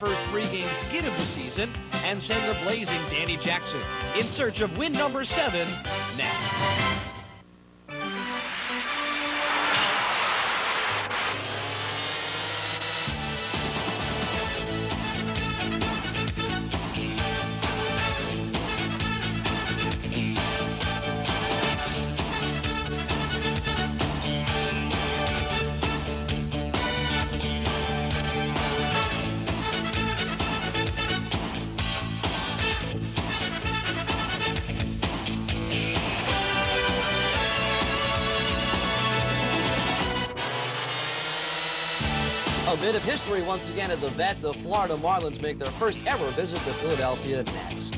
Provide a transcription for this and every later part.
first three-game skid of the season and send the blazing Danny Jackson in search of win number 7 next. A bit of history once again at the vet. The Florida Marlins make their first ever visit to Philadelphia next.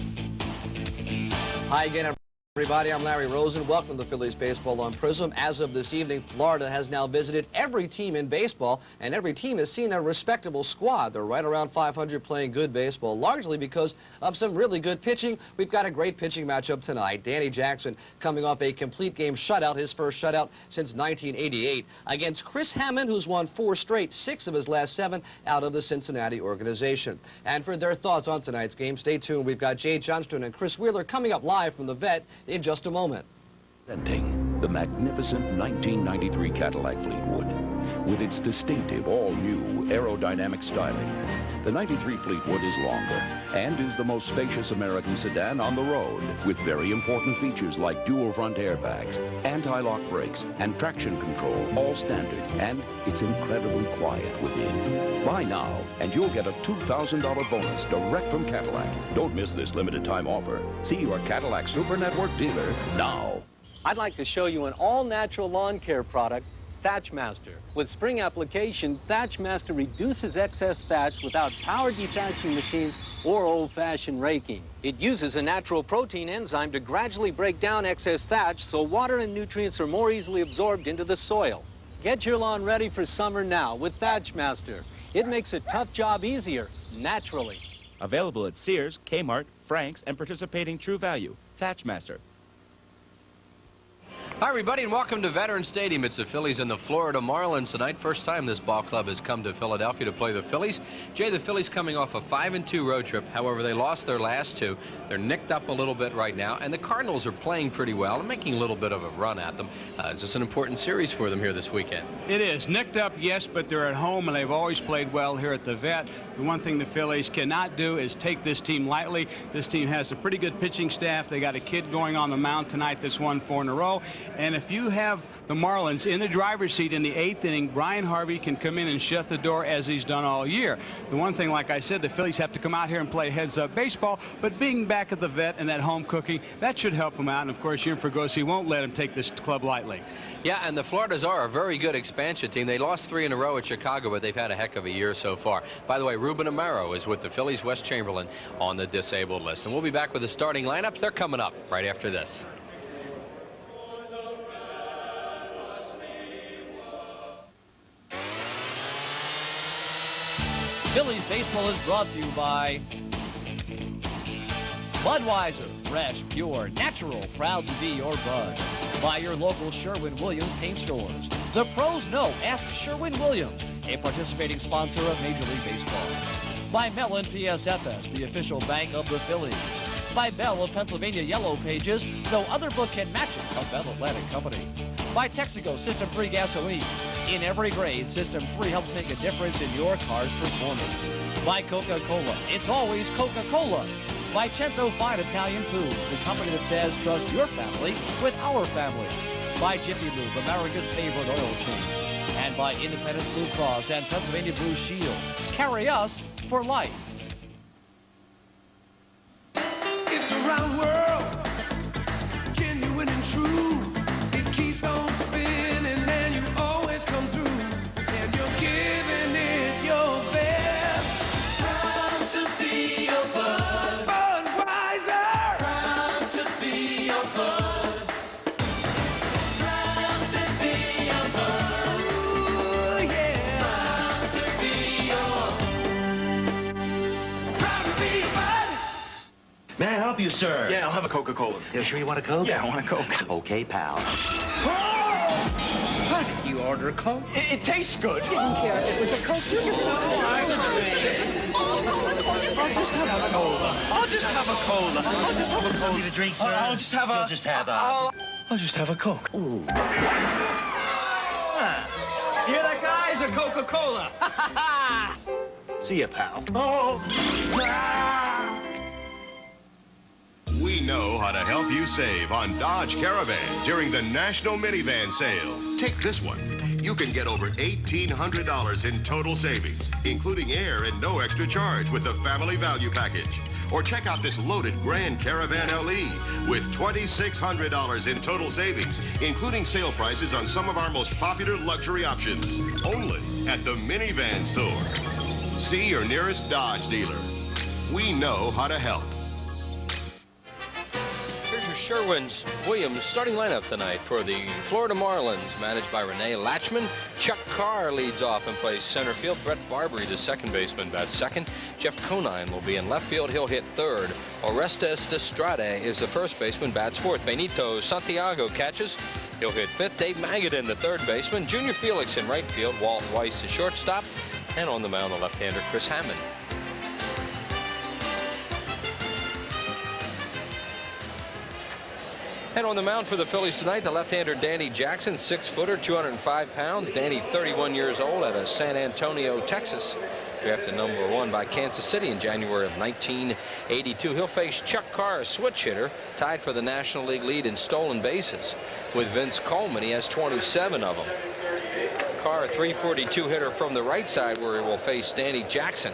Hi again, everybody. I'm Larry Rosen. Welcome to Phillies Baseball on Prism. As of this evening, Florida has now visited every team in baseball, and every team has seen a respectable squad. They're right around 500 playing good baseball, largely because of some really good pitching. We've got a great pitching matchup tonight. Danny Jackson coming off a complete game shutout, his first shutout since 1988, against Chris Hammond, who's won 4 straight, 6 of his last 7 out of the Cincinnati organization. And for their thoughts on tonight's game, stay tuned. We've got Jay Johnston and Chris Wheeler coming up live from the vet in just a moment. Presenting the magnificent 1993 Cadillac Fleetwood. With its distinctive all-new aerodynamic styling, the 93 Fleetwood is longer and is the most spacious American sedan on the road, with very important features like dual front airbags, anti-lock brakes, and traction control, all standard, and it's incredibly quiet within. Buy now, and you'll get a $2,000 bonus direct from Cadillac. Don't miss this limited time offer. See your Cadillac Super Network dealer now. I'd like to show you an all-natural lawn care product, Thatch Master. With spring application, Thatch Master reduces excess thatch without power dethatching machines or old-fashioned raking. It uses a natural protein enzyme to gradually break down excess thatch so water and nutrients are more easily absorbed into the soil. Get your lawn ready for summer now with Thatch Master. It makes a tough job easier, naturally. Available at Sears, Kmart, Frank's, and participating True Value. Thatch Master. Hi, everybody, and welcome to Veterans Stadium. It's the Phillies and the Florida Marlins tonight. First time this ball club has come to Philadelphia to play the Phillies. Jay, the Phillies coming off a 5-2 road trip. However, they lost their last 2. They're nicked up a little bit right now, and the Cardinals are playing pretty well and making a little bit of a run at them. It's just an important series for them here this weekend. It is. Nicked up, yes, but they're at home, and they've always played well here at the vet. The one thing the Phillies cannot do is take this team lightly. This team has a pretty good pitching staff. They got a kid going on the mound tonight that's won 4 in a row, and if you have the Marlins in the driver's seat in the 8th inning, Brian Harvey can come in and shut the door as he's done all year. The one thing, like I said, the Phillies have to come out here and play heads-up baseball, but being back at the vet and that home cooking, that should help them out. And, of course, Jim Fregosi won't let him take this club lightly. Yeah, and the Floridas are a very good expansion team. They lost 3 in a row at Chicago, but they've had a heck of a year so far. By the way, Ruben Amaro is with the Phillies, Wes Chamberlain on the disabled list. And we'll be back with the starting lineups. They're coming up right after this. Phillies baseball is brought to you by Budweiser, fresh, pure, natural, proud to be your bud. By your local Sherwin-Williams paint stores. The pros know. Ask Sherwin-Williams, a participating sponsor of Major League Baseball. By Mellon PSFS, the official bank of the Phillies. By Bell of Pennsylvania Yellow Pages, no other book can match it, a Bell Atlantic company. By Texaco System 3 gasoline. In every grade, System 3 helps make a difference in your car's performance. By Coca-Cola, it's always Coca-Cola. By Cento Fine Italian Food, the company that says trust your family with our family. By Jiffy Lube, America's favorite oil change. And by Independence Blue Cross and Pennsylvania Blue Shield. Carry us for life. It's a round world, genuine and true. It keeps on spinning and you always come through. And you're giving it your best. Proud to be your bud. Budweiser. Proud to be your bud. Proud to be your bud. Ooh, yeah. Proud to be your. Proud to be your bud. May I help you, sir? Yeah, I'll have a Coca-Cola. You sure you want a Coke? Yeah, I want a Coke. Okay, pal. How did you order a Coke? It tastes good. Didn't care if it was a Coke. You just... No, I agree. have a cola. I'll just have a cola. I'll just have a cola. Need a drink, sir? I'll just have a... You'll just have a... I'll just have a Coke. Ooh. Hear that, guys? A Coca-Cola. See ya, pal. Oh. We know how to help you save on Dodge Caravan during the National Minivan Sale. Take this one. You can get over $1,800 in total savings, including air and no extra charge with the Family Value Package. Or check out this loaded Grand Caravan LE with $2,600 in total savings, including sale prices on some of our most popular luxury options. Only at the Minivan Store. See your nearest Dodge dealer. We know how to help. Here's your Sherwin-Williams starting lineup tonight for the Florida Marlins, managed by Renee Latchman. Chuck Carr leads off and plays center field. Brett Barbary, the second baseman, bats second. Jeff Conine will be in left field. He'll hit third. Orestes Destrade is the first baseman, bats fourth. Benito Santiago catches. He'll hit fifth. Dave Magadan, the third baseman. Junior Felix in right field. Walt Weiss, the shortstop. And on the mound, the left-hander, Chris Hammond. And on the mound for the Phillies tonight, the left-hander Danny Jackson, 6-footer, 205 pounds. Danny, 31 years old, out of San Antonio, Texas. Drafted number 1 by Kansas City in January of 1982. He'll face Chuck Carr, a switch hitter, tied for the National League lead in stolen bases. With Vince Coleman, he has 27 of them. Carr, a 342 hitter from the right side, where he will face Danny Jackson.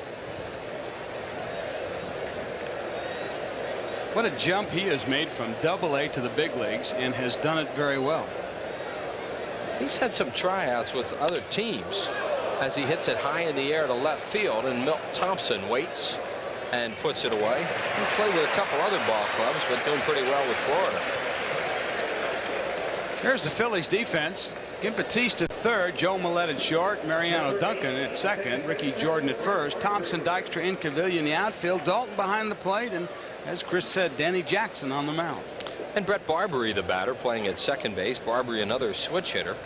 What a jump he has made from Double-A to the big leagues, and has done it very well. He's had some tryouts with other teams as he hits it high in the air to left field, and Milt Thompson waits and puts it away. He's played with a couple other ball clubs, but doing pretty well with Florida. There's the Phillies defense. Kim Batiste at third, Joe Millette at short, Mariano Duncan at second, Ricky Jordan at first, Thompson, Dykstra, and Cavilla in the outfield, Dalton behind the plate, and as Chris said, Danny Jackson on the mound. And Brett Barbary, the batter, playing at second base. Barbary, another switch hitter.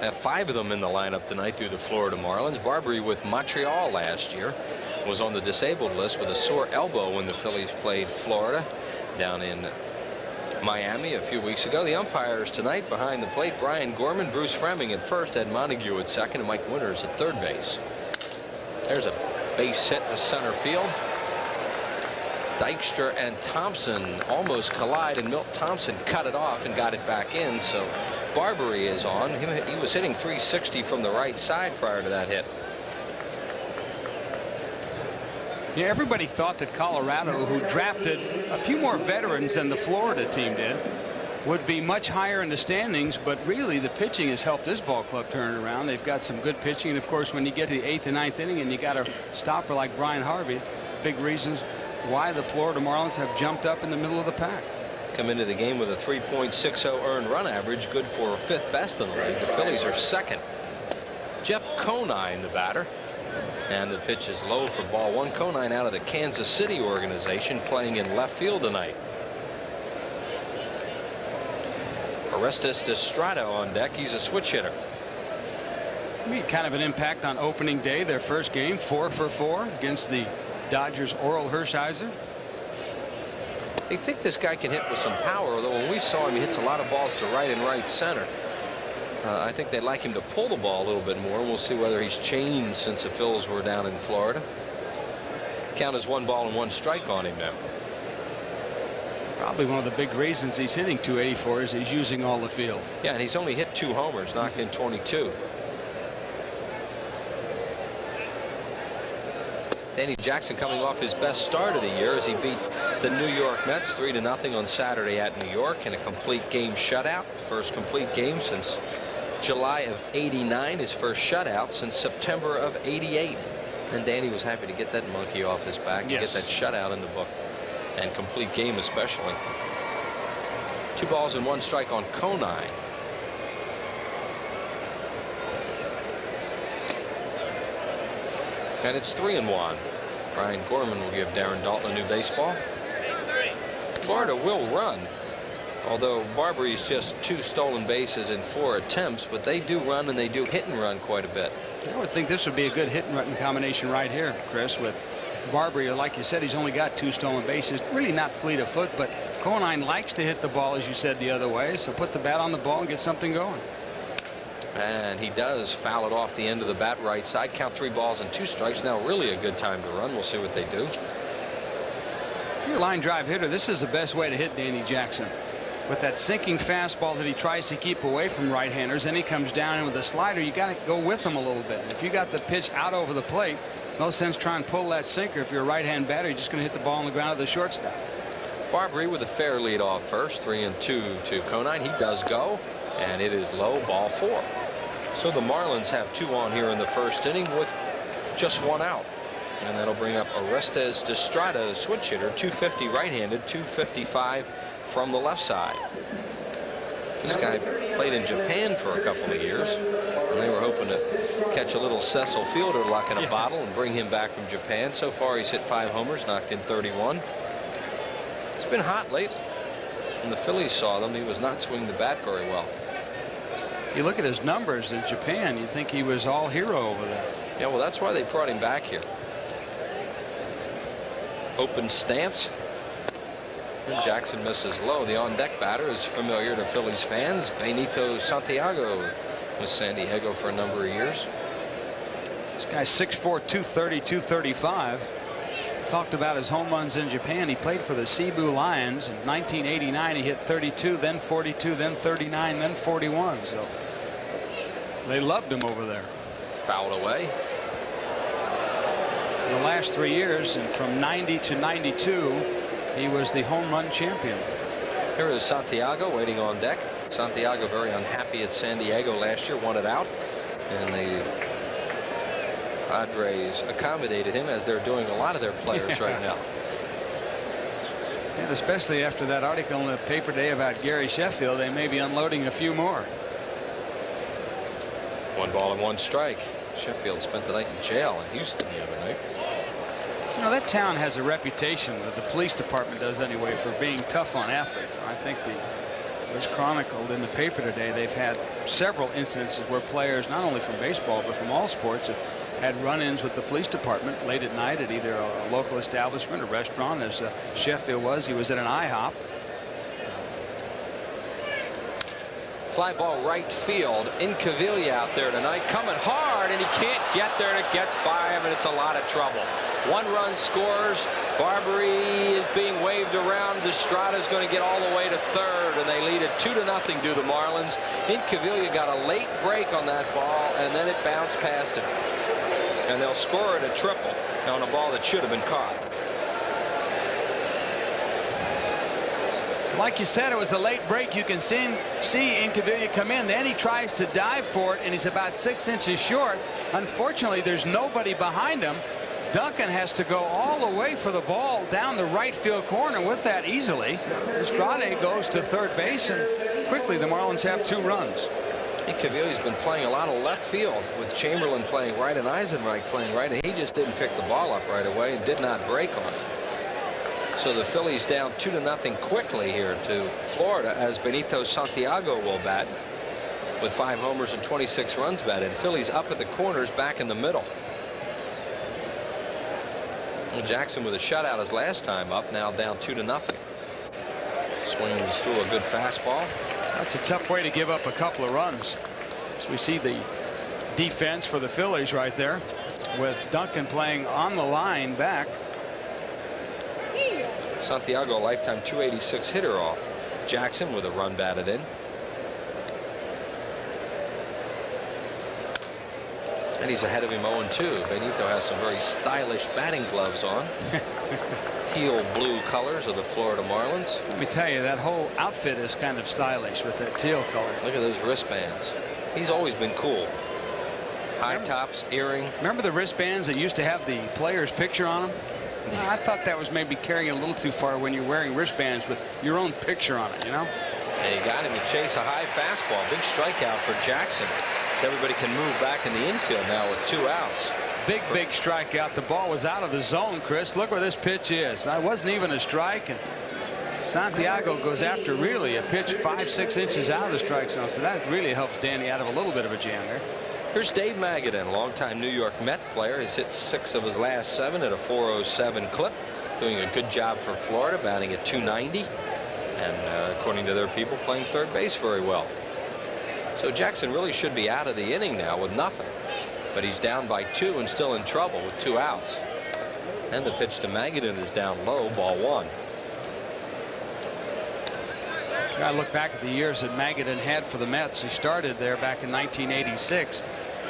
Have 5 of them in the lineup tonight due to Florida Marlins. Barbary with Montreal last year was on the disabled list with a sore elbow when the Phillies played Florida down in Miami a few weeks ago. The umpires tonight behind the plate, Brian Gorman, Bruce Fremming at first, Ed Montague at second, and Mike Winters at third base. There's a base hit to center field. Dykstra and Thompson almost collide, and Milt Thompson cut it off and got it back in. So Barbary is on. He was hitting 360 from the right side prior to that hit. Yeah, everybody thought that Colorado, who drafted a few more veterans than the Florida team did, would be much higher in the standings, but really the pitching has helped this ball club turn it around. They've got some good pitching, and of course when you get to the 8th and 9th inning and you got a stopper like Brian Harvey, big reasons why the Florida Marlins have jumped up in the middle of the pack. Come into the game with a 3.60 earned run average, good for 5th best in the league. The Phillies are second. Jeff Conine, the batter. And the pitch is low for ball 1. Conine out of the Kansas City organization, playing in left field tonight. Orestes Destrado on deck. He's a switch hitter. Made kind of an impact on opening day, their first game, 4 for 4 against the Dodgers' Oral Hershiser. They think this guy can hit with some power, although when we saw him, he hits a lot of balls to right and right center. I think they'd like him to pull the ball a little bit more, and we'll see whether he's changed since the Phils were down in Florida. Count is 1 ball and 1 strike on him now. Probably one of the big reasons he's hitting 284 is he's using all the field. Yeah, and he's only hit 2 homers, knocked in 22. Danny Jackson coming off his best start of the year as he beat the New York Mets 3-0 on Saturday at New York in a complete game shutout. First complete game since July of '89, his first shutout since September of '88. And Danny was happy to get that monkey off his back and get that shutout in the book, and complete game especially. 2 balls and 1 strike on Conine. And it's 3-1. Brian Gorman will give Darren Dalton a new baseball. Florida will run, although Barbary's just 2 stolen bases in 4 attempts, but they do run, and they do hit and run quite a bit. I would think this would be a good hit and run combination right here, Chris, with Barbary, like you said, he's only got 2 stolen bases. Really not fleet of foot, but Conine likes to hit the ball, as you said, the other way. So put the bat on the ball and get something going. And he does foul it off the end of the bat right side. Count 3 balls and 2 strikes. Now really a good time to run. We'll see what they do. If you're a line drive hitter, this is the best way to hit Danny Jackson. With that sinking fastball that he tries to keep away from right-handers, then he comes down in with a slider. You got to go with him a little bit. And if you got the pitch out over the plate, no sense trying to pull that sinker. If you're a right-hand batter, you're just going to hit the ball on the ground of the shortstop. Barbary with a fair lead off first. 3-2 to Conine. He does go, and it is low, ball 4. So the Marlins have 2 on here in the first inning with just 1 out. And that'll bring up Orestes Destrada, the switch hitter, 250 right-handed, 255 from the left side. This guy played in Japan for a couple of years, and they were hoping to catch a little Cecil Fielder luck in a bottle and bring him back from Japan. So far, he's hit 5 homers, knocked in 31. It's been hot lately. When the Phillies saw them, he was not swinging the bat very well. If you look at his numbers in Japan, you'd think he was all hero over there. Yeah, well, that's why they brought him back here. Open stance. And Jackson misses low. The on-deck batter is familiar to Phillies fans. Benito Santiago with San Diego for a number of years. This guy's 6'4", 230, 235. Talked about his home runs in Japan. He played for the Cebu Lions in 1989. He hit 32, then 42, then 39, then 41. So they loved him over there. Fouled away. In the last 3 years, and from 90 to 92, he was the home run champion. Here is Santiago waiting on deck. Santiago very unhappy at San Diego last year, wanted out, and the Padres accommodated him, as they're doing a lot of their players right now. And especially after that article in the paper today about Gary Sheffield, they may be unloading a few more. 1 ball and 1 strike. Sheffield spent the night in jail in Houston the other night. You know, that town has a reputation, that the police department does anyway, for being tough on athletes. I think it was chronicled in the paper today. They've had several incidences where players, not only from baseball but from all sports, have had run-ins with the police department late at night at either a local establishment or restaurant, as Sheffield was. He was at an IHOP. Fly ball right field. Incaviglia out there tonight, coming hard, and he can't get there. And it gets by him, and it's a lot of trouble. 1 run scores. Barbary is being waved around. Destrada's going to get all the way to third, and they lead it 2-0 to the Marlins. Incaviglia got a late break on that ball, and then it bounced past him. And they'll score it a triple on a ball that should have been caught. Like you said, it was a late break. You can see Incaviglia come in. Then he tries to dive for it, and he's about 6 inches short. Unfortunately, there's nobody behind him. Duncan has to go all the way for the ball down the right field corner with that easily. Estrada goes to third base, and quickly the Marlins have 2 runs. Incaviglia's been playing a lot of left field, with Chamberlain playing right and Eisenreich playing right, and he just didn't pick the ball up right away and did not break on it. So the Phillies down 2-0 quickly here to Florida, as Benito Santiago will bat with 5 homers and 26 runs batted. Phillies up at the corners, back in the middle. Well, Jackson with a shutout his last time up, now down 2-0. Swings through a good fastball. That's a tough way to give up a couple of runs. So we see the defense for the Phillies right there, with Duncan playing on the line back. Santiago, a lifetime 286 hitter off. Jackson with a run batted in. And he's ahead of him 0-2. Benito has some very stylish batting gloves on. Teal blue colors of the Florida Marlins. Let me tell you, that whole outfit is kind of stylish with that teal color. Look at those wristbands. He's always been cool. High tops, earring. Remember the wristbands that used to have the player's picture on them? I thought that was maybe carrying it a little too far when you're wearing wristbands with your own picture on it, you know? And he got him to chase a high fastball. Big strikeout for Jackson. So everybody can move back in the infield now with 2 outs. Big strikeout. The ball was out of the zone, Chris. Look where this pitch is. That wasn't even a strike, and Santiago goes after really a pitch 5-6 inches out of the strike zone. So that really helps Danny out of a little bit of a jam there. Here's Dave Magadan, longtime New York Met player. He's hit 6 of his last 7 at a .407 clip. Doing a good job for Florida, batting at .290. And according to their people, playing third base very well. So Jackson really should be out of the inning now with nothing. But he's down by 2 and still in trouble with 2 outs. And the pitch to Magadan is down low, ball 1. I look back at the years that Magadan had for the Mets. He started there back in 1986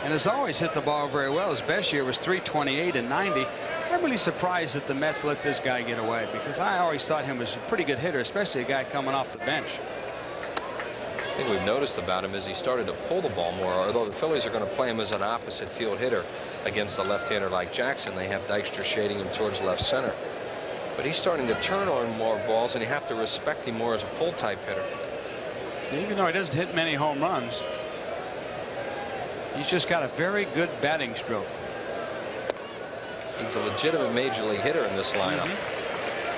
and has always hit the ball very well. His best year was .328 and 90. I'm really surprised that the Mets let this guy get away, because I always thought him as a pretty good hitter, especially a guy coming off the bench. I think we've noticed about him is he started to pull the ball more, although the Phillies are going to play him as an opposite field hitter against a left-hander like Jackson. They have Dykstra shading him towards left center. But he's starting to turn on more balls, and you have to respect him more as a pull-type hitter. Even though he doesn't hit many home runs, he's just got a very good batting stroke. He's a legitimate major league hitter in this lineup.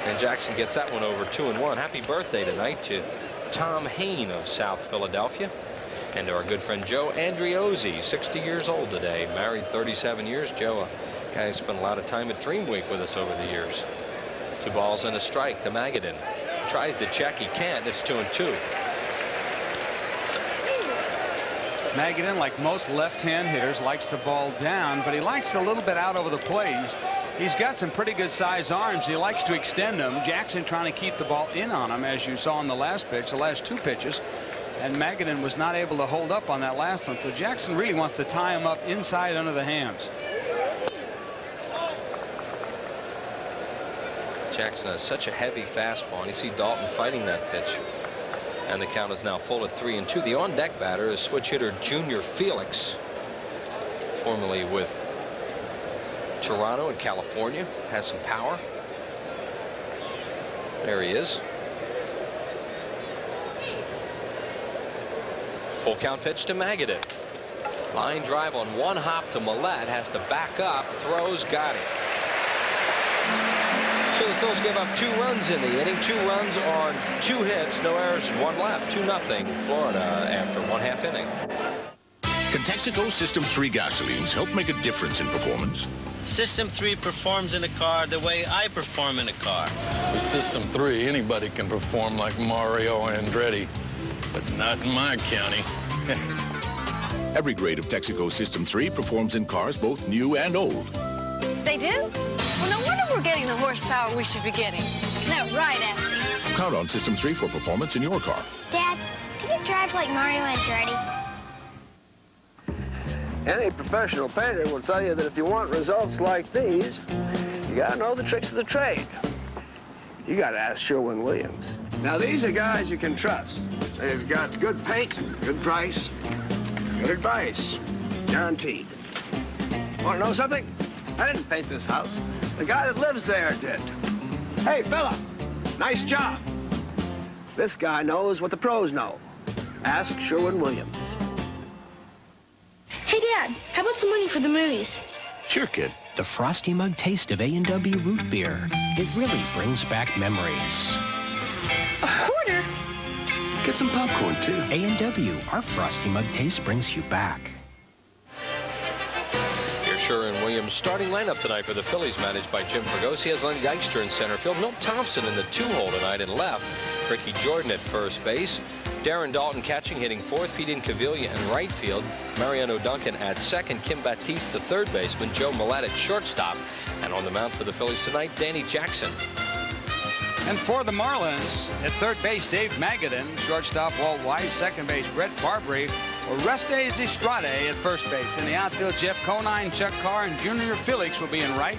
And Jackson gets that one over 2-1. Happy birthday tonight to Tom Hain of South Philadelphia. And to our good friend Joe Andriozzi, 60 years old today. Married 37 years. Joe, a guy who spent a lot of time at Dream Week with us over the years. 2 balls and a strike to Magadan. Tries to check, he can't. It's 2-2. Magadan, like most left-hand hitters, likes the ball down, but he likes it a little bit out over the plate. He's got some pretty good size arms. He likes to extend them. Jackson trying to keep the ball in on him, as you saw in the last pitch, the last 2 pitches. And Magadan was not able to hold up on that last one. So Jackson really wants to tie him up inside under the hands. Jackson has such a heavy fastball, and you see Dalton fighting that pitch. And the count is now full at 3-2. The on-deck batter is switch hitter Junior Felix, formerly with Toronto and California. Has some power. There he is. Full count pitch to Magadan. Line drive on 1 hop to Millette. Has to back up. Throws. Got it. So the Phils give up 2 runs in the inning. 2 runs on 2 hits, no errors, and 1 left. 2-0 Florida after 1/2 inning. Can Texaco System 3 gasolines help make a difference in performance? System 3 performs in a car the way I perform in a car. With System 3, anybody can perform like Mario Andretti, but not in my county. Every grade of Texaco System 3 performs in cars both new and old. They do? Well, no wonder we're getting the horsepower we should be getting. Isn't that right, Auntie? Count on System 3 for performance in your car. Dad, can you drive like Mario Andretti? Any professional painter will tell you that if you want results like these, you gotta know the tricks of the trade. You gotta ask Sherwin-Williams. Now, these are guys you can trust. They've got good paint, good price, good advice. Guaranteed. Want to know something? I didn't paint this house. The guy that lives there did. Hey, fella, nice job. This guy knows what the pros know. Ask Sherwin-Williams. Hey, Dad, how about some money for the movies? Sure, kid. The frosty mug taste of A&W root beer. It really brings back memories. A quarter? Get some popcorn, too. A&W, our frosty mug taste brings you back. Here's Sherwin-Williams' starting lineup tonight for the Phillies, managed by Jim Fregosi. Has Len Dykstra in center field. Milt Thompson in the 2-hole tonight in left. Ricky Jordan at first base. Darren Dalton catching, hitting 4th. Pete Incaviglia in right field. Mariano Duncan at second. Kim Batiste, the 3rd baseman. Joe Millette at shortstop. And on the mound for the Phillies tonight, Danny Jackson. And for the Marlins, at 3rd base, Dave Magadan. Shortstop, Walt Weiss. 2nd base, Brett Barbary. Orestes Estrada at 1st base. In the outfield, Jeff Conine, Chuck Carr, and Junior Felix will be in right.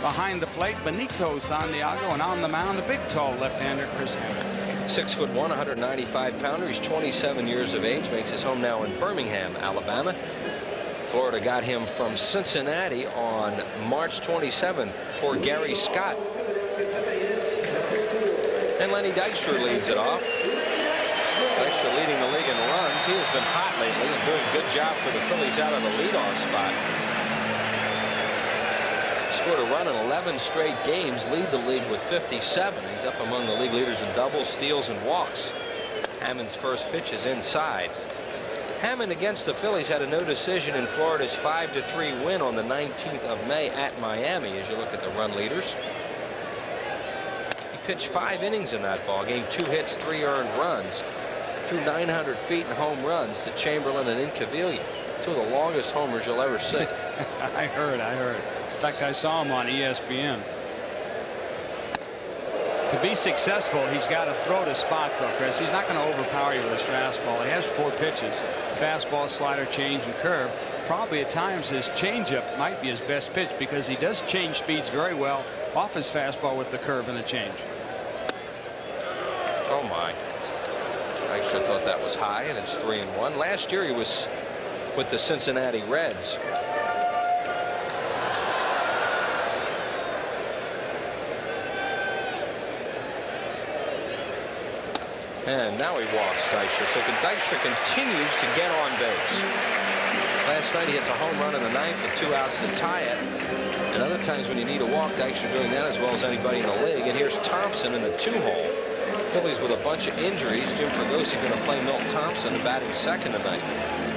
Behind the plate, Benito Santiago, and on the mound, the big, tall left-hander, Chris Hammond. 6'1", 195-pounder. He's 27 years of age. Makes his home now in Birmingham, Alabama. Florida got him from Cincinnati on March 27 for Gary Scott. And Lenny Dykstra leads it off. Dykstra leading the league in runs. He has been hot lately and doing a good job for the Phillies out of the leadoff spot. Scored a run in 11 straight games, lead the league with 57. He's up among the league leaders in doubles, steals, and walks. Hammond's first pitch is inside. Hammond against the Phillies had a no decision in Florida's 5-3 win on the 19th of May at Miami. As you look at the run leaders, he pitched 5 innings in that ball game, 2 hits, 3 earned runs, threw 900 feet in home runs to Chamberlain and Incaviglia. 2 of the longest homers you'll ever see. I heard. In fact, I saw him on ESPN. To be successful, he's got to throw to spots, though, Chris. He's not going to overpower you with his fastball. He has 4 pitches: fastball, slider, change, and curve. Probably at times his changeup might be his best pitch because he does change speeds very well off his fastball with the curve and the change. Oh my! I actually thought that was high, and it's 3-1. Last year he was with the Cincinnati Reds. And now he walks Dykstra. So Dykstra continues to get on base. Last night he hits a home run in the 9th with 2 outs to tie it. And other times when you need a walk, Dykstra doing that as well as anybody in the league. And here's Thompson in the 2-hole. Phillies with a bunch of injuries. Jim Fregosi going to play Milt Thompson batting second tonight.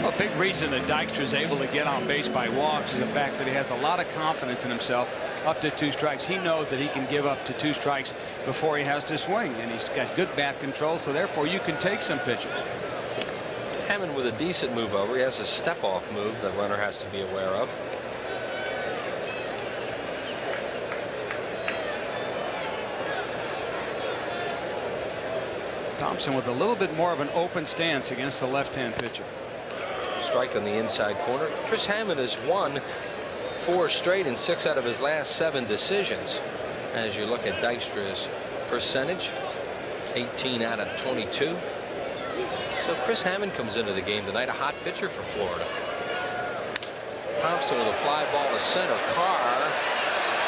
A big reason that Dykstra is able to get on base by walks is the fact that he has a lot of confidence in himself. Up to 2 strikes, he knows that he can give up to 2 strikes before he has to swing, and he's got good bat control, so therefore you can take some pitches. Hammond with a decent move over. He has a step-off move the runner has to be aware of. Thompson with a little bit more of an open stance against the left-hand pitcher. Strike on the inside corner. Chris Hammond has won 4 straight in 6 out of his last 7 decisions. As you look at Dykstra's percentage, 18 out of 22. So Chris Hammond comes into the game tonight, a hot pitcher for Florida. Thompson with a fly ball to center. Carr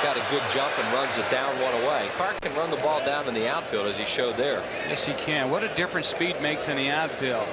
got a good jump and runs it down 1 away. Carr can run the ball down in the outfield as he showed there. Yes, he can. What a difference speed makes in the outfield.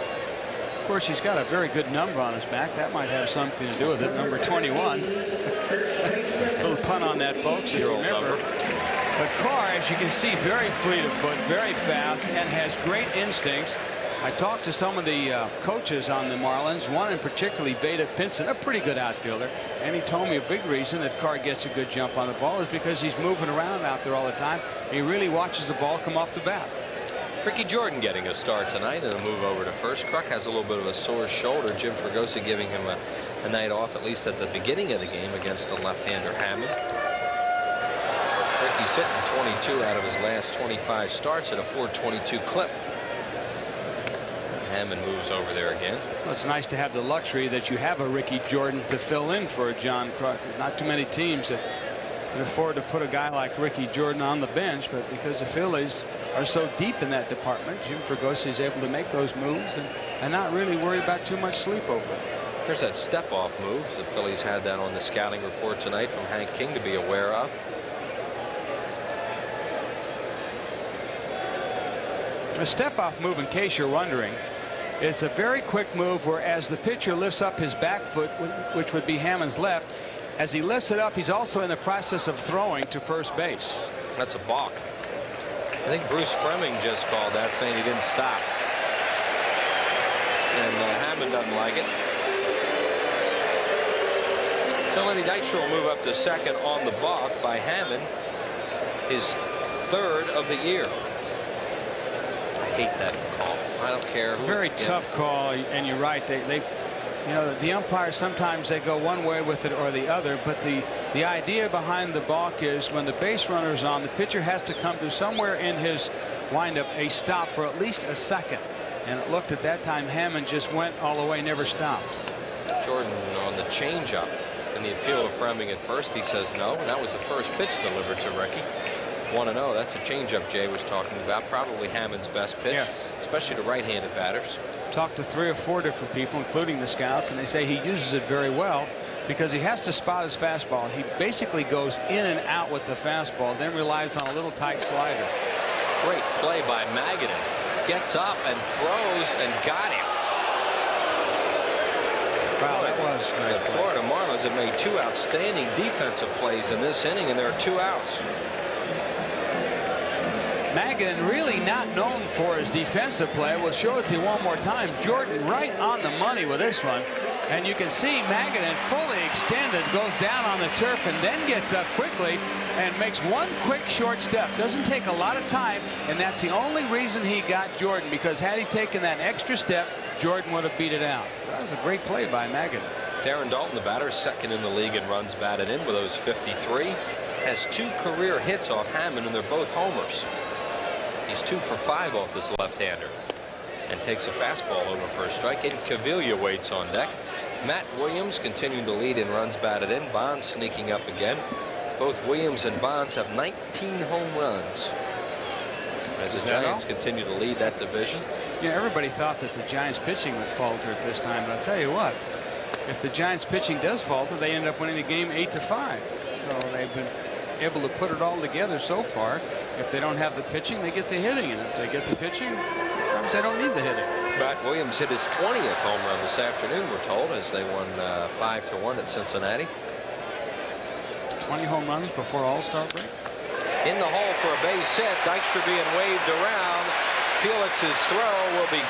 Of course, he's got a very good number on his back. That might have something to do with it. Number 21. A little pun on that, folks, if you remember. But Carr, as you can see, very fleet of foot, very fast, and has great instincts. I talked to some of the coaches on the Marlins, one in particular, Veda Pinson, a pretty good outfielder, and he told me a big reason that Carr gets a good jump on the ball is because he's moving around out there all the time. He really watches the ball come off the bat. Ricky Jordan getting a start tonight and a move over to first. Kruk has a little bit of a sore shoulder. Jim Fregosi giving him a night off, at least at the beginning of the game, against a left-hander Hammond. Ricky's hitting 22 out of his last 25 starts at a .422 clip. Hammond moves over there again. Well, it's nice to have the luxury that you have a Ricky Jordan to fill in for John Kruk. Not too many teams that can afford to put a guy like Ricky Jordan on the bench, but because the Phillies are so deep in that department, Jim Fregosi is able to make those moves and not really worry about too much sleep over it. There's that step-off move. The Phillies had that on the scouting report tonight from Hank King to be aware of. A step-off move, in case you're wondering, it's a very quick move where as the pitcher lifts up his back foot, which would be Hammond's left, as he lifts it up, he's also in the process of throwing to first base. That's a balk. I think Bruce Fleming just called that, saying he didn't stop. And Hammond doesn't like it. So Lenny Dykstra will move up to second on the balk by Hammond, his 3rd of the year. I hate that call. I don't care. It's a very tough call, and you're right. They you know, the umpires sometimes they go one way with it or the other, but the idea behind the balk is when the base runner's on, the pitcher has to come to somewhere in his windup a stop for at least a second. And it looked at that time Hammond just went all the way, never stopped. Jordan on the changeup and the appeal to Fleming at first. He says no, and that was the first pitch delivered to Ricky. 1-0. That's a changeup Jay was talking about. Probably Hammond's best pitch, yes, especially to right-handed batters. Talked to 3 or 4 different people, including the scouts, and they say he uses it very well because he has to spot his fastball. He basically goes in and out with the fastball, then relies on a little tight slider. Great play by Magadan. Gets up and throws and got him. Wow, that was nice. The Florida Marlins have made 2 outstanding defensive plays in this inning, and there are 2 outs. Magadan really not known for his defensive play. We'll show it to you one more time. Jordan right on the money with this one. And you can see Magadan fully extended, goes down on the turf and then gets up quickly and makes one quick short step. Doesn't take a lot of time, and that's the only reason he got Jordan, because had he taken that extra step, Jordan would have beat it out. So that was a great play by Magadan. Darren Dalton, the batter, second in the league in runs batted in with those 53. Has 2 career hits off Hammond, and they're both homers. He's 2 for 5 off this left-hander and takes a fastball over for a strike. And Cavilla waits on deck. Matt Williams continuing to lead in runs batted in. Bonds sneaking up again. Both Williams and Bonds have 19 home runs as the Giants continue to lead that division. Yeah, everybody thought that the Giants pitching would falter at this time, but I'll tell you what, if the Giants pitching does falter, they end up winning the game 8-5. So they've been able to put it all together so far. If they don't have the pitching, they get the hitting, and if they get the pitching, perhaps they don't need the hitting. Matt Williams hit his 20th home run this afternoon, we're told, as they won 5-1 at Cincinnati. 20 home runs before All-Star break. In the hole for a base hit. Dykstra being waved around. Felix's throw will be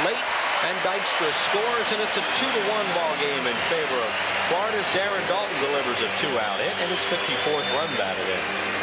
late, and Dykstra scores, and it's a 2-1 ball game in favor of Florida's. Darren Dalton delivers a 2-out hit and his 54th run batted in.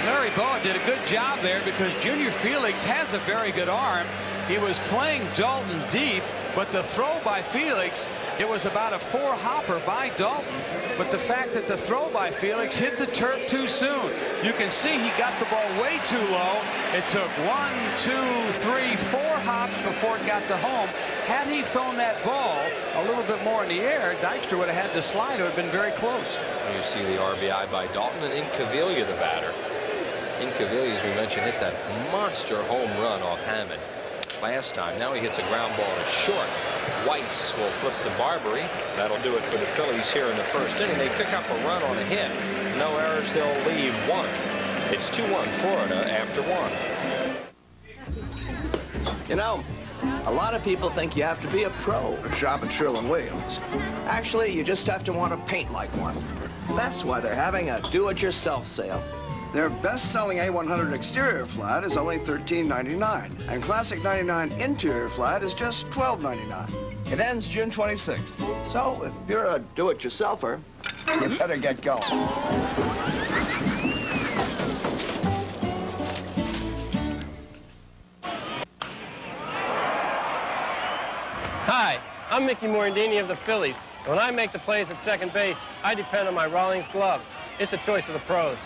Larry Boa did a good job there because Junior Felix has a very good arm. He was playing Dalton deep, but the throw by Felix, it was about a 4-hopper by Dalton, but the fact that the throw by Felix hit the turf too soon. You can see he got the ball way too low. It took 1, 2, 3, 4 hops before it got to home. Had he thrown that ball a little bit more in the air, Dykstra would have had the slide. It would have been very close. You see the RBI by Dalton, and Incaviglia, the batter. Incaviglia, as we mentioned, hit that monster home run off Hammond last time. Now he hits a ground ball to short. Weiss will flip to Barbary. That'll do it for the Phillies here in the first inning. They pick up a run on a hit. No errors. They'll leave 1. It's 2-1 Florida after 1. You know, a lot of people think you have to be a pro to shop at Sherwin-Williams. Actually, you just have to want to paint like one. That's why they're having a do-it-yourself sale. Their best-selling A100 exterior flat is only $13.99, and Classic 99 interior flat is just $12.99. It ends June 26th. So if you're a do-it-yourselfer, you better get going. Hi, I'm Mickey Morandini of the Phillies. When I make the plays at second base, I depend on my Rawlings glove. It's a choice of the pros.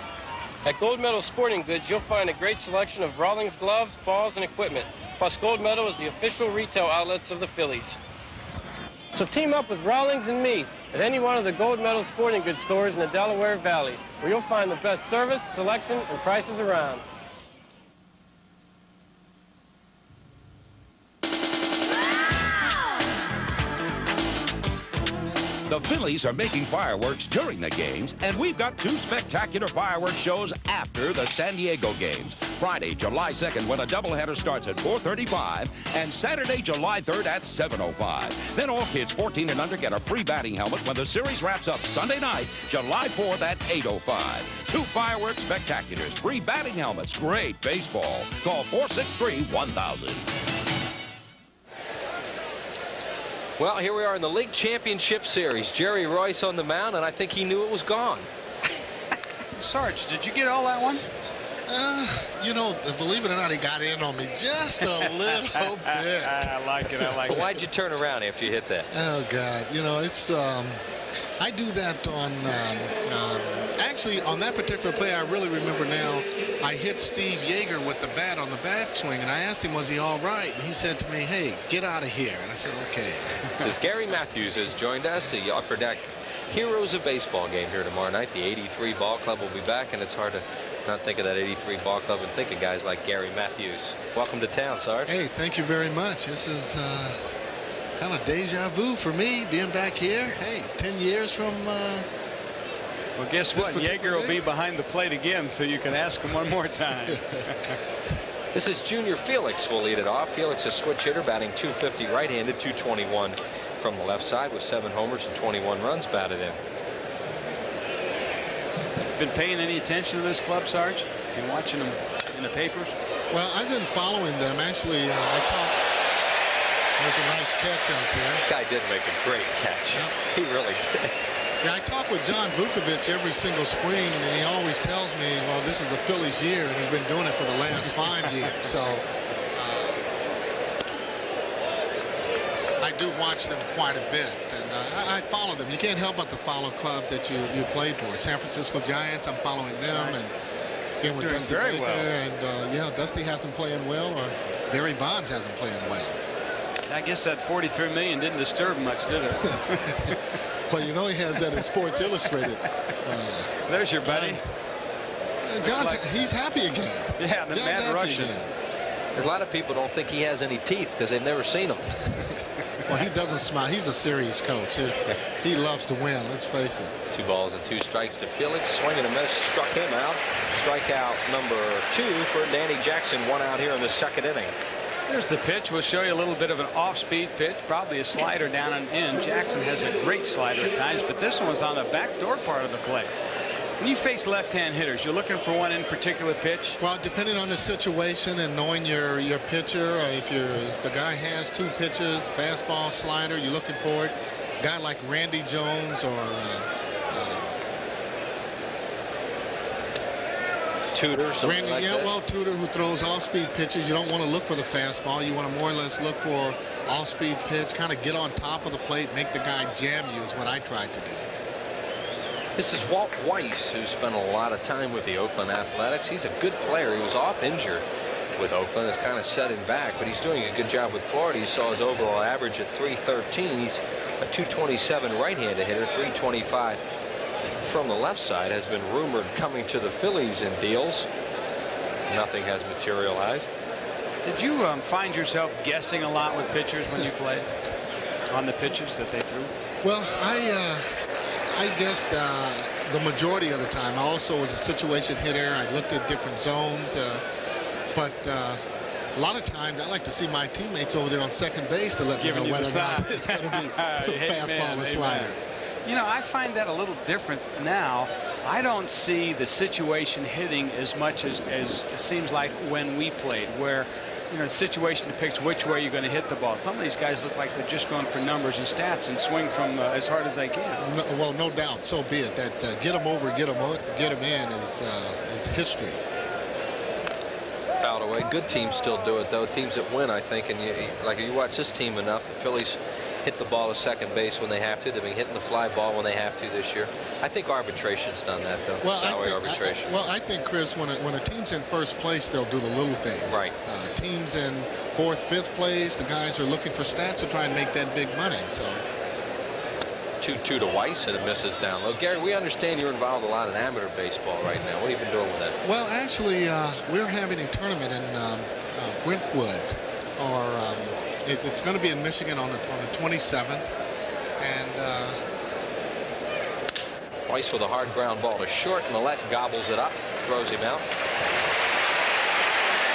At Gold Medal Sporting Goods, you'll find a great selection of Rawlings gloves, balls, and equipment. Plus, Gold Medal is the official retail outlets of the Phillies. So team up with Rawlings and me at any one of the Gold Medal Sporting Goods stores in the Delaware Valley, where you'll find the best service, selection, and prices around. The Phillies are making fireworks during the games, and we've got 2 spectacular fireworks shows after the San Diego games. Friday, July 2nd, when a doubleheader starts at 4:35, and Saturday, July 3rd at 7:05. Then all kids 14 and under get a free batting helmet when the series wraps up Sunday night, July 4th at 8:05. 2 fireworks spectaculars, free batting helmets, great baseball. Call 463-1000. Well, here we are in the League Championship Series. Jerry Royce on the mound, and I think he knew it was gone. Sarge, did you get all that one? You know, believe it or not, he got in on me just a little bit. I like it. I like it. Why'd you turn around after you hit that? Oh, God. You know, it's... I do that on... actually, on that particular play, I really remember now, I hit Steve Yeager with the bat on the bat swing, and I asked him, was he all right? And he said to me, hey, get out of here. And I said, okay. This is Gary Matthews has joined us, the Upper Deck Heroes of Baseball game here tomorrow night. The 83 Ball Club will be back, and it's hard to not think of that 83 Ball Club and think of guys like Gary Matthews. Welcome to town, Sarge. Hey, thank you very much. This is kind of deja vu for me, being back here. Hey, 10 years from... well, guess what? Yeager will be behind the plate again, so you can ask him one more time. This is Junior Felix will lead it off. Felix, a switch hitter, batting .250 right-handed, .221 from the left side with 7 homers and 21 runs batted in. Been paying any attention to this club, Sarge? Been watching them in the papers? Well, I've been following them. Actually, I talked. There's a nice catch out there. Guy did make a great catch. Yep. He really did. Yeah, I talk with John Vukovich every single spring, and he always tells me, well, this is the Phillies' year, and he's been doing it for the last 5 years. So I do watch them quite a bit, and I follow them. You can't help but to follow clubs that you played for. San Francisco Giants, I'm following them, and again with Dusty very Baker, well. and yeah, Dusty hasn't playing well, or Barry Bonds hasn't playing well. I guess that $43 million didn't disturb much, did it? Well, you know he has that in Sports Illustrated. There's your buddy. John's, he's happy again. Yeah, the John's mad happy Russian. again. A lot of people don't think he has any teeth because they've never seen them. Well, he doesn't smile. He's a serious coach. He loves to win, let's face it. 2 balls and 2 strikes to Felix. Swing and a miss. Struck him out. Strikeout number 2 for Danny Jackson. 1 out here in the 2nd inning. There's the pitch. We'll show you a little bit of an off-speed pitch, probably a slider down and in. Jackson has a great slider at times, but this one was on the backdoor part of the plate. When you face left-hand hitters, you're looking for one in particular pitch? Well, depending on the situation and knowing your pitcher, if the guy has 2 pitches, fastball, slider, you're looking for it. A guy like Randy Jones or Tudor, something like that. Well, Tudor, who throws off-speed pitches, you don't want to look for the fastball. You want to more or less look for off-speed pitch, kind of get on top of the plate, make the guy jam you is what I tried to do. This is Walt Weiss, who spent a lot of time with the Oakland Athletics. He's a good player. He was off injured with Oakland. It's kind of set him back, but he's doing a good job with Florida. You saw his overall average at .313. He's a .227 right-handed hitter, .325 from the left side. Has been rumored coming to the Phillies in deals. Nothing has materialized. Did you find yourself guessing a lot with pitchers when you played on the pitches that they threw? Well, I guessed the majority of the time. I also was a situation hitter. I looked at different zones, but a lot of times I like to see my teammates over there on second base to let me know whether or not it's going to be fastball or slider. You know, I find that a little different now. I don't see the situation hitting as much as it seems like when we played, where, you know, the situation depicts which way you're going to hit the ball. Some of these guys look like they're just going for numbers and stats and swing from as hard as they can. Well, no doubt. So be it. That get them over, get them in is history. Fouled away. Good teams still do it, though. Teams that win, I think, and you watch this team enough. The Phillies hit the ball to second base when they have to. They've been hitting the fly ball when they have to this year. I think arbitration's done that, though. Well, arbitration. I think, Chris, when a team's in first place, they'll do the little things. Right. Teams in 4th, 5th place, the guys are looking for stats to try and make that big money. So 2-2 to Weiss, and it misses down low. Gary, we understand you're involved a lot in amateur baseball right now. What have you been doing with that? Well, actually, we're having a tournament in Brentwood, or it's going to be in Michigan on the 27th, and Weiss with a hard ground ball to short. Millette gobbles it up, throws him out.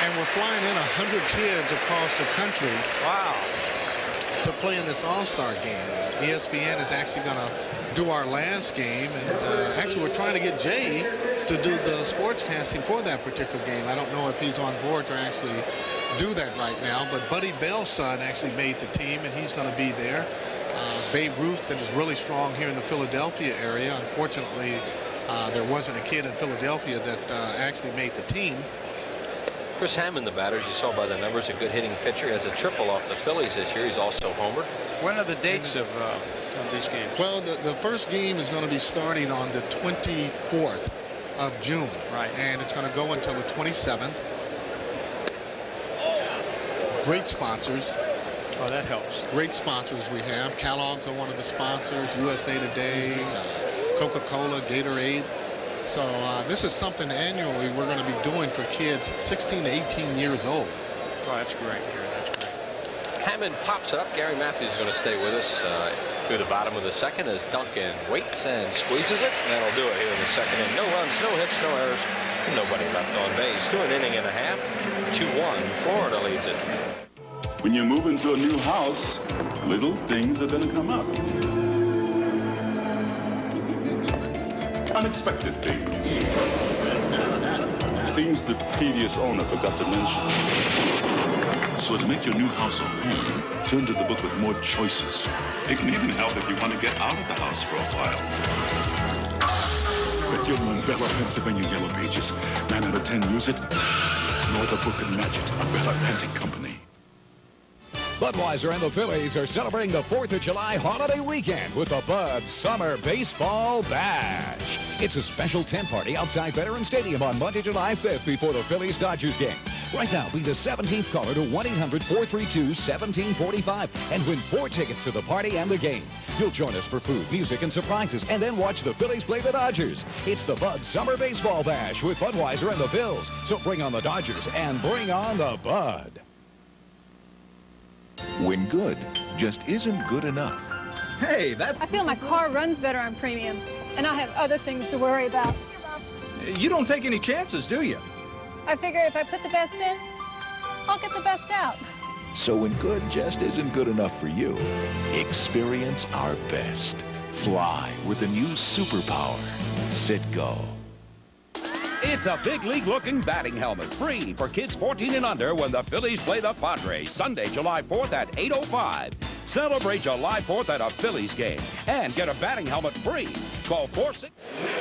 And we're flying in 100 kids across the country. Wow. To play in this All-Star game. ESPN is actually going to do our last game, and actually we're trying to get Jay to do the sportscasting for that particular game. I don't know if he's on board to actually do that right now, but Buddy Bell's son actually made the team, and he's going to be there. Babe Ruth, that is really strong here in the Philadelphia area. Unfortunately, there wasn't a kid in Philadelphia that actually made the team. Chris Hammond, the batter, as you saw by the numbers, a good hitting pitcher. He has a triple off the Phillies this year. He's also homered. When are the dates of these games? Well, the first game is going to be starting on the 24th of June. Right. And it's going to go until the 27th. Great sponsors. Oh, that helps. Great sponsors we have. Kellogg's are one of the sponsors. USA Today, Coca-Cola, Gatorade. So this is something annually we're going to be doing for kids 16 to 18 years old. Oh, that's great. That's great. Hammond pops it up. Gary Matthews is going to stay with us through the bottom of the second as Duncan waits and squeezes it. And that'll do it here in the second inning. No runs, no hits, no errors, and nobody left on base. 2 an inning and a half. 2-1. Florida leads it. When you move into a new house, little things are going to come up. Unexpected things. things the previous owner forgot to mention. So to make your new house a home, turn to the book with more choices. It can even help if you want to get out of the house for a while. But you'll learn Bella, Pennsylvania Yellow Pages. 9 out of 10 use it. No other book can match it. A Bella Panting Company. Budweiser and the Phillies are celebrating the 4th of July holiday weekend with the Bud Summer Baseball Bash. It's a special tent party outside Veterans Stadium on Monday, July 5th before the Phillies-Dodgers game. Right now, be the 17th caller to 1-800-432-1745 and win 4 tickets to the party and the game. You'll join us for food, music, and surprises, and then watch the Phillies play the Dodgers. It's the Bud Summer Baseball Bash with Budweiser and the Phils. So bring on the Dodgers and bring on the Bud. When good just isn't good enough. Hey, I feel my car runs better on premium, and I have other things to worry about. You don't take any chances, do you? I figure if I put the best in, I'll get the best out. So when good just isn't good enough for you, experience our best. Fly with the new Superpower. Citgo. It's a big league-looking batting helmet, free for kids 14 and under when the Phillies play the Padres, Sunday, July 4th at 8:05. Celebrate July 4th at a Phillies game and get a batting helmet free. Call 46.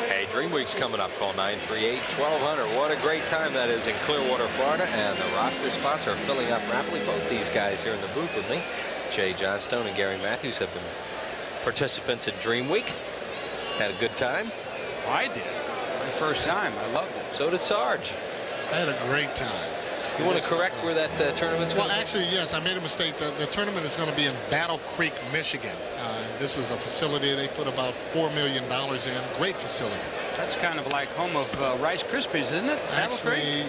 Hey, Dream Week's coming up. Call 938-1200. What a great time that is in Clearwater, Florida. And the roster spots are filling up rapidly. Both these guys here in the booth with me, Jay Johnstone and Gary Matthews, have been participants at Dream Week. Had a good time? I did. My first time. I loved it. So did Sarge. I had a great time. You want to correct where that tournament's going? Well, actually, yes, I made a mistake. The tournament is going to be in Battle Creek, Michigan. This is a facility they put about $4 million in. Great facility. That's kind of like home of Rice Krispies, isn't it? Actually,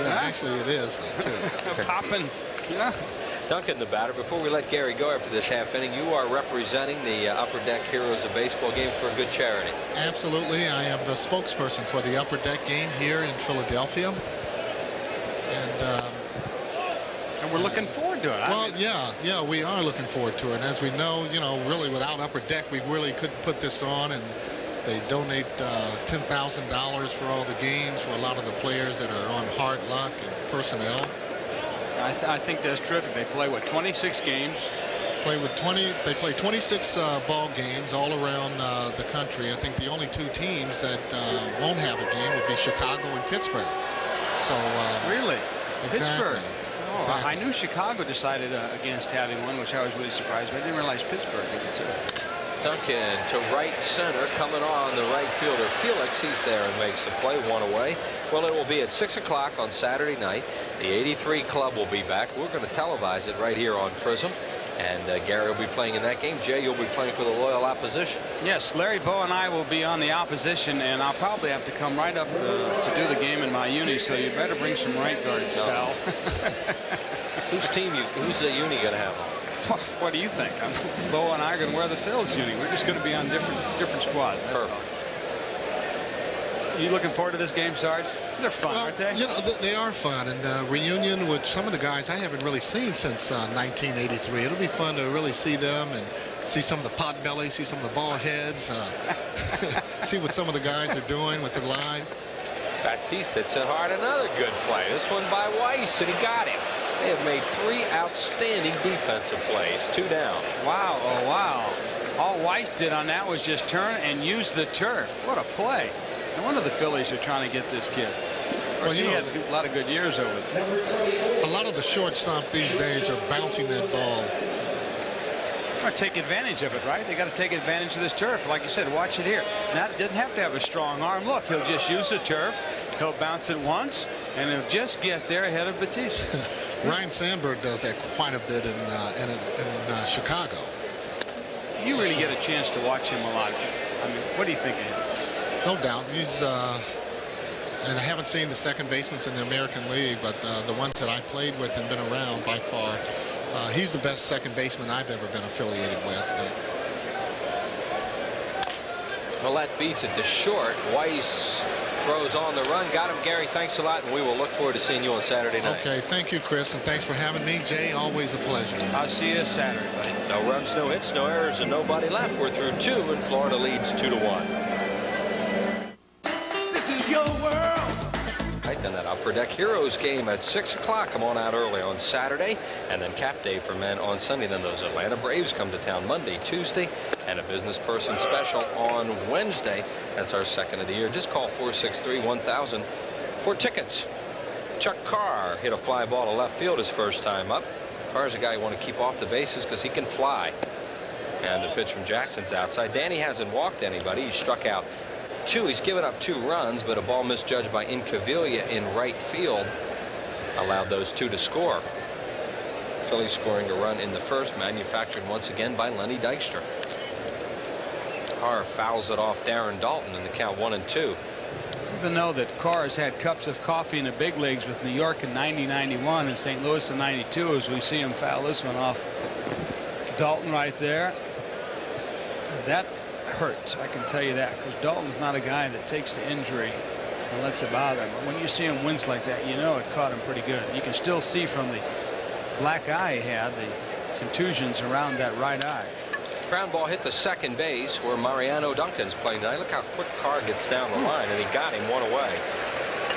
actually it is, though, too. Popping, yeah. Duncan, the batter. Before we let Gary go after this half inning, you are representing the Upper Deck Heroes of Baseball game for a good charity. Absolutely. I am the spokesperson for the Upper Deck game here in Philadelphia. And we're looking forward to it. Well, yeah, we are looking forward to it. And as we know, really without Upper Deck, we really couldn't put this on. And they donate $10,000 for all the games for a lot of the players that are on hard luck and personnel. I think that's terrific. They play, 26 games? They play 26 ball games all around the country. I think the only 2 teams that won't have a game would be Chicago and Pittsburgh. So really? Exactly. Pittsburgh. Oh, exactly. I knew Chicago decided against having one, which I was really surprised, but I didn't realize Pittsburgh did it too. Duncan to right center, coming on the right fielder Felix. He's there and makes the play, 1 away. Well, it will be at 6 o'clock on Saturday night. The 83 club will be back. We're going to televise it right here on Prism. And Gary will be playing in that game. Jay, you'll be playing for the loyal opposition. Yes, Larry Bowe and I will be on the opposition, and I'll probably have to come right up to do the game in my uni, so you better bring some right guards, pal. Whose the uni going to have on? What do you think? Bowe and I are going to wear the Phillies uni. We're just going to be on different squads. Perfect. You looking forward to this game, Sarge? They're fun, aren't they? They are fun, and reunion with some of the guys I haven't really seen since 1983. It'll be fun to really see them and see some of the potbellies, see some of the ball heads, see what some of the guys are doing with their lives. Baptiste hits it hard. Another good play. This one by Weiss, and he got him. They have made 3 outstanding defensive plays. 2 down. Wow, oh wow. All Weiss did on that was just turn and use the turf. What a play. No wonder the Phillies are trying to get this kid. Well, he had a lot of good years over there. A lot of the shortstop these days are bouncing that ball. Or take advantage of it, right? They got to take advantage of this turf. Like you said, watch it here. Now, it doesn't have to have a strong arm. Look, he'll just use the turf. He'll bounce it once, and he'll just get there ahead of Batista. Ryan Sandberg does that quite a bit in Chicago. You really get a chance to watch him a lot. I mean, what do you think of him? No doubt. He's, and I haven't seen the second basemen in the American League, but the ones that I played with and been around by far, he's the best second baseman I've ever been affiliated with. Well, that beats it to short. Weiss throws on the run. Got him, Gary. Thanks a lot, and we will look forward to seeing you on Saturday night. Okay, thank you, Chris, and thanks for having me. Jay, always a pleasure. I'll see you Saturday, buddy. No runs, no hits, no errors, and nobody left. We're through 2, and Florida leads 2-1. This is your world. Tighten that Upper Deck Heroes game at 6 o'clock. Come on out early on Saturday, and then Cap Day for men on Sunday. Then those Atlanta Braves come to town Monday, Tuesday, and a business person special on Wednesday. That's our second of the year. Just call 463-1000 for tickets. Chuck Carr hit a fly ball to left field his first time up. Carr's a guy you want to keep off the bases because he can fly. And the pitch from Jackson's outside. Danny hasn't walked anybody. He struck out 2. He's given up 2 runs, but a ball misjudged by Incaviglia in right field allowed those 2 to score. Phillies scoring a run in the first, manufactured once again by Lenny Dykstra. Carr fouls it off Darren Dalton in the count 1-2. Even though that Carr has had cups of coffee in the big leagues with New York in 90-91 and St. Louis in 92, as we see him foul this one off Dalton right there. That hurts, I can tell you that, because Dalton's not a guy that takes to injury and lets it bother him. But when you see him wince like that, you know it caught him pretty good. You can still see from the black eye he had the contusions around that right eye. Ground ball hit the second base where Mariano Duncan's playing tonight. Look how quick Carr gets down the line, and he got him one away.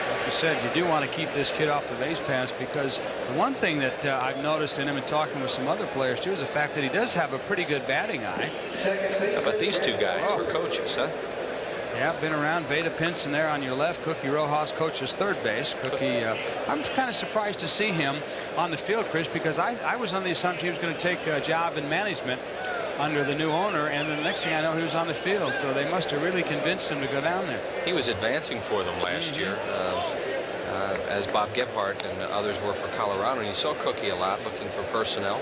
Like you said, you do want to keep this kid off the base pass, because the one thing that I've noticed in him and talking with some other players too is the fact that he does have a pretty good batting eye. How about these 2 guys were coaches, huh? Yeah, been around. Veda Pinson there on your left. Cookie Rojas coaches third base. Cookie, I'm kind of surprised to see him on the field, Chris, because I was under the assumption he was going to take a job in management under the new owner, and the next thing I know he was on the field, so they must have really convinced him to go down there. He was advancing for them last year, as Bob Gebhardt and others were for Colorado, and you saw Cookie a lot looking for personnel.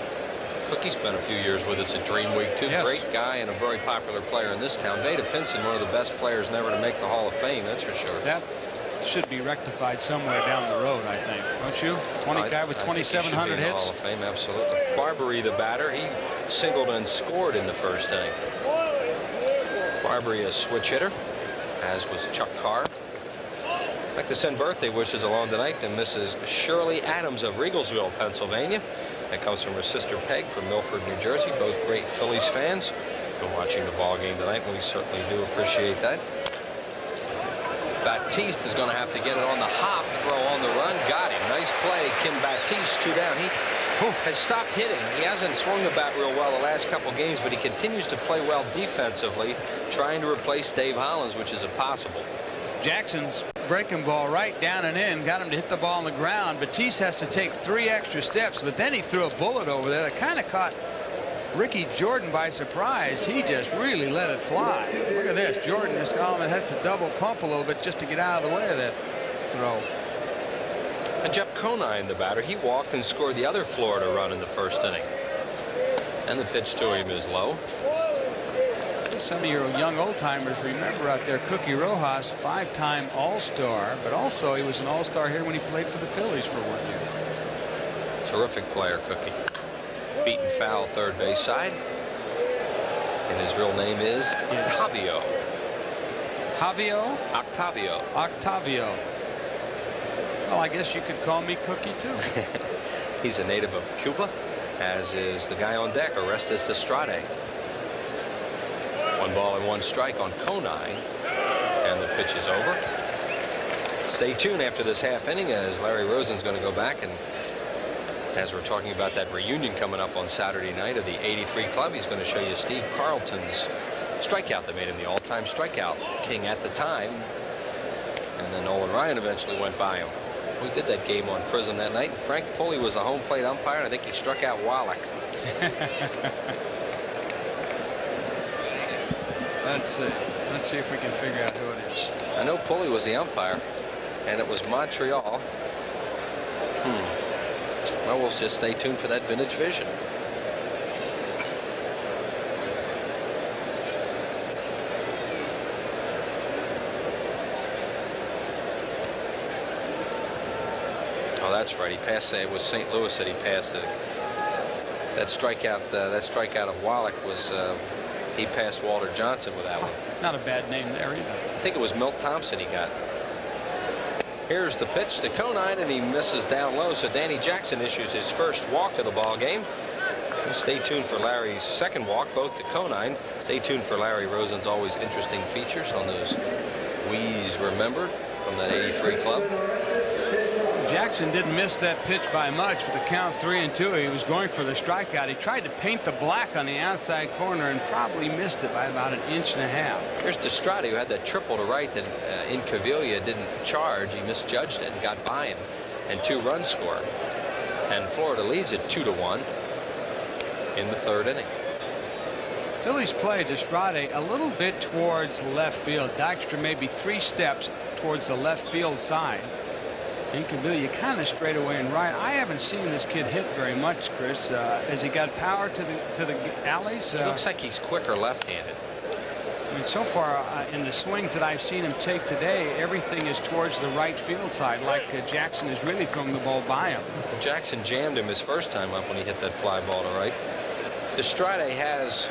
Cookie spent a few years with us at Dream Week too. Yes. Great guy and a very popular player in this town. Veda Pinson, one of the best players never to make the Hall of Fame, that's for sure. That should be rectified somewhere down the road, I think, don't you? 20 guy with 2,700 hits. Hall of Fame, absolutely. Barbary, the batter, he singled and scored in the first inning. Barbary, a switch hitter, as was Chuck Carr. I'd like to send birthday wishes along tonight to Mrs. Shirley Adams of Riegelsville, Pennsylvania. That comes from her sister Peg from Milford, New Jersey. Both great Phillies fans. Been watching the ball game tonight, and we certainly do appreciate that. Baptiste is going to have to get it on the hop, throw on the run. Got him. Nice play. Kim Baptiste, 2 down. He has stopped hitting. He hasn't swung the bat real well the last couple games, but he continues to play well defensively, trying to replace Dave Hollins, which is impossible. Jackson's breaking ball right down and in, got him to hit the ball on the ground. Baptiste has to take 3 extra steps, but then he threw a bullet over there that kind of caught Ricky Jordan by surprise. He just really let it fly. Look at this. Jordan just has to double pump a little bit just to get out of the way of that throw. And Jeff Conine, the batter, he walked and scored the other Florida run in the first inning. And the pitch to him is low. Some of your young old-timers remember out there Cookie Rojas, 5-time All-Star, but also he was an All-Star here when he played for the Phillies for 1 year. Terrific player, Cookie. Beaten foul third base side. And his real name is Octavio. Javio? Octavio. Octavio. Well, I guess you could call me Cookie too. He's a native of Cuba, as is the guy on deck, Orestes Estrade. 1 ball and 1 strike on Conine, and the pitch is over. Stay tuned after this half inning, as Larry Rosen's going to go back, and as we're talking about that reunion coming up on Saturday night of the 83 Club, he's going to show you Steve Carlton's strikeout that made him the all-time strikeout king at the time. And then Nolan Ryan eventually went by him. We did that game on Prism that night, and Frank Pulley was the home plate umpire, and I think he struck out Wallach. Let's see if we can figure out who it is. I know Pulley was the umpire, and it was Montreal. Well, we'll just stay tuned for that vintage vision. Oh, that's right. He passed it. It was St. Louis that he passed it. That strikeout of Wallach was. He passed Walter Johnson with that one. Not a bad name there either. I think it was Milt Thompson he got. Here's the pitch to Conine, and he misses down low, so Danny Jackson issues his first walk of the ball game. Stay tuned for Larry's second walk, both to Conine. Stay tuned for Larry Rosen's always interesting features on those We's Remembered from that 83 Club. Jackson didn't miss that pitch by much with the count 3-2. He was going for the strikeout. He tried to paint the black on the outside corner and probably missed it by about 1.5 inches. Here's Destrade, who had that triple to right that Incaviglia didn't charge. He misjudged it and got by him, and 2 runs scored. And Florida leads it 2-1 in the 3rd inning. Phillies play Destrade a little bit towards left field. Dykstra maybe 3 steps towards the left field side. Incaviglia kind of straight away and right. I haven't seen this kid hit very much, Chris. Has he got power to the alleys? It looks like he's quicker left-handed. I mean, so far in the swings that I've seen him take today, everything is towards the right field side, like Jackson is really throwing the ball by him. Jackson jammed him his first time up when he hit that fly ball to right. Destrade has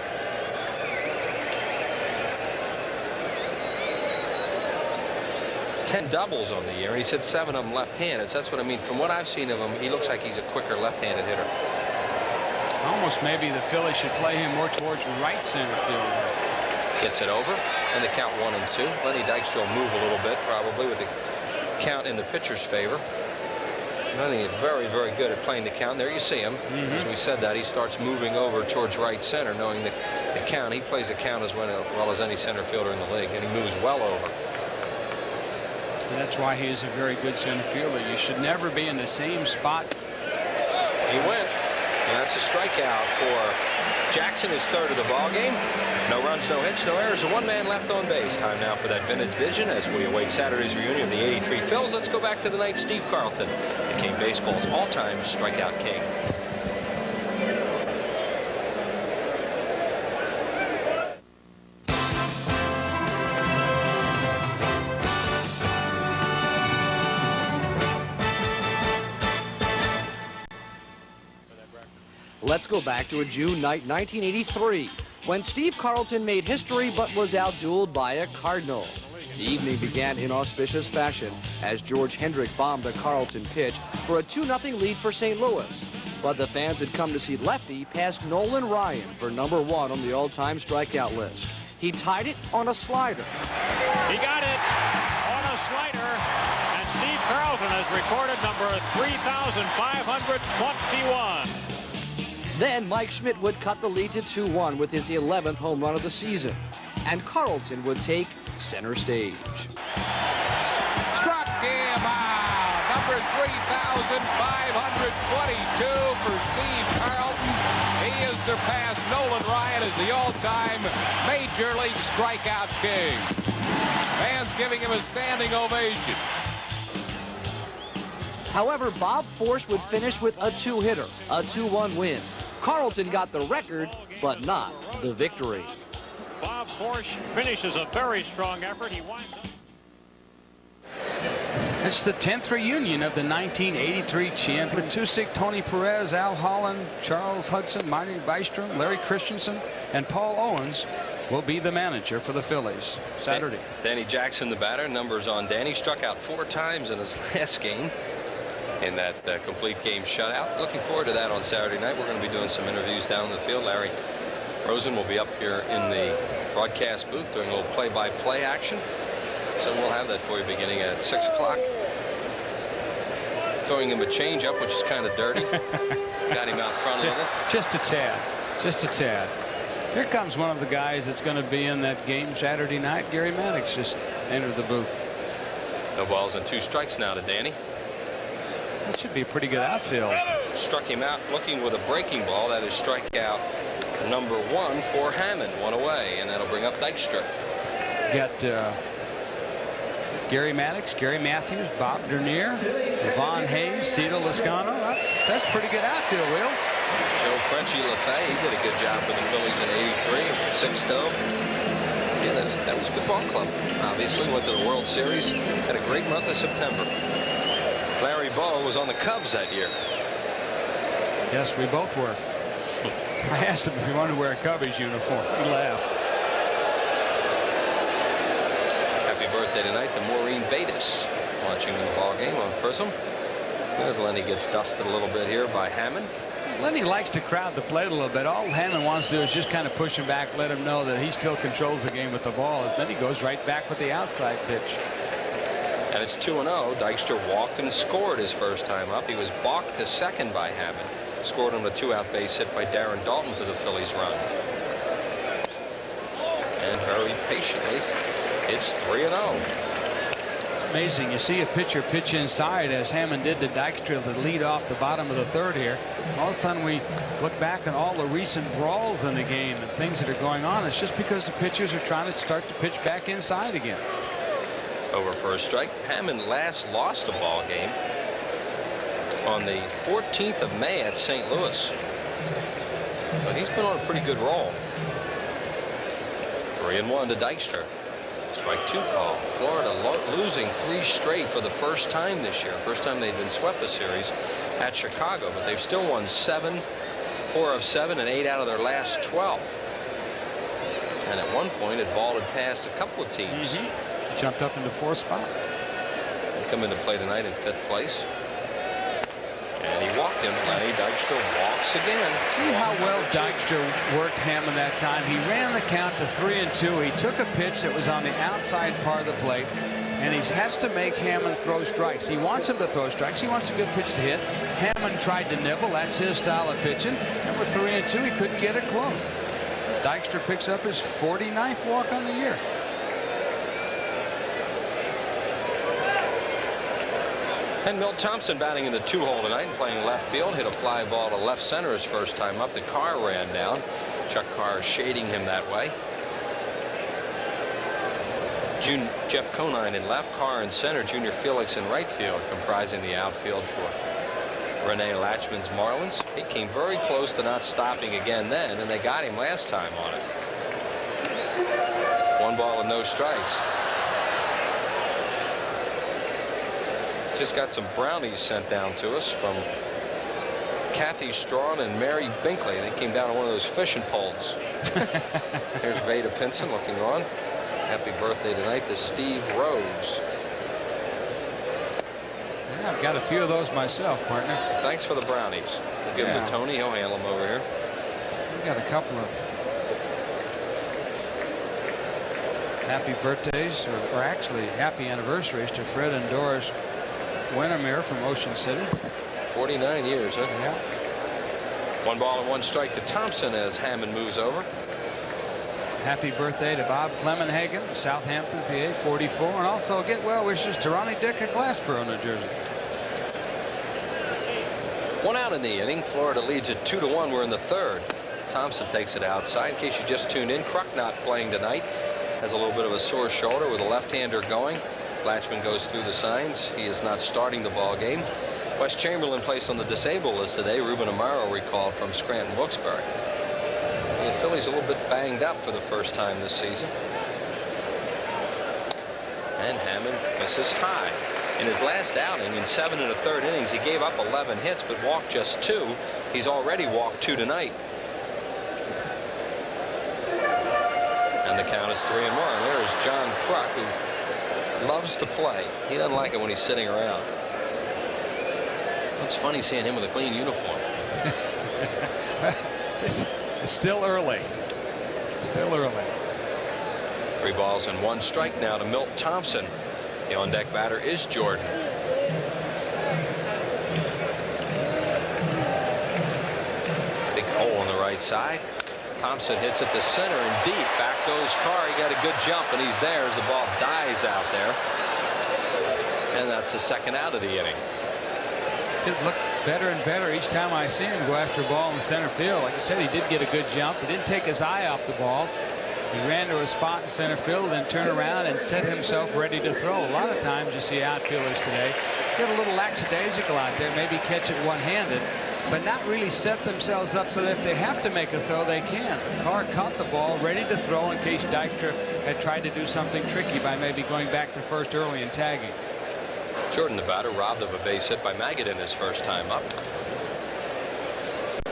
10 doubles on the year. He's hit 7 of them left-handed. So that's what I mean. From what I've seen of him, he looks like he's a quicker left-handed hitter. Almost maybe the Phillies should play him more towards right center field. Gets it over, and the count 1-2. Lenny Dykstra will move a little bit, probably, with the count in the pitcher's favor. Lenny is very, very good at playing the count. There you see him. As we said that, he starts moving over towards right center, knowing the count. He plays the count as well as any center fielder in the league, and he moves well over. And that's why he is a very good center fielder. You should never be in the same spot. He went, and that's a strikeout for Jackson, his 3rd of the ball game. No runs, no hits, no errors, and 1 man left on base. Time now for that vintage vision as we await Saturday's reunion of the '83 Phils. Let's go back to the night Steve Carlton became baseball's all-time strikeout king. Let's go back to a June night, 1983, when Steve Carlton made history but was outdueled by a Cardinal. The evening began in auspicious fashion as George Hendrick bombed a Carlton pitch for a 2-0 lead for St. Louis. But the fans had come to see Lefty pass Nolan Ryan for #1 on the all-time strikeout list. He tied it on a slider. He got it on a slider, and Steve Carlton has recorded number 3,521. Then Mike Schmidt would cut the lead to 2-1 with his 11th home run of the season. And Carlton would take center stage. Struck him out. Number 3,522 for Steve Carlton. He has surpassed Nolan Ryan as the all-time Major League strikeout king. Fans giving him a standing ovation. However, Bob Force would finish with a 2-hitter, a 2-1 win. Carlton got the record, but not the victory. Bob Force finishes a very strong effort. He winds up. It's the 10th reunion of the 1983 champion. Matusik, Tony Perez, Al Holland, Charles Hudson, Marty Bystrom, Larry Christensen, and Paul Owens will be the manager for the Phillies Saturday. Danny Jackson, the batter. Numbers on Danny. Struck out 4 times in his last game in that complete game shutout. Looking forward to that on Saturday night. We're going to be doing some interviews down in the field. Larry Rosen will be up here in the broadcast booth doing a little play-by-play action. So we'll have that for you beginning at 6 o'clock. Throwing him a changeup, which is kind of dirty. Got him out front a little. Just a tad. Just a tad. Here comes one of the guys that's going to be in that game Saturday night. Gary Maddox just entered the booth. No balls and 2 strikes now to Danny. That should be a pretty good outfield. Struck him out looking with a breaking ball. That is strikeout number 1 for Hammond. 1 away, and that'll bring up Dykstra. Got Gary Maddox, Gary Matthews, Bob Dernier, Vaughn Hayes, Cito Lascano. That's pretty good outfield, Wheels. Joe Frenchie LaFay, he did a good job for the Phillies in '83. 6-0. Yeah, that was a good ball club. Obviously, went to the World Series. Had a great month of September. Larry Bowe was on the Cubs that year. Yes, we both were. I asked him if he wanted to wear a Cubbies uniform. He laughed. Happy birthday tonight to Maureen Batis, watching the ball game on Prism. As Lenny gets dusted a little bit here by Hammond. Lenny likes to crowd the plate a little bit. All Hammond wants to do is just kind of push him back, let him know that he still controls the game with the ball. And then he goes right back with the outside pitch. And it's 2-0. Dykstra walked and scored his first time up. He was balked to second by Hammond. Scored on a 2-out base hit by Darren Dalton for the Phillies run. And very patiently, it's 3-0. It's amazing. You see a pitcher pitch inside, as Hammond did to Dykstra, the lead off the bottom of the third here. All of a sudden, we look back on all the recent brawls in the game and things that are going on. It's just because the pitchers are trying to start to pitch back inside again. Over for a strike. Hammond last lost a ball game on the 14th of May at St. Louis. So he's been on a pretty good roll. 3-1 to Dykstra. Strike 2 call. Florida losing 3 straight for the first time this year. First time they've been swept a series at Chicago, but they've still won 4 of 7 and 8 out of their last 12. And at one point it vaulted past a couple of teams. Jumped up into 4th spot. They come into play tonight in 5th place. And he walked him. Lenny Dykstra walks again. See how well Dykstra worked Hammond that time. He ran the count to 3-2. He took a pitch that was on the outside part of the plate, and he has to make Hammond throw strikes. He wants him to throw strikes. He wants a good pitch to hit. Hammond tried to nibble. That's his style of pitching. And with 3-2, he couldn't get it close. Dykstra picks up his 49th walk on the year. And Milt Thompson batting in the 2-hole tonight and playing left field. Hit a fly ball to left center his first time up. The car ran down. Chuck Carr shading him that way. Jeff Conine in left, Carr in center, Junior Felix in right field, comprising the outfield for Rene Latchman's Marlins. He came very close to not stopping again then, and they got him last time on it. 1 ball and no strikes. Just got some brownies sent down to us from Kathy Strawn and Mary Binkley. They came down on one of those fishing poles. Here's Veda Pinson looking on. Happy birthday tonight to Steve Rose. Yeah, I've got a few of those myself, partner. Thanks for the brownies. We'll give them to Tony. He'll handle them over here. We've got a couple of happy birthdays, or actually happy anniversaries, to Fred and Doris Wintermere from Ocean City. 49 years, huh? Yeah. 1 ball and 1 strike to Thompson as Hammond moves over. Happy birthday to Bob Clemenhagen, Southampton, PA, 44. And also get well wishes to Ronnie Dick at Glassboro, New Jersey. 1 out in the inning. Florida leads it 2-1. We're in the 3rd. Thompson takes it outside. In case you just tuned in, Kruk not playing tonight. Has a little bit of a sore shoulder with a left-hander going. Latchman goes through the signs. He is not starting the ball game. Wes Chamberlain placed on the disabled list today. Ruben Amaro recalled from Scranton Wilkes-Barre. The Phillies a little bit banged up for the first time this season. And Hammond misses high. In his last outing, in 7 1/3 innings, he gave up 11 hits but walked just 2. He's already walked 2 tonight. And the count is 3-1. There is John Kruk, who loves to play. He doesn't like it when he's sitting around. It's funny seeing him with a clean uniform. It's still early. Still early. 3 balls and 1 strike now to Milt Thompson. The on-deck batter is Jordan. Big hole on the right side. Thompson hits it to center and deep. Back goes Carr. He got a good jump, and he's there as the ball dies out there. And that's the 2nd out of the inning. Kid looks better and better each time I see him go after a ball in center field. Like I said, he did get a good jump. He didn't take his eye off the ball. He ran to a spot in center field and turned around and set himself ready to throw. A lot of times you see outfielders today get a little lackadaisical out there, maybe catch it one-handed, but not really set themselves up so that if they have to make a throw, they can. Carr caught the ball ready to throw in case Dykstra had tried to do something tricky by maybe going back to first early and tagging. Jordan, the batter, robbed of a base hit by Magadan his first time up.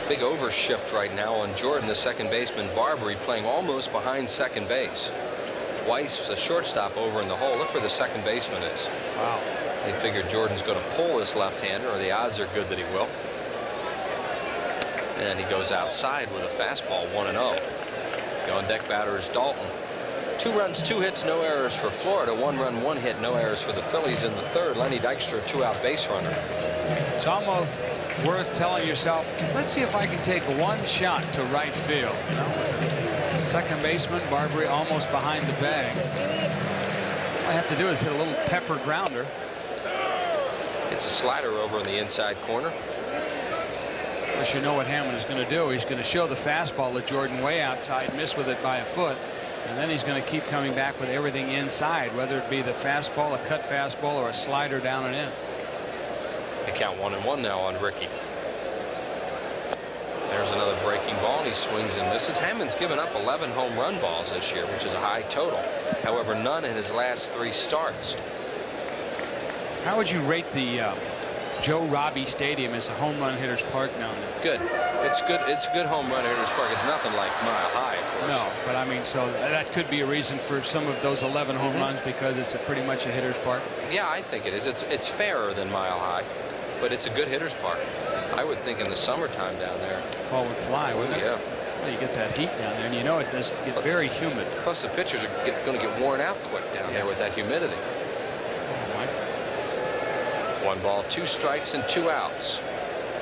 Big overshift right now on Jordan, the second baseman. Barbary playing almost behind second base. Weiss, a shortstop, over in the hole. Look where the second baseman is. Wow. They figured Jordan's going to pull this left-hander, or the odds are good that he will. And he goes outside with a fastball, 1-0. The on-deck batter is Dalton. 2 runs, 2 hits, no errors for Florida. 1 run, 1 hit, no errors for the Phillies in the third. Lenny Dykstra, a 2-out base runner. It's almost worth telling yourself, let's see if I can take one shot to right field. You know? Second baseman Barbary almost behind the bag. All I have to do is hit a little pepper grounder. It's a slider over in the inside corner. Of course, you know what Hammond is going to do. He's going to show the fastball to Jordan way outside, miss with it by a foot, and then he's going to keep coming back with everything inside, whether it be the fastball, a cut fastball, or a slider down and in. They count 1-1 now on Ricky. There's another breaking ball, and he swings and misses. Hammond's given up 11 home run balls this year, which is a high total. However, none in his last 3 starts. How would you rate the Joe Robbie Stadium as a home run hitter's park down there? Good. It's good. It's a good home run hitter's park. It's nothing like Mile High, of course. No, but I mean, so that could be a reason for some of those 11 home runs, because it's pretty much a hitter's park. Yeah, I think it is. It's fairer than Mile High, but it's a good hitter's park. I would think in the summertime down there. Ball would fly, wouldn't it? Yeah. Well, you get that heat down there, and you know it does get very humid. Plus, the pitchers are going to get worn out quick down there with that humidity. 1 ball, 2 strikes, and 2 outs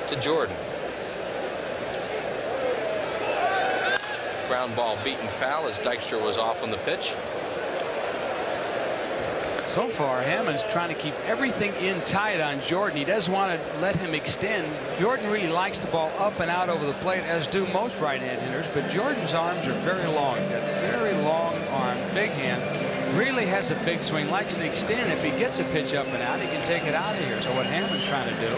to Jordan. Ground ball beaten foul as Dykstra was off on the pitch. So far, Hammond's trying to keep everything in tight on Jordan. He doesn't want to let him extend. Jordan really likes the ball up and out over the plate, as do most right-hand hitters, but Jordan's arms are very long. He's got very long arms, big hands, really has a big swing, likes to extend. If he gets a pitch up and out, he can take it out of here. So what Hammond's trying to do,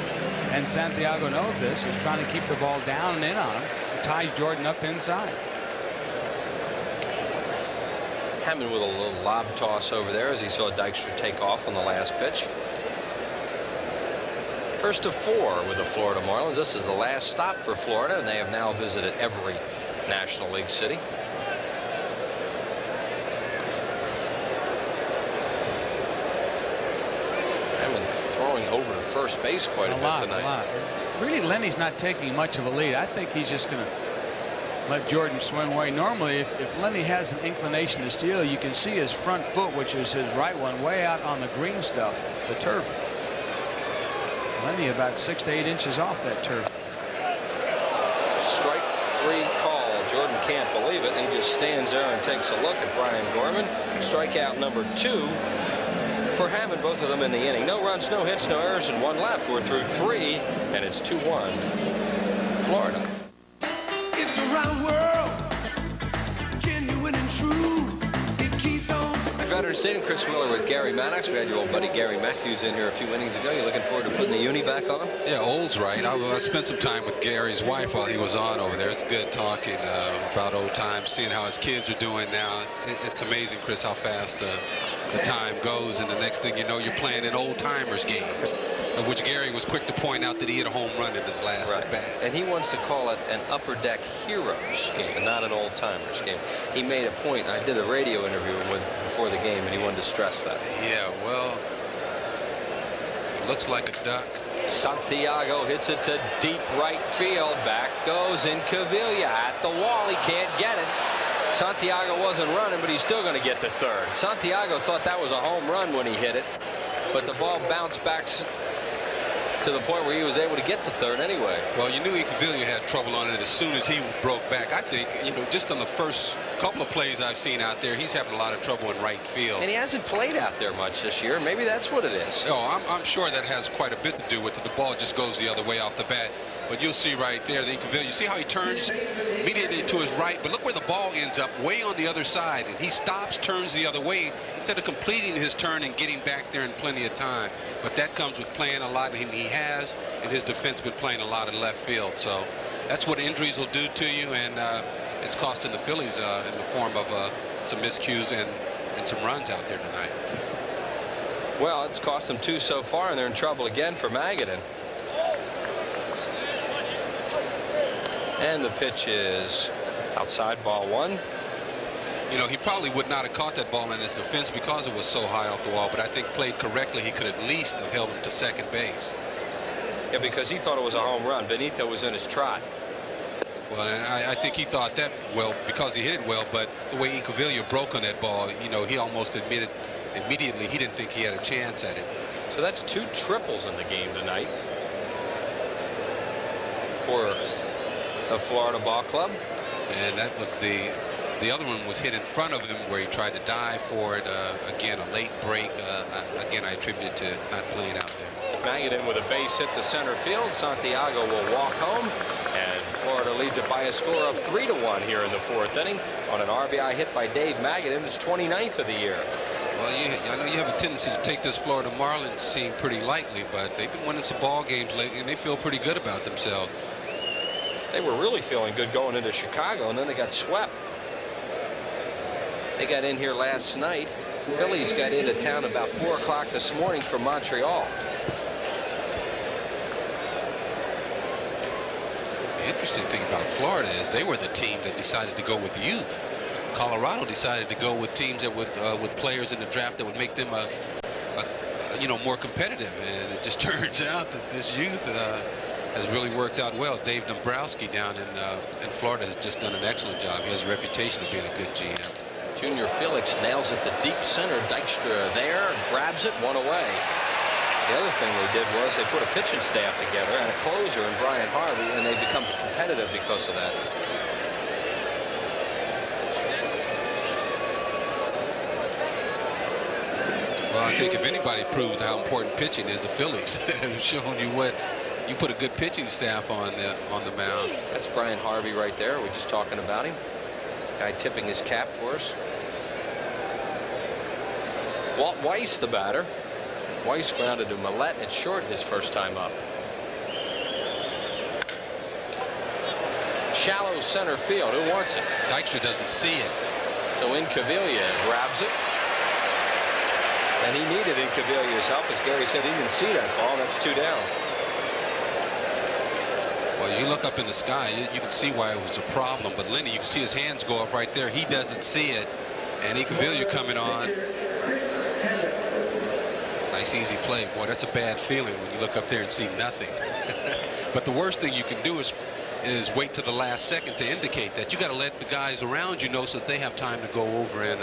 and Santiago knows this, is trying to keep the ball down and in on him, tie Jordan up inside. Hammond with a little lob toss over there as he saw Dykstra take off on the last pitch. First of 4 with the Florida Marlins. This is the last stop for Florida, and they have now visited every National League city. Hammond throwing over to first base quite a bit tonight. A lot. Really, Lenny's not taking much of a lead. I think he's just going to let Jordan swing away. Normally, if Lenny has an inclination to steal, you can see his front foot, which is his right one, way out on the green stuff, the turf. Lenny about 6 to 8 inches off that turf. Strike 3 call. Jordan can't believe it. He just stands there and takes a look at Brian Gorman. Strikeout number 2 for Hammond, both of them in the inning. No runs, no hits, no errors, and 1 left. We're through 3, and it's 2-1 Florida. It's a round world, genuine and true. It keeps on. Veteran Stadium, Chris Wheeler with Gary Maddox. We had your old buddy Gary Matthews in here a few innings ago. You looking forward to putting the uni back on? Yeah, old's right. I spent some time with Gary's wife while he was on over there. It's good talking about old times, seeing how his kids are doing now. It's amazing, Chris, how fast the time goes, and the next thing you know, you're playing in old-timers games, of which Gary was quick to point out that he hit a home run in his last at bat. And he wants to call it an Upper Deck Heroes game and not an old-timers game. He made a point. I did a radio interview with him before the game, and he wanted to stress that. Yeah, well, looks like a duck. Santiago hits it to deep right field. Back goes Incaviglia at the wall. He can't get it. Santiago wasn't running, but he's still going to get to third. Santiago thought that was a home run when he hit it, but the ball bounced back to the point where he was able to get to third anyway. Well, you knew Incaviglia had trouble on it as soon as he broke back. I think, just on the first couple of plays I've seen out there, he's having a lot of trouble in right field. And he hasn't played out there much this year. Maybe that's what it is. Oh, I'm sure that has quite a bit to do with it. The ball just goes the other way off the bat. But you'll see right there, the Incaviglia, you see how he turns immediately to his right, but look where the ball ends up, way on the other side, and he stops, turns the other way, instead of completing his turn and getting back there in plenty of time. But that comes with playing a lot, and he has, and his defense been playing a lot in left field. So that's what injuries will do to you, and it's costing the Phillies in the form of some miscues and some runs out there tonight. Well, it's cost them 2 so far, and they're in trouble again for Magadan. And the pitch is outside, ball 1. He probably would not have caught that ball in his defense because it was so high off the wall, but I think played correctly, he could at least have held him to second base. Yeah, because he thought it was a home run. Benito was in his trot. Well, and I think he thought that, well, because he hit it well, but the way Incaviglia broke on that ball, you know, he almost admitted immediately he didn't think he had a chance at it. So that's 2 triples in the game tonight for the Florida Ball Club. And that was the other one was hit in front of him where he tried to dive for it. Again, a late break. Again, I attribute it to not playing out there. Magadan with a base hit to center field. Santiago will walk home, and Florida leads it by a score of 3-1 here in the 4th inning on an RBI hit by Dave Magadan, his 29th of the year. Well, I know you have a tendency to take this Florida Marlins team pretty lightly, but they've been winning some ball games lately, and they feel pretty good about themselves. They were really feeling good going into Chicago, and then they got swept. They got in here last night. Phillies got into town about 4 o'clock this morning from Montreal. The interesting thing about Florida is they were the team that decided to go with youth. Colorado decided to go with teams that would with players in the draft that would make them more competitive, and it just turns out that this youth has really worked out well. Dave Dombrowski down in Florida has just done an excellent job. He has a reputation of being a good GM. Junior Felix nails it to deep center. Dykstra there, grabs it, 1 away. The other thing they did was they put a pitching staff together and a closer in Brian Harvey, and they become competitive because of that. Well, I think if anybody proves how important pitching is, the Phillies have shown you what. You put a good pitching staff on the mound. That's Brian Harvey right there. We're just talking about him. Guy tipping his cap for us. Walt Weiss, the batter. Weiss grounded to Millette at short his first time up. Shallow center field. Who wants it? Dykstra doesn't see it. So Incaviglia grabs it. And he needed Incaviglia's help. As Gary said, he didn't see that ball. That's 2 down. Well, you look up in the sky, you can see why it was a problem. But Lenny, you can see his hands go up right there. He doesn't see it. And Incaviglia coming on. Nice, easy play. Boy, that's a bad feeling when you look up there and see nothing. But the worst thing you can do is wait to the last second to indicate that. You got to let the guys around you know so that they have time to go over and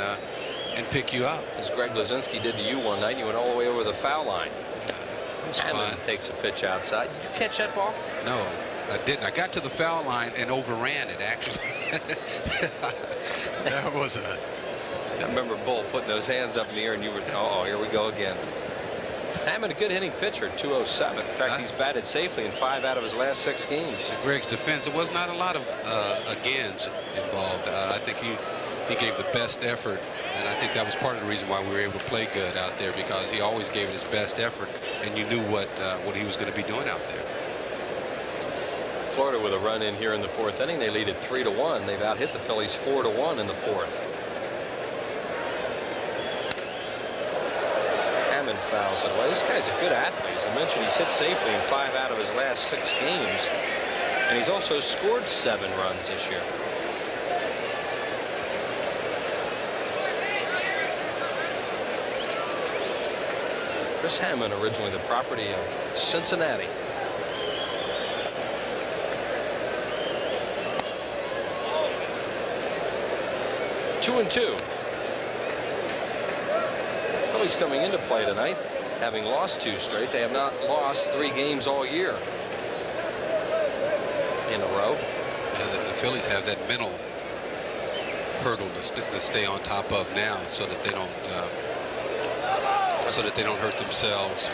pick you up. As Greg Lazinski did to you one night, you went all the way over the foul line. Hammond takes a pitch outside. Did you catch that ball? No, I didn't. I got to the foul line and overran it, actually. That was I remember Bull putting those hands up in the air, and you were, oh, here we go again. Hammond, a good hitting pitcher, 207. In fact, he's batted safely in 5 out of his last 6 games. In Greg's defense, it was not a lot of agains involved. I think he gave the best effort, and I think that was part of the reason why we were able to play good out there, because he always gave it his best effort, and you knew what he was going to be doing out there. Florida with a run in here in the 4th inning. They lead it 3-1. They've out-hit the Phillies 4-1 in the 4th. Hammond fouls it away. This guy's a good athlete. As I mentioned, he's hit safely in 5 out of his last 6 games, and he's also scored 7 runs this year. Chris Hammond, originally the property of Cincinnati. Two and two. Phillies coming into play tonight, having lost 2 straight. They have not lost 3 games all year in a row. Yeah, the Phillies have that mental hurdle to stay on top of now, so that they don't hurt themselves.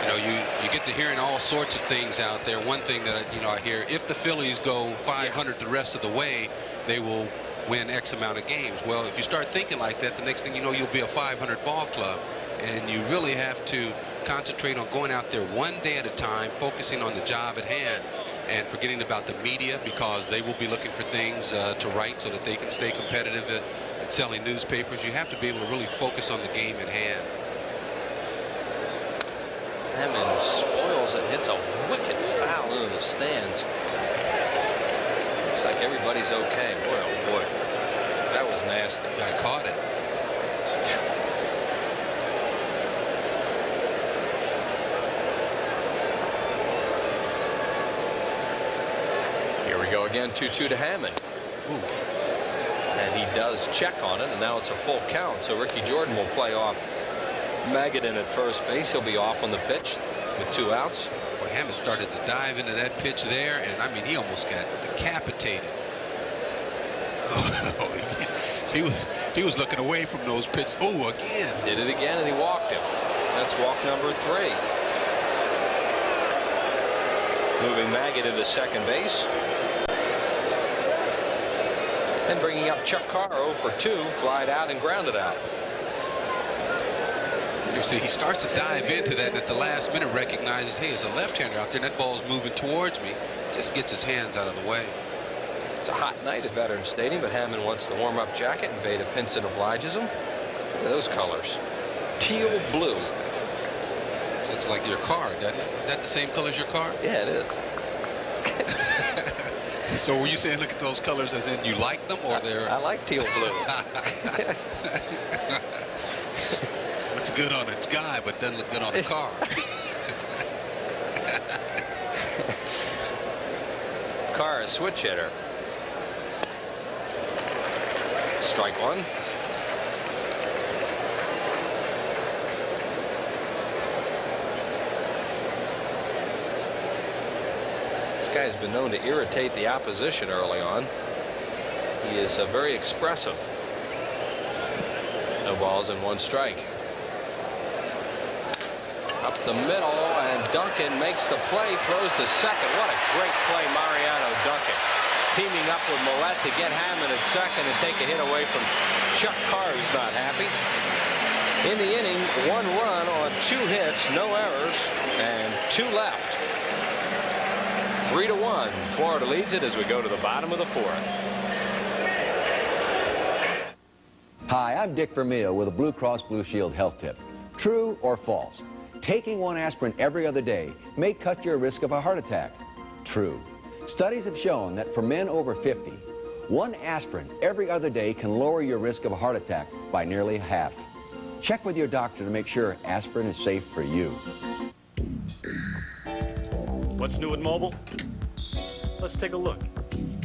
You know, you get to hearing all sorts of things out there. One thing that I hear, if the Phillies go 500 the rest of the way, they will win X amount of games. Well, if you start thinking like that, the next thing you know, you'll be a 500 ball club, and you really have to concentrate on going out there one day at a time, focusing on the job at hand, and forgetting about the media, because they will be looking for things to write so that they can stay competitive at selling newspapers. You have to be able to really focus on the game at hand. Hammond spoils it, hits a wicked foul into the stands. Looks like everybody's okay. Boy, oh boy, that was nasty. Guy caught it. Here we go again, 2-2 to Hammond. Ooh. And he does check on it, and now it's a full count. So Ricky Jordan will play off Magadan at first base. He'll be off on the pitch with 2 outs. Well, Hammond started to dive into that pitch there, and I mean, he almost got decapitated. Oh, he was looking away from those pitches. Oh, again. Did it again, and he walked him. That's walk number 3. Moving Magadan to second base. And bringing up Chuck Carr 0 for 2, flied out and grounded out. You see, he starts to dive into that, and at the last minute recognizes, hey, there's a left-hander out there, and that ball's moving towards me. Just gets his hands out of the way. It's a hot night at Veterans Stadium, but Hammond wants the warm-up jacket, and Veda Pinson obliges him. Look at those colors. Teal blue. Looks like your car, doesn't it? Is that the same color as your car? Yeah, it is. So were you saying look at those colors as in you like them, or they're... I like teal blue. Looks good on a guy, but doesn't look good on a car. Carr, a switch hitter. Strike 1. This guy's been known to irritate the opposition early on. He is very expressive. No balls and 1 strike. Up the middle, and Duncan makes the play, throws to second. What a great play, Mariano Duncan. Teaming up with Millette to get Hammond at second and take a hit away from Chuck Carr, who's not happy. In the inning, 1 run on 2 hits, no errors, and 2 left. 3-1. Florida leads it as we go to the bottom of the 4th. Hi, I'm Dick Vermeil with a Blue Cross Blue Shield health tip. True or false? Taking 1 aspirin every other day may cut your risk of a heart attack. True. Studies have shown that for men over 50, 1 aspirin every other day can lower your risk of a heart attack by nearly half. Check with your doctor to make sure aspirin is safe for you. What's new at Mobile? Let's take a look.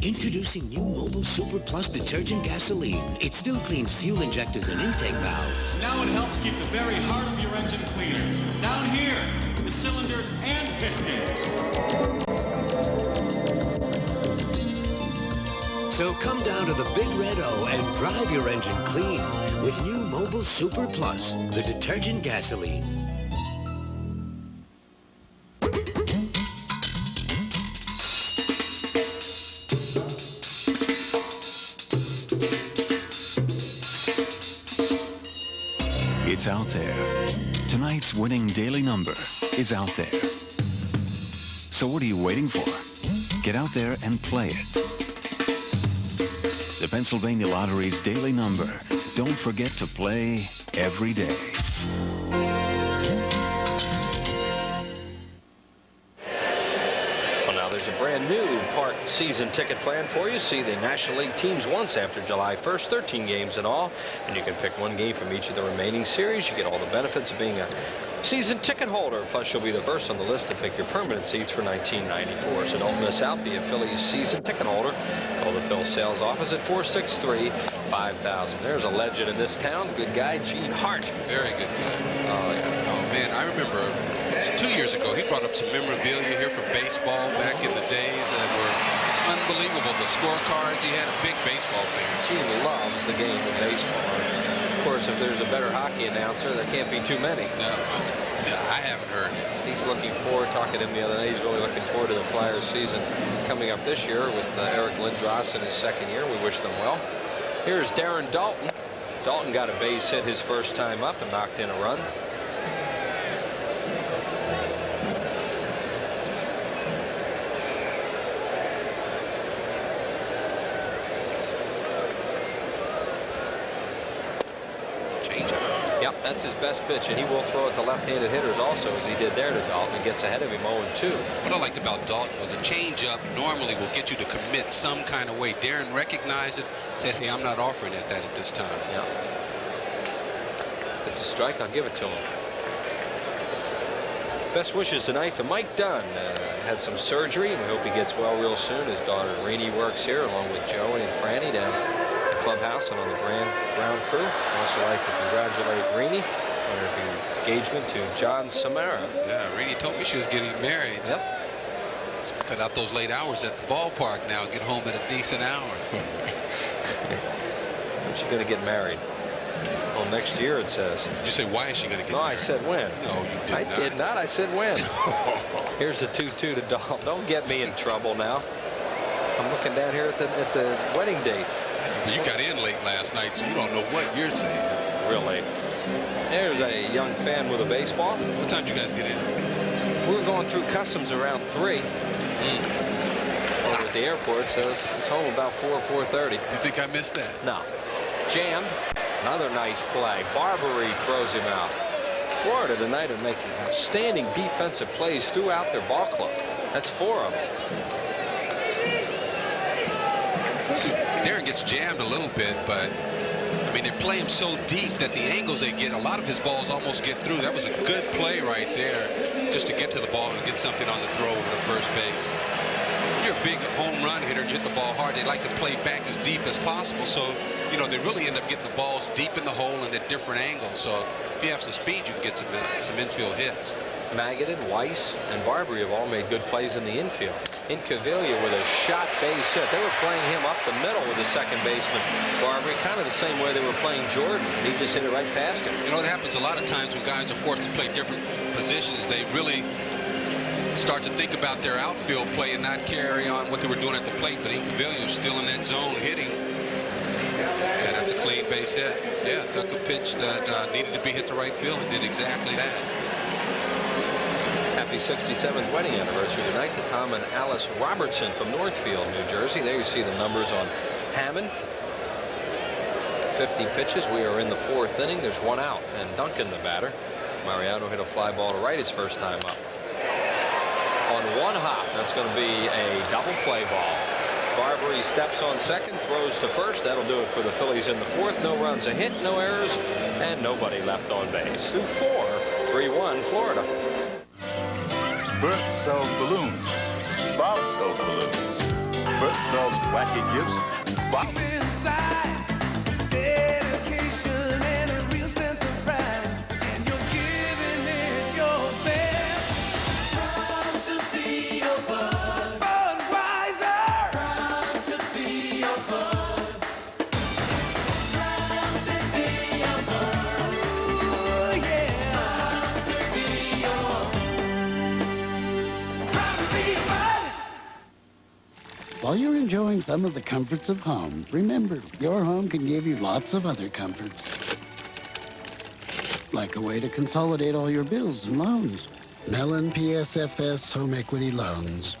Introducing new Mobile Super Plus detergent gasoline. It still cleans fuel injectors and intake valves. Now it helps keep the very heart of your engine cleaner. Down here, the cylinders and pistons. So come down to the Big Red O and drive your engine clean with new Mobile Super Plus, the detergent gasoline. It's out there. Tonight's winning daily number is out there. So what are you waiting for? Get out there and play it. The Pennsylvania Lottery's daily number. Don't forget to play every day. Well, now there's a brand new park season ticket plan for you. See the National League teams once after July 1st, 13 games in all, and you can pick 1 game from each of the remaining series. You get all the benefits of being a season ticket holder. Plus, you'll be the first on the list to pick your permanent seats for 1994. So don't miss out. Be a Phillies season ticket holder. Call the Phil sales office at 463-5000. There's a legend in this town. Good guy, Gene Hart. Very good guy. Oh, yeah. Oh, man, I remember 2 years ago, he brought up some memorabilia here from baseball back in the days that were just unbelievable. The scorecards, he had a big baseball fan. Gene loves the game of baseball. Of course, if there's a better hockey announcer, there can't be too many. No, I haven't heard. He's looking forward, talking to him the other day, he's really looking forward to the Flyers season coming up this year with Eric Lindros in his 2nd year. We wish them well. Here's Darren Dalton. Dalton got a base hit his first time up and knocked in a run. Yep, that's his best pitch, and he will throw it to left-handed hitters also, as he did there to Dalton, and gets ahead of him 0-2. What I liked about Dalton was a changeup normally will get you to commit some kind of way. Darren recognized it, said, hey, I'm not offering that at this time. Yeah. If it's a strike, I'll give it to him. Best wishes tonight to Mike Dunn. Had some surgery, and we hope he gets well real soon. His daughter Renee works here along with Joey and Franny down at the clubhouse and on the ground crew. I'd also like to congratulate Renee on her engagement to John Samara. Yeah, Renee told me she was getting married. Yep. Let's cut out those late hours at the ballpark now and get home at a decent hour. When's she going to get married? Well, next year, it says. Did you say why is she going to get married? I said when. No, you did not. I did not. I said when. Here's the 2-2 to Dahl. Don't get me in trouble now. I'm looking down here at the wedding date. You got in late last night, so you don't know what you're saying. Real late. There's a young fan with a baseball. What time did you guys get in? We were going through customs around 3. Over at the airport, so it's home about 4:30. You think I missed that? No. Jammed. Another nice play. Barbary throws him out. Florida tonight are making outstanding defensive plays throughout their ball club. That's 4 of them. See, Darren gets jammed a little bit, but I mean, they play him so deep that the angles they get, a lot of his balls almost get through. That was a good play right there, just to get to the ball and get something on the throw over the first base. You're a big home run hitter and you hit the ball hard. They like to play back as deep as possible, so you know they really end up getting the balls deep in the hole and at different angles. So if you have some speed, you can get some infield hits. Magadan, Weiss, and Barbary have all made good plays in the infield. Incaviglia with a shot base hit. They were playing him up the middle with the second baseman, Barbary, kind of the same way they were playing Jordan. He just hit it right past him. You know, it happens a lot of times when guys are forced to play different positions. They really start to think about their outfield play and not carry on what they were doing at the plate. But Incaviglia was still in that zone hitting. And that's a clean base hit. Yeah, took a pitch that needed to be hit to right field and did exactly that. Happy 67th wedding anniversary tonight to Tom and Alice Robertson from Northfield, New Jersey. There you see the numbers on Hammond. 50 pitches. We are in the 4th inning. There's 1 out, and Duncan, the batter. Mariano hit a fly ball to right his first time up. On 1 hop, that's going to be a double play ball. Barbary steps on second, throws to first. That'll do it for the Phillies in the 4th. No runs, a hit, no errors, and nobody left on base. Through 4, 3-1 Florida. Bert sells balloons. Bob sells balloons. Bert sells wacky gifts. Bob. Dedication and a real sense of pride, and you're giving it your best. Proud to be your bud. Budweiser. Proud to be your bud. Proud to be your bud. Ooh, yeah. Proud to be your Proud to be your bud. While you're enjoying some of the comforts of home, remember, your home can give you lots of other comforts. Like a way to consolidate all your bills and loans. Mellon PSFS Home Equity Loans.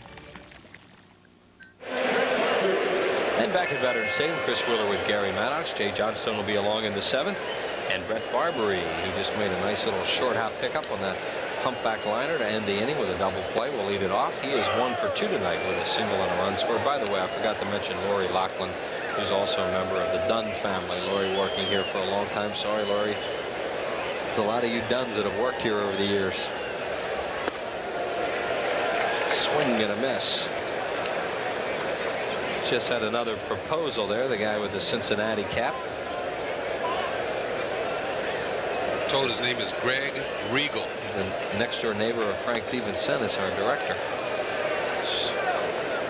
And back at Veterans Stadium, Chris Wheeler with Gary Maddox. Jay Johnstone will be along in the 7th. And Brett Barbary, who just made a nice little short hop pickup on that humpback liner to end the inning with a double play, will lead it off. He is 1 for 2 tonight with a single and a run scored. By the way, I forgot to mention Lori Loughlin, who's also a member of the Dunn family. Lori working here for a long time. Sorry, Lori. There's a lot of you Dunns that have worked here over the years. Swing and a miss. Just had another proposal there, the guy with the Cincinnati cap. Told his name is Greg Regal. He's the next door neighbor of Frank DiVincentis, our director. I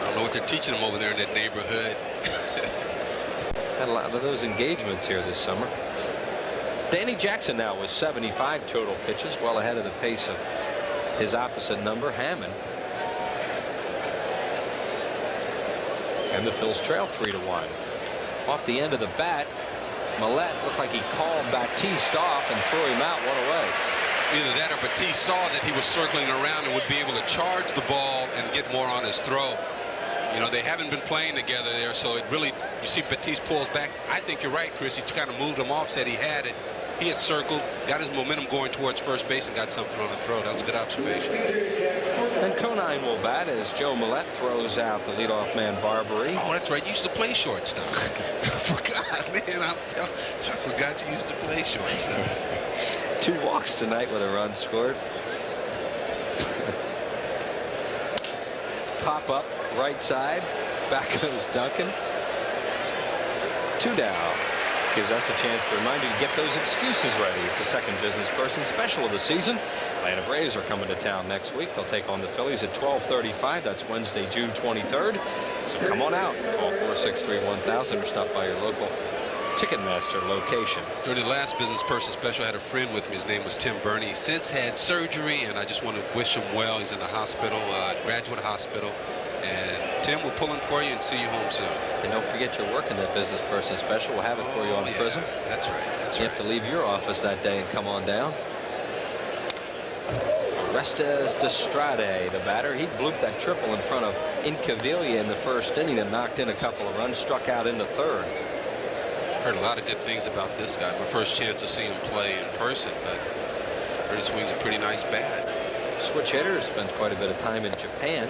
don't know what they're teaching him over there in that neighborhood. Had a lot of those engagements here this summer. Danny Jackson now with 75 total pitches, well ahead of the pace of his opposite number, Hammond. And the Phils trail 3-1. Off the end of the bat, Millette looked like he called Batiste off and threw him out 1 away. Either that or Batiste saw that he was circling around and would be able to charge the ball and get more on his throw. You know, they haven't been playing together there, so it really, you see Batiste pulls back. I think you're right, Chris. He kind of moved him off, said he had it. He had circled, got his momentum going towards first base and got something on the throw. That was a good observation. And Conine will bat as Joe Millette throws out the leadoff man, Barbary. Oh, that's right. You used to play shortstop. I forgot, man. I forgot you used to play shortstop. 2 walks tonight with a run scored. Pop up right side. Back goes Duncan. 2 down. Gives us a chance to remind you to get those excuses ready. It's the second business person special of the season. Atlanta Braves are coming to town next week. They'll take on the Phillies at 12:35. That's Wednesday, June 23rd. So come on out. Call 463-1000 or stop by your local Ticketmaster location. During the last business person special, I had a friend with me. His name was Tim Burney. He's since had surgery, and I just want to wish him well. He's in the hospital, graduate hospital. And Tim, we're pulling for you and see you home soon. And don't forget you're working that business person special. We'll have it for you on Prism. That's right. You have to leave your office that day and come on down. Orestes Destrade, the batter. He blooped that triple in front of Incaviglia in the first inning and knocked in a couple of runs, struck out in the third. Heard a lot of good things about this guy. My first chance to see him play in person, but I heard he swings a pretty nice bat. Switch hitter, spends quite a bit of time in Japan.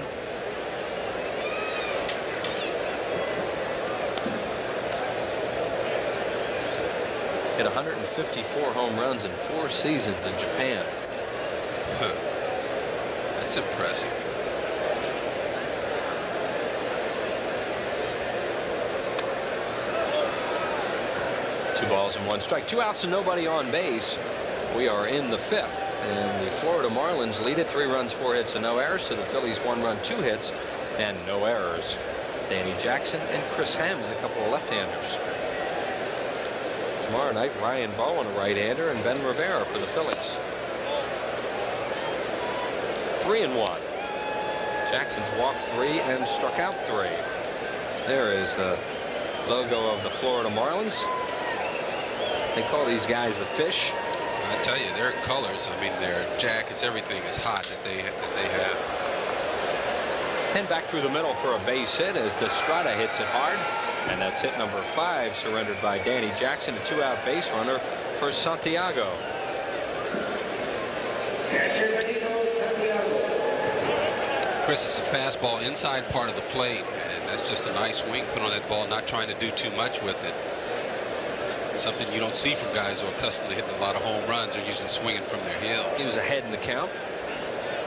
Hit 154 home runs in 4 seasons in Japan. Huh. That's impressive. Two balls and 1 strike. 2 outs and nobody on base. We are in the 5th. And the Florida Marlins lead it 3 runs, 4 hits, and no errors. So the Phillies 1 run, 2 hits, and no errors. Danny Jackson and Chris Hammond, a couple of left-handers. Tomorrow night, Ryan Bowen, a right-hander, and Ben Rivera for the Phillies. 3-1. Jackson's walked 3 and struck out 3. There is the logo of the Florida Marlins. They call these guys the Fish. I tell you, their colors, I mean, their jackets, everything is hot that they have. And back through the middle for a base hit as Destrada hits it hard. And that's hit number 5, surrendered by Danny Jackson, a 2-out base runner for Santiago. Chris, it's a fastball inside part of the plate, and that's just a nice swing put on that ball, not trying to do too much with it. Something you don't see from guys who are accustomed to hitting a lot of home runs. They're usually swinging from their heels. He was ahead in the count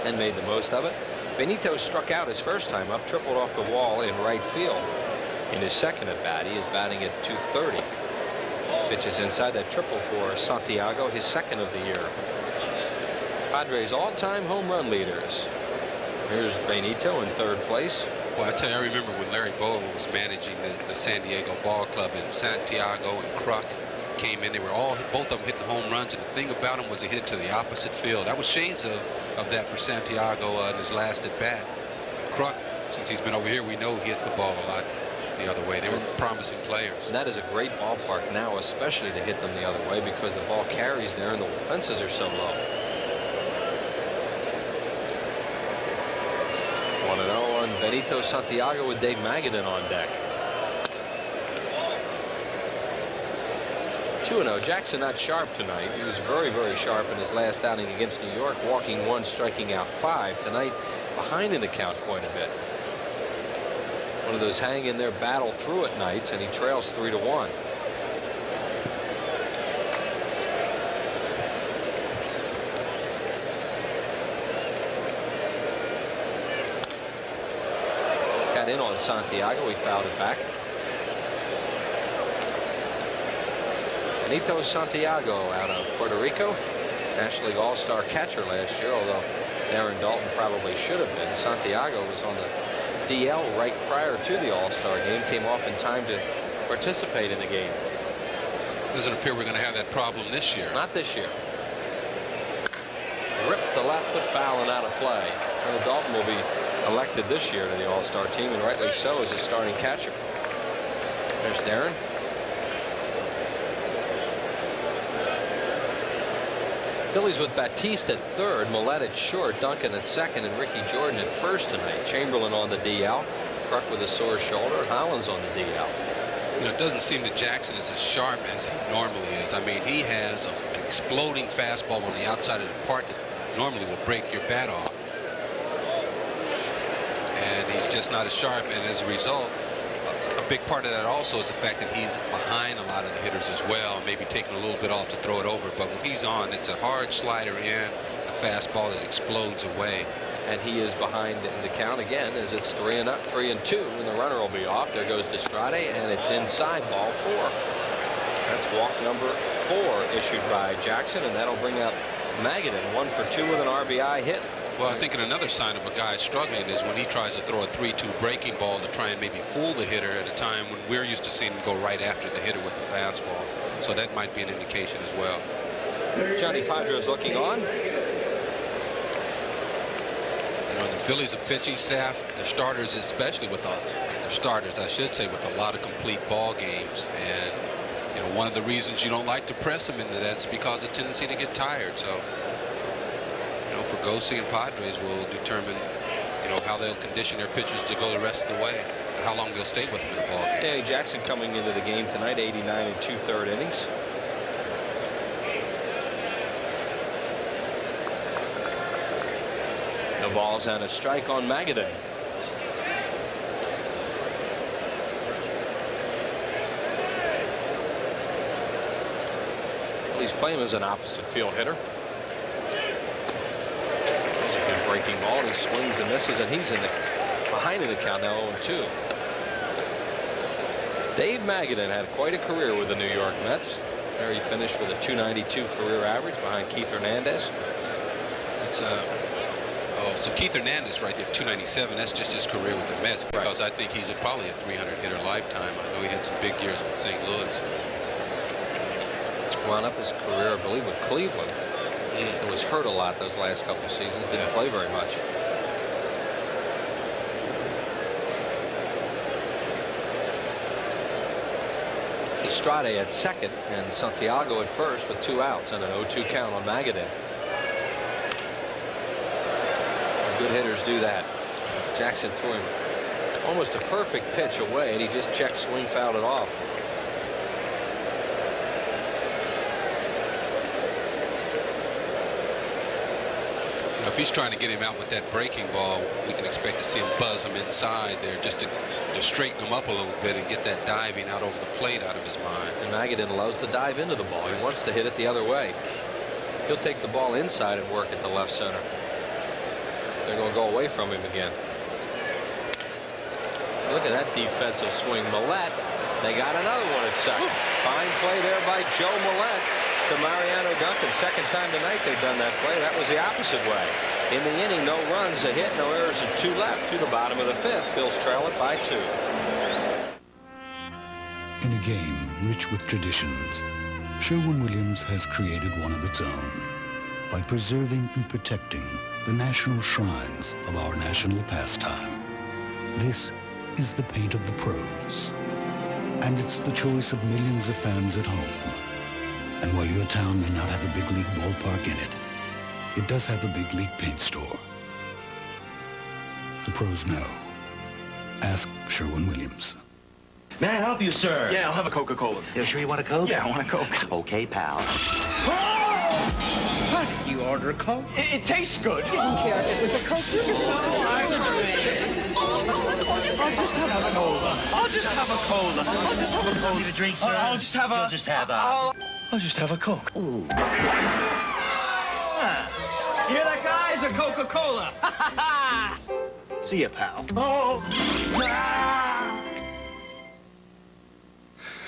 and made the most of it. Benito struck out his first time up, tripled off the wall in right field. In his second at bat, he is batting at .230. Pitches inside that triple for Santiago, his second of the year. Padres all-time home run leaders. Here's Benito in 3rd place. Well, I tell you, I remember when Larry Bowa was managing the San Diego Ball Club, and Santiago and Kruk came in. They were both of them hitting home runs, and the thing about them was they hit it to the opposite field. That was shades of that for Santiago in his last at bat. Kruk, since he's been over here, we know he hits the ball a lot the other way. They were promising players. And that is a great ballpark now, especially to hit them the other way, because the ball carries there and the fences are so low. 1-0 on Benito Santiago with Dave Magadan on deck. 2-0. Jackson not sharp tonight. He was very, very sharp in his last outing against New York, walking 1, striking out 5. Tonight, behind in the count quite a bit. One of those hang in there, battle through it nights, and he trails 3-1. Got in on Santiago. He fouled it back. Benito Santiago out of Puerto Rico, National League All-Star catcher last year, although Darren Dalton probably should have been. Santiago was on the DL right prior to the All-Star game, came off in time to participate in the game. Doesn't appear we're going to have that problem this year. Not this year. Ripped the left foot foul and out of play. Darren Dalton will be elected this year to the All-Star team, and rightly so as a starting catcher. There's Darren. Phillies with Batiste at 3rd, Millette at short, Duncan at 2nd, and Ricky Jordan at 1st tonight. Chamberlain on the DL, Kruk with a sore shoulder, Hollins on the DL. You know, it doesn't seem that Jackson is as sharp as he normally is. I mean, he has an exploding fastball on the outside of the part that normally will break your bat off. And he's just not as sharp, and as a result, a big part of that also is the fact that he's behind a lot of the hitters as well, maybe taking a little bit off to throw it over. But when he's on, it's a hard slider in, a fastball that explodes away. And he is behind in the count again as it's 3-2, and the runner will be off. There goes Destrade, and it's inside, ball 4. That's walk number 4 issued by Jackson, and that'll bring up Magadan, 1 for 2 with an RBI hit. Well, I think another sign of a guy struggling is when he tries to throw a 3-2 breaking ball to try and maybe fool the hitter at a time when we're used to seeing him go right after the hitter with a fastball. So that might be an indication as well. Johnny Padres looking on. The Phillies, a pitching staff, the starters especially with the starters, I should say, with a lot of complete ball games. And one of the reasons you don't like to press them into that is because of the tendency to get tired. So Fergosi and Padres will determine how they'll condition their pitchers to go the rest of the way, how long they'll stay with them in the ball game. Danny Jackson coming into the game tonight, 89 2/3 innings. The ball's and a strike on Magadan. Well, he's playing as an opposite field hitter. He's a good breaking ball, and he swings and misses, and he's behind in the count now, 0-2. Dave Magadan had quite a career with the New York Mets. There he finished with a .292 career average behind Keith Hernandez. So Keith Hernandez right there, .297. That's just his career with the Mets, because I think he's probably a 300 hitter lifetime. I know he had some big years with St. Louis. Wound up his career, I believe, with Cleveland. He was hurt a lot those last couple of seasons. Didn't play very much. Estrade at second and Santiago at first with 2 outs and an 0-2 count on Magadan. Good hitters do that. Jackson threw him almost a perfect pitch away, and he just checked swing, fouled it off. If he's trying to get him out with that breaking ball, we can expect to see him buzz him inside there just to straighten him up a little bit and get that diving out over the plate out of his mind. And Magadan loves to dive into the ball. He wants to hit it the other way. He'll take the ball inside and work at the left center. They're going to go away from him again. Look at that defensive swing. Millette, they got another one at second. Fine play there by Joe Millette to Mariano Duncan. Second time tonight they've done that play. That was the opposite way. In the inning, no runs, a hit, no errors, and 2 left to the bottom of the 5th. Phil's trail it by 2. In a game rich with traditions, Sherwin-Williams has created one of its own by preserving and protecting the national shrines of our national pastime. This is the paint of the pros, and it's the choice of millions of fans at home. And while your town may not have a big league ballpark in it, it does have a big league paint store. The pros know. Ask Sherwin-Williams. May I help you, sir? Yeah, I'll have a Coca-Cola. You sure you want a Coke? Yeah, I want a Coke. Okay, pal. Why did you order a Coke? It tastes good. You didn't care if it was a Coke. You just wanted a I'll just have a cola. I'll just have a cola. I'll just have a Coke. Need a drink, sir? I'll just have a... You'll just have a... I'll just have a Coke. Ooh. You hear that, guys? A Coca-Cola. See ya, pal. Oh.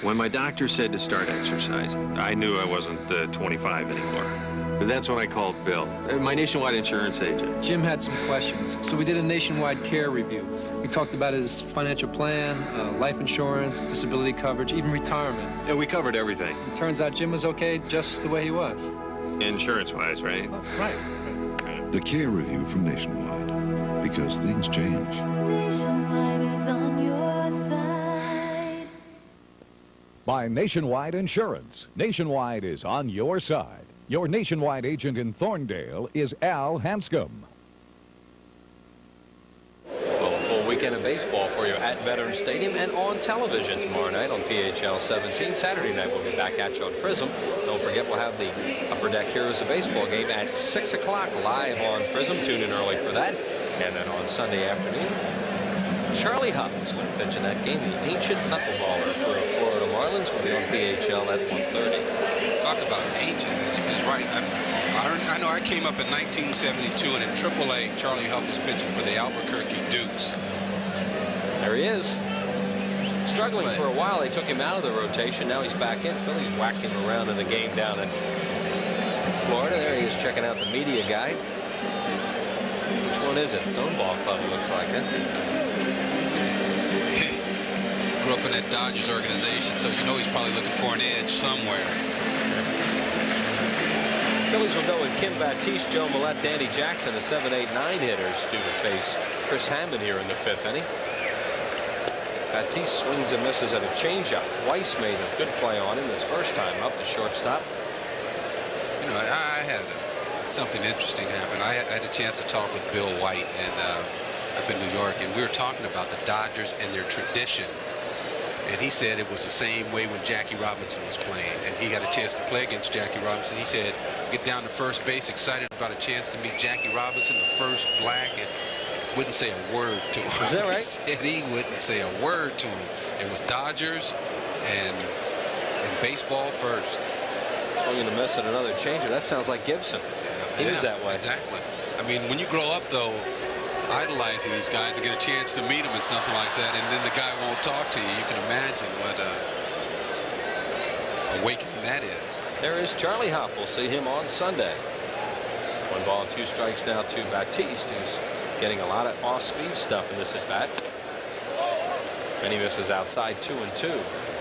When my doctor said to start exercising, I knew I wasn't 25 anymore. And that's when I called Bill, my nationwide insurance agent. Jim had some questions, so we did a nationwide care review. We talked about his financial plan, life insurance, disability coverage, even retirement. Yeah, we covered everything. It turns out Jim was okay just the way he was. Insurance-wise, right? Oh, right. The care review from Nationwide, because things change. Nationwide is on your side. By Nationwide Insurance. Nationwide is on your side. Your Nationwide agent in Thorndale is Al Hanscom. Well, a full weekend of baseball for you at Veterans Stadium and on television tomorrow night on PHL 17. Saturday night we'll be back at you on Prism. Don't forget we'll have the Upper Deck Heroes of Baseball game at 6 o'clock live on Prism. Tune in early for that. And then on Sunday afternoon, Charlie Huff is going to pitch in that game, the ancient knuckleballer for Florida Marlins. Marlins will be on PHL at 1:30. Talk about ancient. He's right. I know I came up in 1972, and in AAA, Charlie Huff was pitching for the Albuquerque Dukes. There he is. Struggling for a while. They took him out of the rotation. Now he's back in. Phillies whacked him around in the game down in Florida. There he is checking out the media guide. Which one is it? His own ball club, it looks like it. Grew up in that Dodgers organization, so you know he's probably looking for an edge somewhere. Phillies will go with Kim Batiste, Joe Millette, Danny Jackson, the 7, 8, 9 hitters due to face Chris Hammond here in the 5th inning. Batiste swings and misses at a changeup. Weiss made a good play on him his first time up, the shortstop. You know, I had something interesting happen. I had a chance to talk with Bill White and up in New York, and we were talking about the Dodgers and their tradition. And he said it was the same way when Jackie Robinson was playing, and he had a chance to play against Jackie Robinson. He said, get down to first base, excited about a chance to meet Jackie Robinson, the first black, and wouldn't say a word to him. Is that right? He said he wouldn't say a word to him. It was Dodgers and baseball first. Swinging a miss at another changer. That sounds like Gibson. He was that way. Exactly. I mean, when you grow up, though, idolizing these guys and get a chance to meet them and something like that, and then the guy won't talk to you, you can imagine what awakening that is. There is Charlie Huff. We'll see him on Sunday. 1 ball, 2 strikes now to Batiste, who's getting a lot of off-speed stuff in this at-bat. And he misses outside 2-2.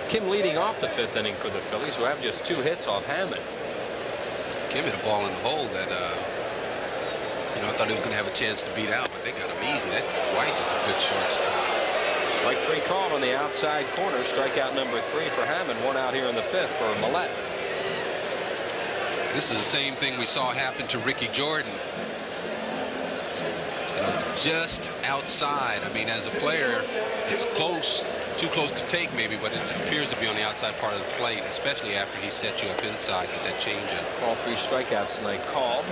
Kim leading off the 5th inning for the Phillies, who have just 2 hits off Hammond. Kim hit a ball in the hole that you know, I thought he was going to have a chance to beat out, but they got him easy. That Weiss is a good shortstop. Strike 3 called on the outside corner. Strikeout number 3 for Hammond. 1 out here in the 5th for Millette. This is the same thing we saw happen to Ricky Jordan. You know, just outside. I mean, as a player, it's close, too close to take maybe, but it appears to be on the outside part of the plate, especially after he set you up inside with that changeup. All 3 strikeouts tonight called.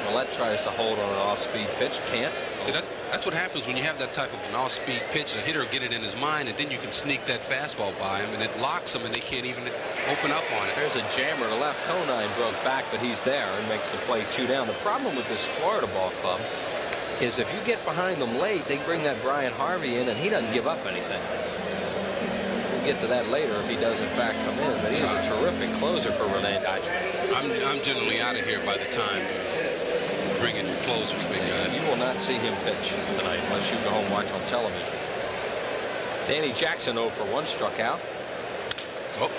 Millette tries to hold on an off-speed pitch. Can't. See, that's what happens when you have that type of an off-speed pitch. The hitter will get it in his mind, and then you can sneak that fastball by him, and it locks them, and they can't even open up on it. There's a jammer to left. Conine broke back, but he's there and makes the play 2 down. The problem with this Florida ball club is if you get behind them late, they bring that Brian Harvey in, and he doesn't give up anything. We'll get to that later if he does in fact come in, but he's a terrific closer for Rene Deichmann. I'm generally out of here by the time you bring in your closers, big guy. You will not see him pitch tonight unless you go home and watch on television. Danny Jackson 0 for 1, struck out. Oh.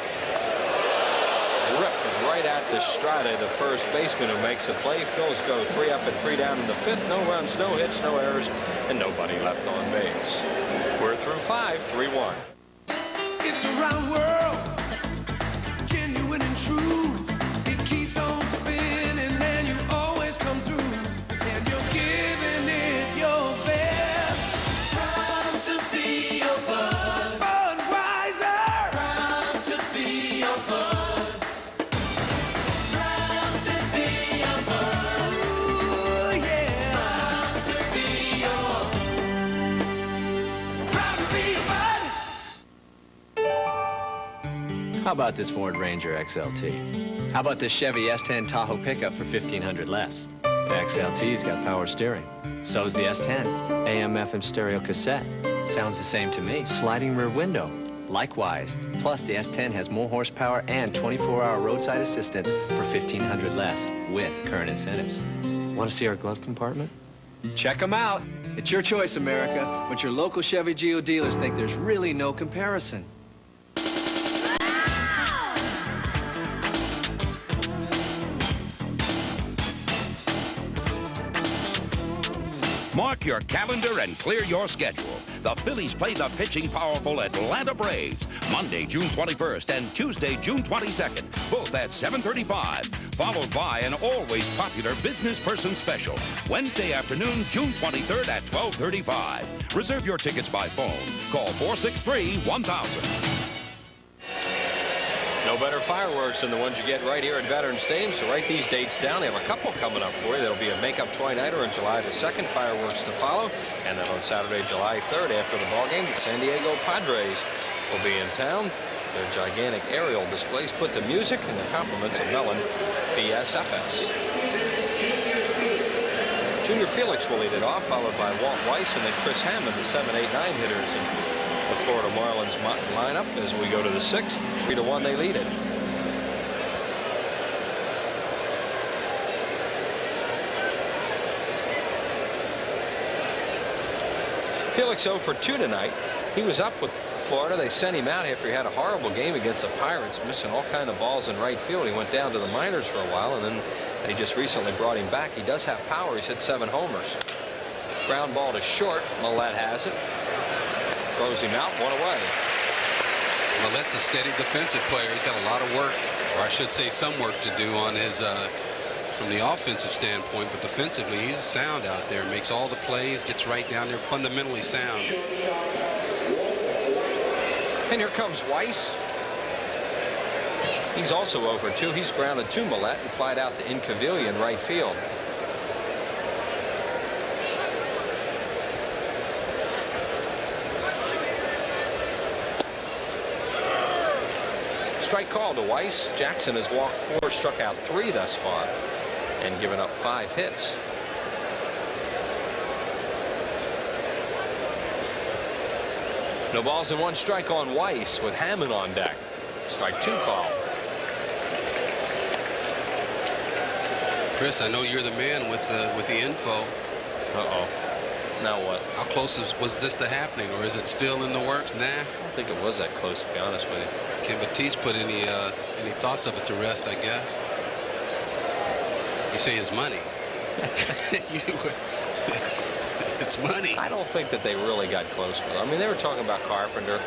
Ripped right at the stride of the first baseman who makes the play. Phillies go 3 up and 3 down in the 5th. No runs, no hits, no errors, and nobody left on base. We're through 5, 3-1. It's a round world, genuine and true. It keeps on spinning and you always come through. And you're giving it your best. Proud to be your bud. Budweiser. Proud to be your bud. Proud to be your bud. Ooh, yeah. Proud to be your. Proud to be your bud. How about this Ford Ranger XLT? How about this Chevy S10 Tahoe pickup for $1,500 less? The XLT's got power steering. So's the S10. AM/FM stereo cassette. Sounds the same to me. Sliding rear window. Likewise. Plus, the S10 has more horsepower and 24-hour roadside assistance for $1,500 less with current incentives. Want to see our glove compartment? Check them out. It's your choice, America. But your local Chevy Geo dealers think there's really no comparison. Mark your calendar and clear your schedule. The Phillies play the pitching powerful Atlanta Braves Monday, June 21st and Tuesday, June 22nd, both at 7:35, followed by an always popular business person special Wednesday afternoon, June 23rd at 12:35. Reserve your tickets by phone. Call 463-1000. No better fireworks than the ones you get right here at Veterans Stadium, so write these dates down. They have a couple coming up for you. There'll be a makeup 29er on July the 2nd, fireworks to follow, and then on Saturday, July 3rd, after the ballgame, the San Diego Padres will be in town. Their gigantic aerial displays put to music and the compliments of Mellon BSFS. Junior Felix will lead it off, followed by Walt Weiss and then Chris Hammond, the 7, 8, 9 hitters in the Florida Marlins lineup. As we go to the 6th, 3-1 they lead it. Felix 0 for 2 tonight. He was up with Florida. They sent him out after he had a horrible game against the Pirates, missing all kind of balls in right field. He went down to the minors for a while, and then they just recently brought him back. He does have power. He's hit 7 homers. Ground ball to short. Millette has it. Throws him out. 1 away. Millette's a steady defensive player. He's got a lot of work, or I should say some work to do on his from the offensive standpoint, but defensively he's sound out there. Makes all the plays, gets right down there, fundamentally sound. And here comes Weiss. He's also 0 for 2. He's grounded to Millette and flied out to Incaviglia in right field. Strike call to Weiss. Jackson has walked 4, struck out 3 thus far, and given up 5 hits. No balls and 1 strike on Weiss with Hammond on deck. Strike 2 call. Chris, I know you're the man with the info. Uh-oh. Now what? How close was this to happening, or is it still in the works? Nah. I don't think it was that close, to be honest with you. Can Batiste put any thoughts of it to rest, I guess? You say his money. It's money. I don't think that they really got close with it. I mean, they were talking about Carpenter.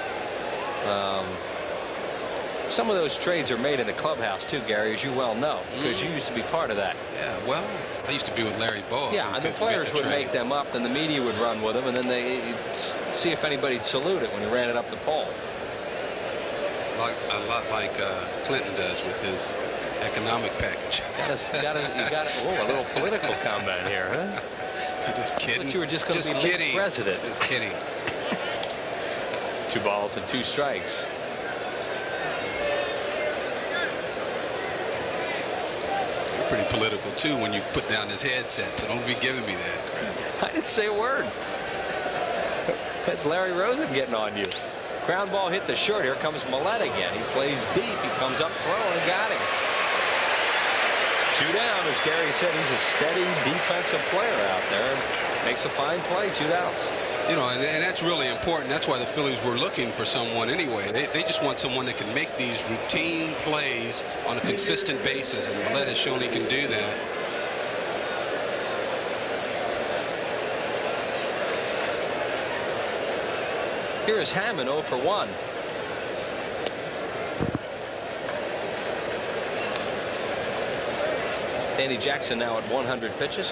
Some of those trades are made in the clubhouse too, Gary, as you well know, because you used to be part of that. Yeah, well, I used to be with Larry Boa. Yeah, and the players would make them up, then the media would run with them, and then they'd see if anybody'd salute it when he ran it up the pole. A lot like Clinton does with his economic package. You got a little political comment here, huh? Just kidding. But you were just going to be league president. Just kidding. 2 balls and 2 strikes. You're pretty political too when you put down his headset, so don't be giving me that, Chris. I didn't say a word. That's Larry Rosen getting on you. Ground ball hit the short. Here comes Millette again. He plays deep. He comes up throwing and got him. 2 down. As Gary said, he's a steady defensive player out there. Makes a fine play. 2 outs. You know, and that's really important. That's why the Phillies were looking for someone anyway. They just want someone that can make these routine plays on a consistent basis, and Millette has shown he can do that. Here is Hammond 0 for 1. Danny Jackson now at 100 pitches.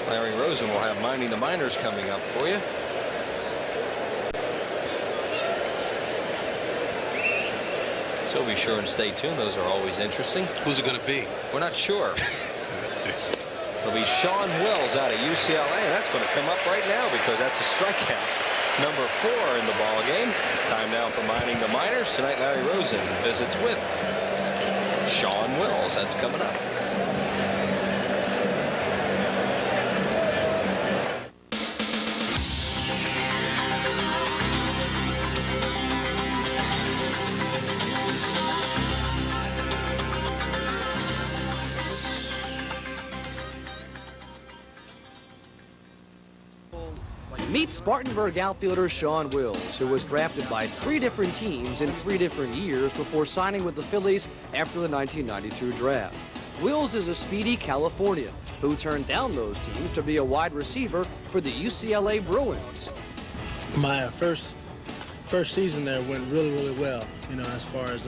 Larry Rosen will have Minding the Minors coming up for you. So be sure and stay tuned. Those are always interesting. Who's it going to be? We're not sure. It'll be Sean Wills out of UCLA, and that's going to come up right now because that's a strikeout. Number 4 in the ball game. Time now for Minding the Minors. Tonight, Larry Rosen visits with Sean Wills. That's coming up. Meet Spartanburg outfielder Sean Wills, who was drafted by 3 different teams in 3 different years before signing with the Phillies after the 1992 draft. Wills is a speedy Californian who turned down those teams to be a wide receiver for the UCLA Bruins. My first season there went really well, you know, as far as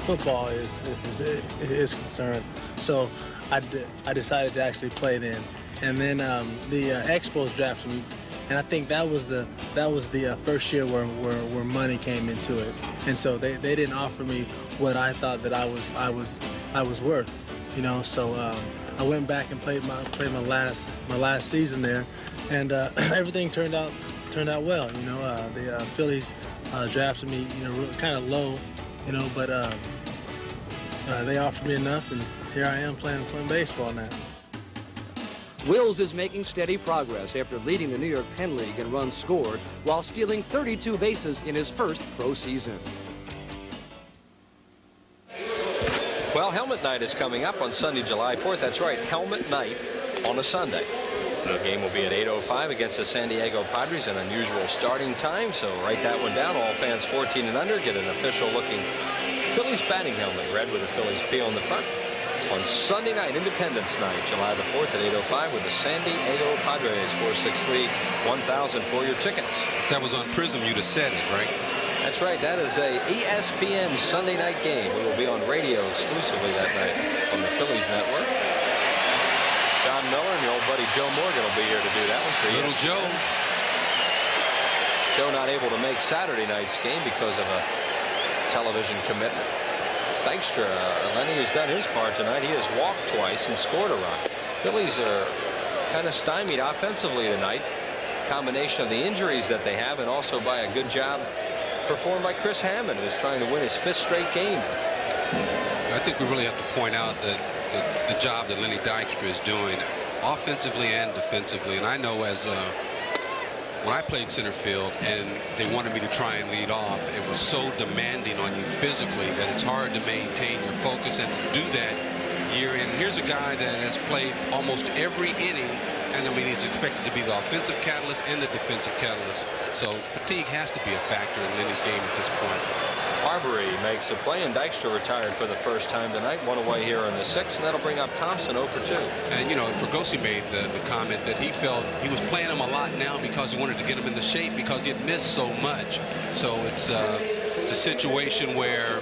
football is concerned. So I decided to actually play then. And then the Expos drafted me, and I think that was the first year where money came into it, and so they didn't offer me what I thought that I was worth, you know. So I went back and played my last season there, and everything turned out well. You know, the Phillies drafted me, you know, kind of low, you know, but they offered me enough, and here I am playing baseball now. Wills is making steady progress after leading the New York Penn League in runs scored while stealing 32 bases in his first pro season. Well, Helmet Night is coming up on Sunday, July 4th. That's right, Helmet Night on a Sunday. The game will be at 8:05 against the San Diego Padres, an unusual starting time, so write that one down. All fans 14 and under get an official-looking Phillies batting helmet, red with the Phillies P on the front. On Sunday night, Independence Night, July the 4th at 8:05 with the San Diego Padres. 463-1000 for your tickets. If that was on Prism, you'd have said it, right? That's right. That is a ESPN Sunday night game. We will be on radio exclusively that night on the Phillies network. John Miller and your old buddy Joe Morgan will be here to do that one for you. Little Joe. Joe not able to make Saturday night's game because of a television commitment. Dykstra, Lenny has done his part tonight. He has walked twice and scored a run. Phillies are kind of stymied offensively tonight. Combination of the injuries that they have and also by a good job performed by Chris Hammond, who's trying to win his 5th straight game. I think we really have to point out that the job that Lenny Dykstra is doing offensively and defensively. And I know as when I played center field and they wanted me to try and lead off, it was so demanding on you physically that it's hard to maintain your focus and to do that year in. Here's a guy that has played almost every inning, and I mean he's expected to be the offensive catalyst and the defensive catalyst. So fatigue has to be a factor in Lenny's game at this point. Barbary makes a play, and Dykstra retired for the first time tonight. One away here in the 6th, and that'll bring up Thompson 0 for 2. And, you know, Fregosi made the comment that he felt he was playing him a lot now because he wanted to get him in the shape because he had missed so much. So it's a situation where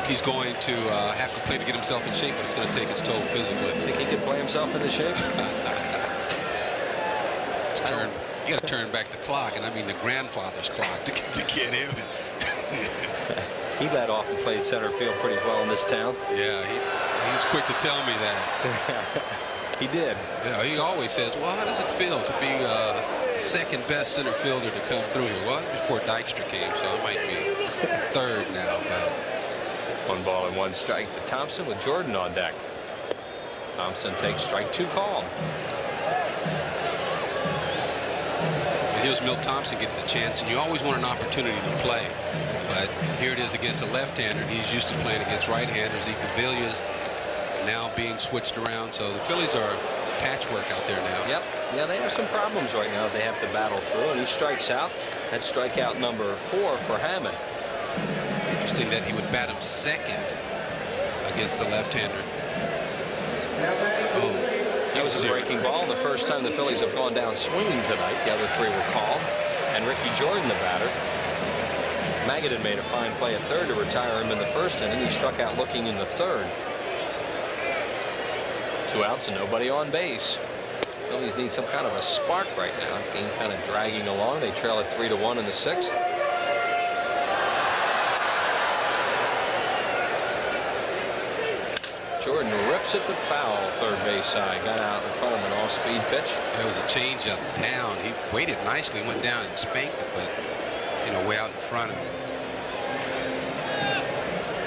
he's going to have to play to get himself in shape, but it's going to take its toll physically. Think he can play himself into shape? You got to turn back the clock, and I mean the grandfather's clock to get him. He led off and played center field pretty well in this town. Yeah, he's quick to tell me that. He did. Yeah, he always says, well, how does it feel to be second best center fielder to come through here? Well, that's before Dykstra came, so it might be 3rd now. But 1 ball and 1 strike to Thompson with Jordan on deck. Thompson takes strike 2 called. And here's Milt Thompson getting the chance, and you always want an opportunity to play. But here it is against a left-hander, and he's used to playing against right-handers. Echeverria's now being switched around, so the Phillies are patchwork out there now. Yep. Yeah, they have some problems right now they have to battle through, and he strikes out. That's strikeout number 4 for Hammond. Interesting that he would bat him second against the left-hander. Oh, that was a breaking ball. The first time the Phillies have gone down swinging tonight. The other 3 were called. And Ricky Jordan, the batter. Magadan made a fine play at 3rd to retire him in the 1st inning. He struck out looking in the 3rd. 2 outs and nobody on base. Phillies need some kind of a spark right now. Game kind of dragging along. They trail at 3-1 in the 6th. Jordan rips it but foul. 3rd base side. Got out in front of an off-speed pitch. There was a changeup down. He waited nicely, went down and spanked it, but you know, way out in front of him.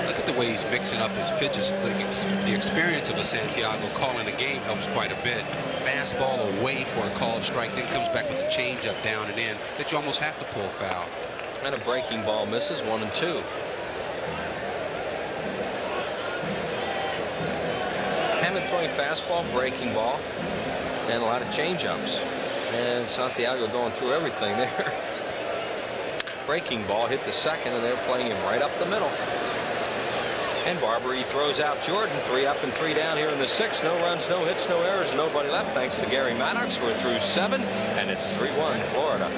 Look at the way he's mixing up his pitches. The experience of a Santiago calling a game helps quite a bit. Fastball away for a called strike, then comes back with a changeup down and in that you almost have to pull foul. And a breaking ball misses. 1-2. Hammond throwing fastball, breaking ball, and a lot of changeups. And Santiago going through everything there. Breaking ball hit the 2nd, and they're playing him right up the middle. And Barbary throws out Jordan. 3 up and 3 down here in the 6th. No runs, no hits, no errors, nobody left. Thanks to Gary Maddox. We're through 7, and it's 3-1 Florida.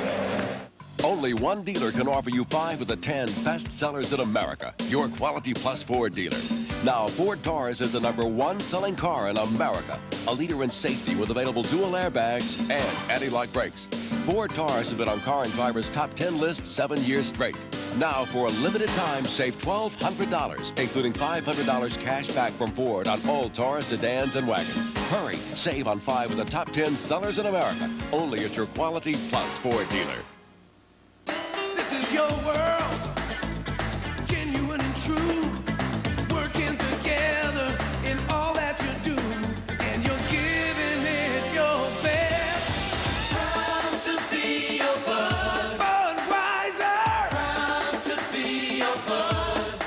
Only one dealer can offer you 5 of the 10 best sellers in America. Your Quality Plus Ford dealer. Now, Ford Taurus is the #1 selling car in America. A leader in safety with available dual airbags and anti-lock brakes. Ford Taurus has been on Car and Driver's top 10 list 7 years straight. Now, for a limited time, save $1,200, including $500 cash back from Ford on all Taurus sedans and wagons. Hurry, save on 5 of the top 10 sellers in America. Only at your Quality Plus Ford dealer. This is your world, genuine and true, working together in all that you do, and you're giving it your best. Proud to be your bud. Budweiser. Proud to be your bud.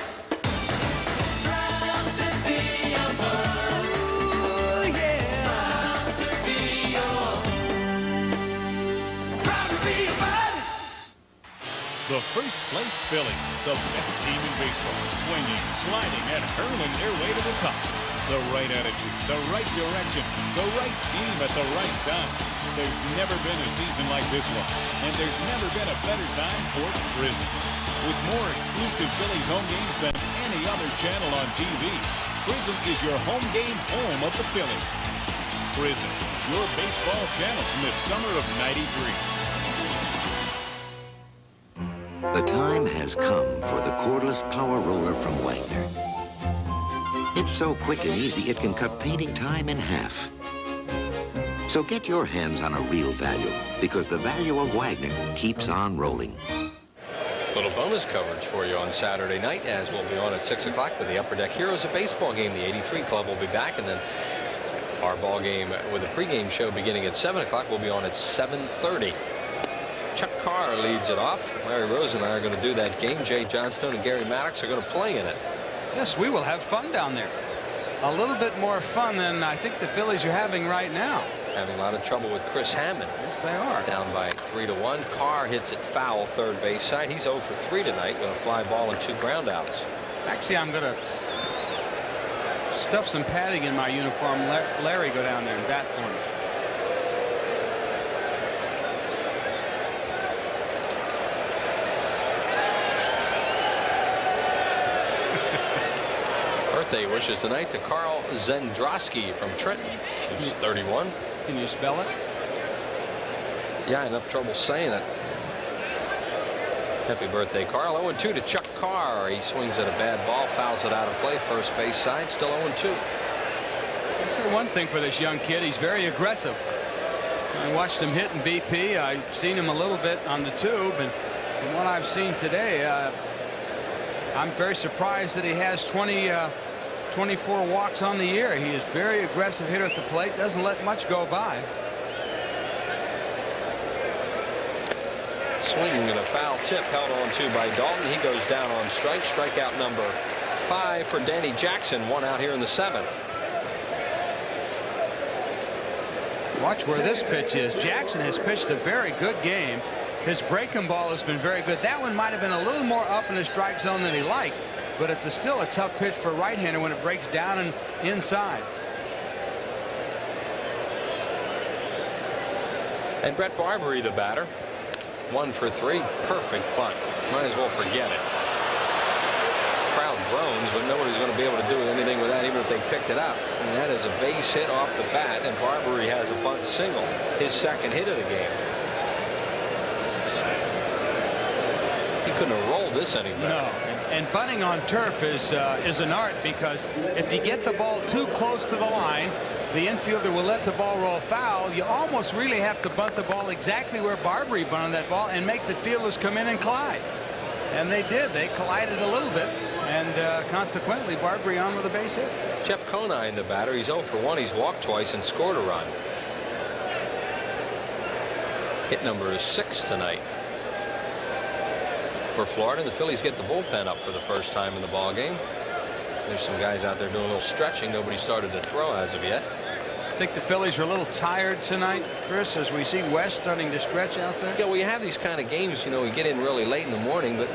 Proud to be your bud. Ooh, yeah. Proud to be your. Proud to be your bud. The first place Phillies, the best team in baseball, swinging, sliding, and hurling their way to the top. The right attitude, the right direction, the right team at the right time. There's never been a season like this one, and there's never been a better time for Prism. With more exclusive Phillies home games than any other channel on TV, Prism is your home game home of the Phillies. Prism, your baseball channel from the summer of '93. The time has come for the cordless power roller from Wagner. It's so quick and easy, it can cut painting time in half. So get your hands on a real value, because the value of Wagner keeps on rolling. Little bonus coverage for you on Saturday night, as we'll be on at 6 o'clock with the Upper Deck Heroes, a baseball game. The 83 Club will be back, and then our ball game with a pregame show beginning at 7 o'clock will be on at 7:30. Chuck Carr leads it off. Larry Rose and I are going to do that game. Jay Johnstone and Gary Maddox are going to play in it. Yes, we will have fun down there. A little bit more fun than I think the Phillies are having right now. Having a lot of trouble with Chris Hammond. Yes, they are. Down by 3-1. Carr hits it foul third base side. He's 0 for 3 tonight with a fly ball and 2 groundouts. Actually, I'm going to stuff some padding in my uniform. Larry, go down there and bat for me. Birthday wishes tonight to Carl Zendrosky from Trenton, who's 31. Can you spell it? Yeah, enough trouble saying it. Happy birthday, Carl. 0-2 to Chuck Carr. He swings at a bad ball, fouls it out of play, first base side, still 0-2. I'll say one thing for this young kid, he's very aggressive. I watched him hit in BP. I've seen him a little bit on the tube, and from what I've seen today, I'm very surprised that he has 24 walks on the year. He is very aggressive hitter at the plate, doesn't let much go by. Swinging and a foul tip held on to by Dalton. He goes down on strike. Strikeout number 5 for Danny Jackson. 1 out here in the 7th. Watch where this pitch is. Jackson has pitched a very good game. His breaking ball has been very good. That one might have been a little more up in the strike zone than he liked, but it's still a tough pitch for a right-hander when it breaks down and inside. And Brett Barbary, the batter. 1 for 3. Perfect bunt. Might as well forget it. Crowd groans, but nobody's going to be able to do anything with that, even if they picked it up. And that is a base hit off the bat, and Barbary has a bunt single. His second hit of the game. He couldn't have rolled this any better. No, and bunting on turf is an art, because if you get the ball too close to the line, the infielder will let the ball roll foul. You almost really have to bunt the ball exactly where Barbary bunted that ball and make the fielders come in and collide. And they did. They collided a little bit, and consequently, Barbary on with a base hit. Jeff Conine, the batter. He's 0 for 1. He's walked twice and scored a run. Hit number 6 tonight for Florida. The Phillies get the bullpen up for the first time in the ball game. There's some guys out there doing a little stretching. Nobody started to throw as of yet. I think the Phillies are a little tired tonight, Chris, as we see West starting to stretch out there. Yeah, well, you have these kind of games, you know, we get in really late in the morning, but,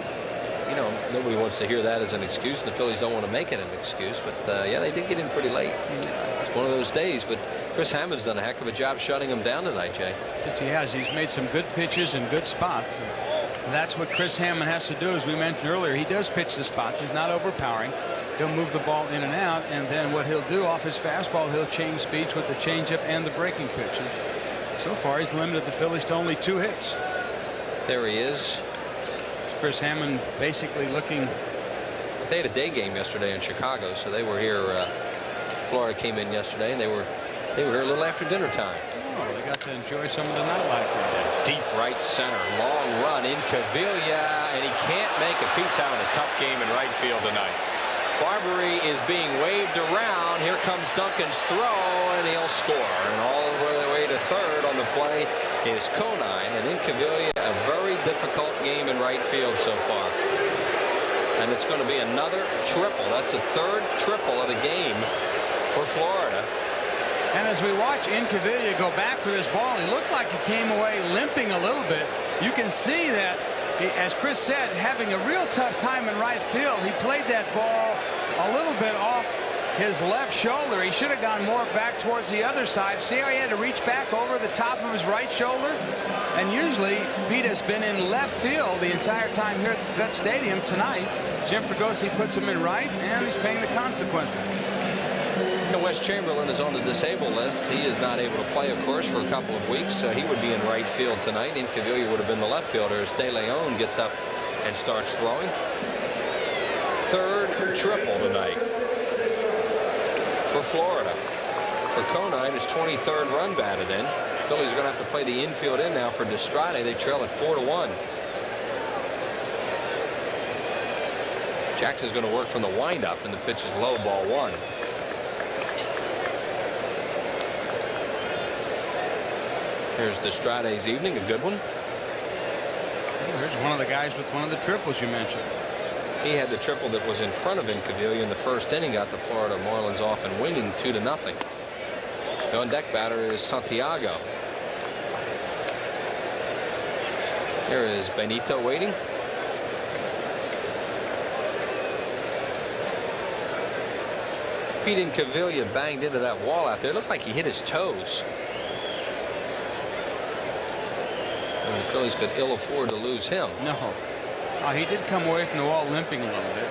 you know, nobody wants to hear that as an excuse, and the Phillies don't want to make it an excuse. But, yeah, they did get in pretty late. It's one of those days, but Chris Hammond's done a heck of a job shutting them down tonight, Jay. Yes, he has. He's made some good pitches in good spots. That's what Chris Hammond has to do, as we mentioned earlier. He does pitch the spots. He's not overpowering. He'll move the ball in and out, and then what he'll do off his fastball, he'll change speeds with the changeup and the breaking pitch. And so far, he's limited the Phillies to only 2 hits. There he is. It's Chris Hammond basically looking. They had a day game yesterday in Chicago, so they were here. Florida came in yesterday, and they were here a little after dinner time. Oh, they got to enjoy some of the nightlife. Deep right center, long run in Cavilla, and he can't make it. Pete's having a tough game in right field tonight. Barbary is being waved around. Here comes Duncan's throw, and he'll score. And all the way to third on the play is Conine. And in Cavilla, a very difficult game in right field so far. And it's going to be another triple. That's the 3rd triple of the game for Florida. And as we watch Incaviglia go back for this ball, he looked like he came away limping a little bit. You can see that, as Chris said, having a real tough time in right field. He played that ball a little bit off his left shoulder. He should have gone more back towards the other side. See how he had to reach back over the top of his right shoulder? And usually, Pete has been in left field the entire time here at Vet Stadium. Tonight, Jim Fregosi puts him in right, and he's paying the consequences. Wes Chamberlain is on the disabled list. He is not able to play, of course, for a couple of weeks. He would be in right field tonight. Incaviglia would have been the left fielder as De Leon gets up and starts throwing. 3rd triple tonight for Florida. For Conine, his 23rd run batted in. Phillies are going to have to play the infield in now for Destrade. They trail at 4-1. Jackson's going to work from the windup, and the pitch is low, ball 1. Here's Destrade's evening, a good one. Here's one of the guys with one of the triples you mentioned. He had the triple that was in front of Incaviglia in the 1st inning, got the Florida Marlins off and winning 2-0. The on-deck batter is Santiago. Here is Benito waiting. Pete Incaviglia banged into that wall out there. It looked like he hit his toes. And the Phillies could ill afford to lose him. No. He did come away from the wall limping a little bit.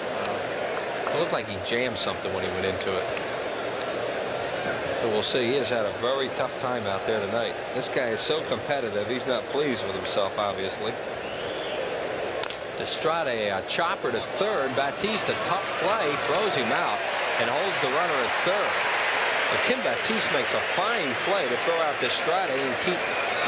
It looked like he jammed something when he went into it. But we'll see. He has had a very tough time out there tonight. This guy is so competitive. He's not pleased with himself, obviously. Destrade, a chopper to third. Batiste, a tough play, throws him out and holds the runner at third. But Kim Batiste makes a fine play to throw out Destrade and keep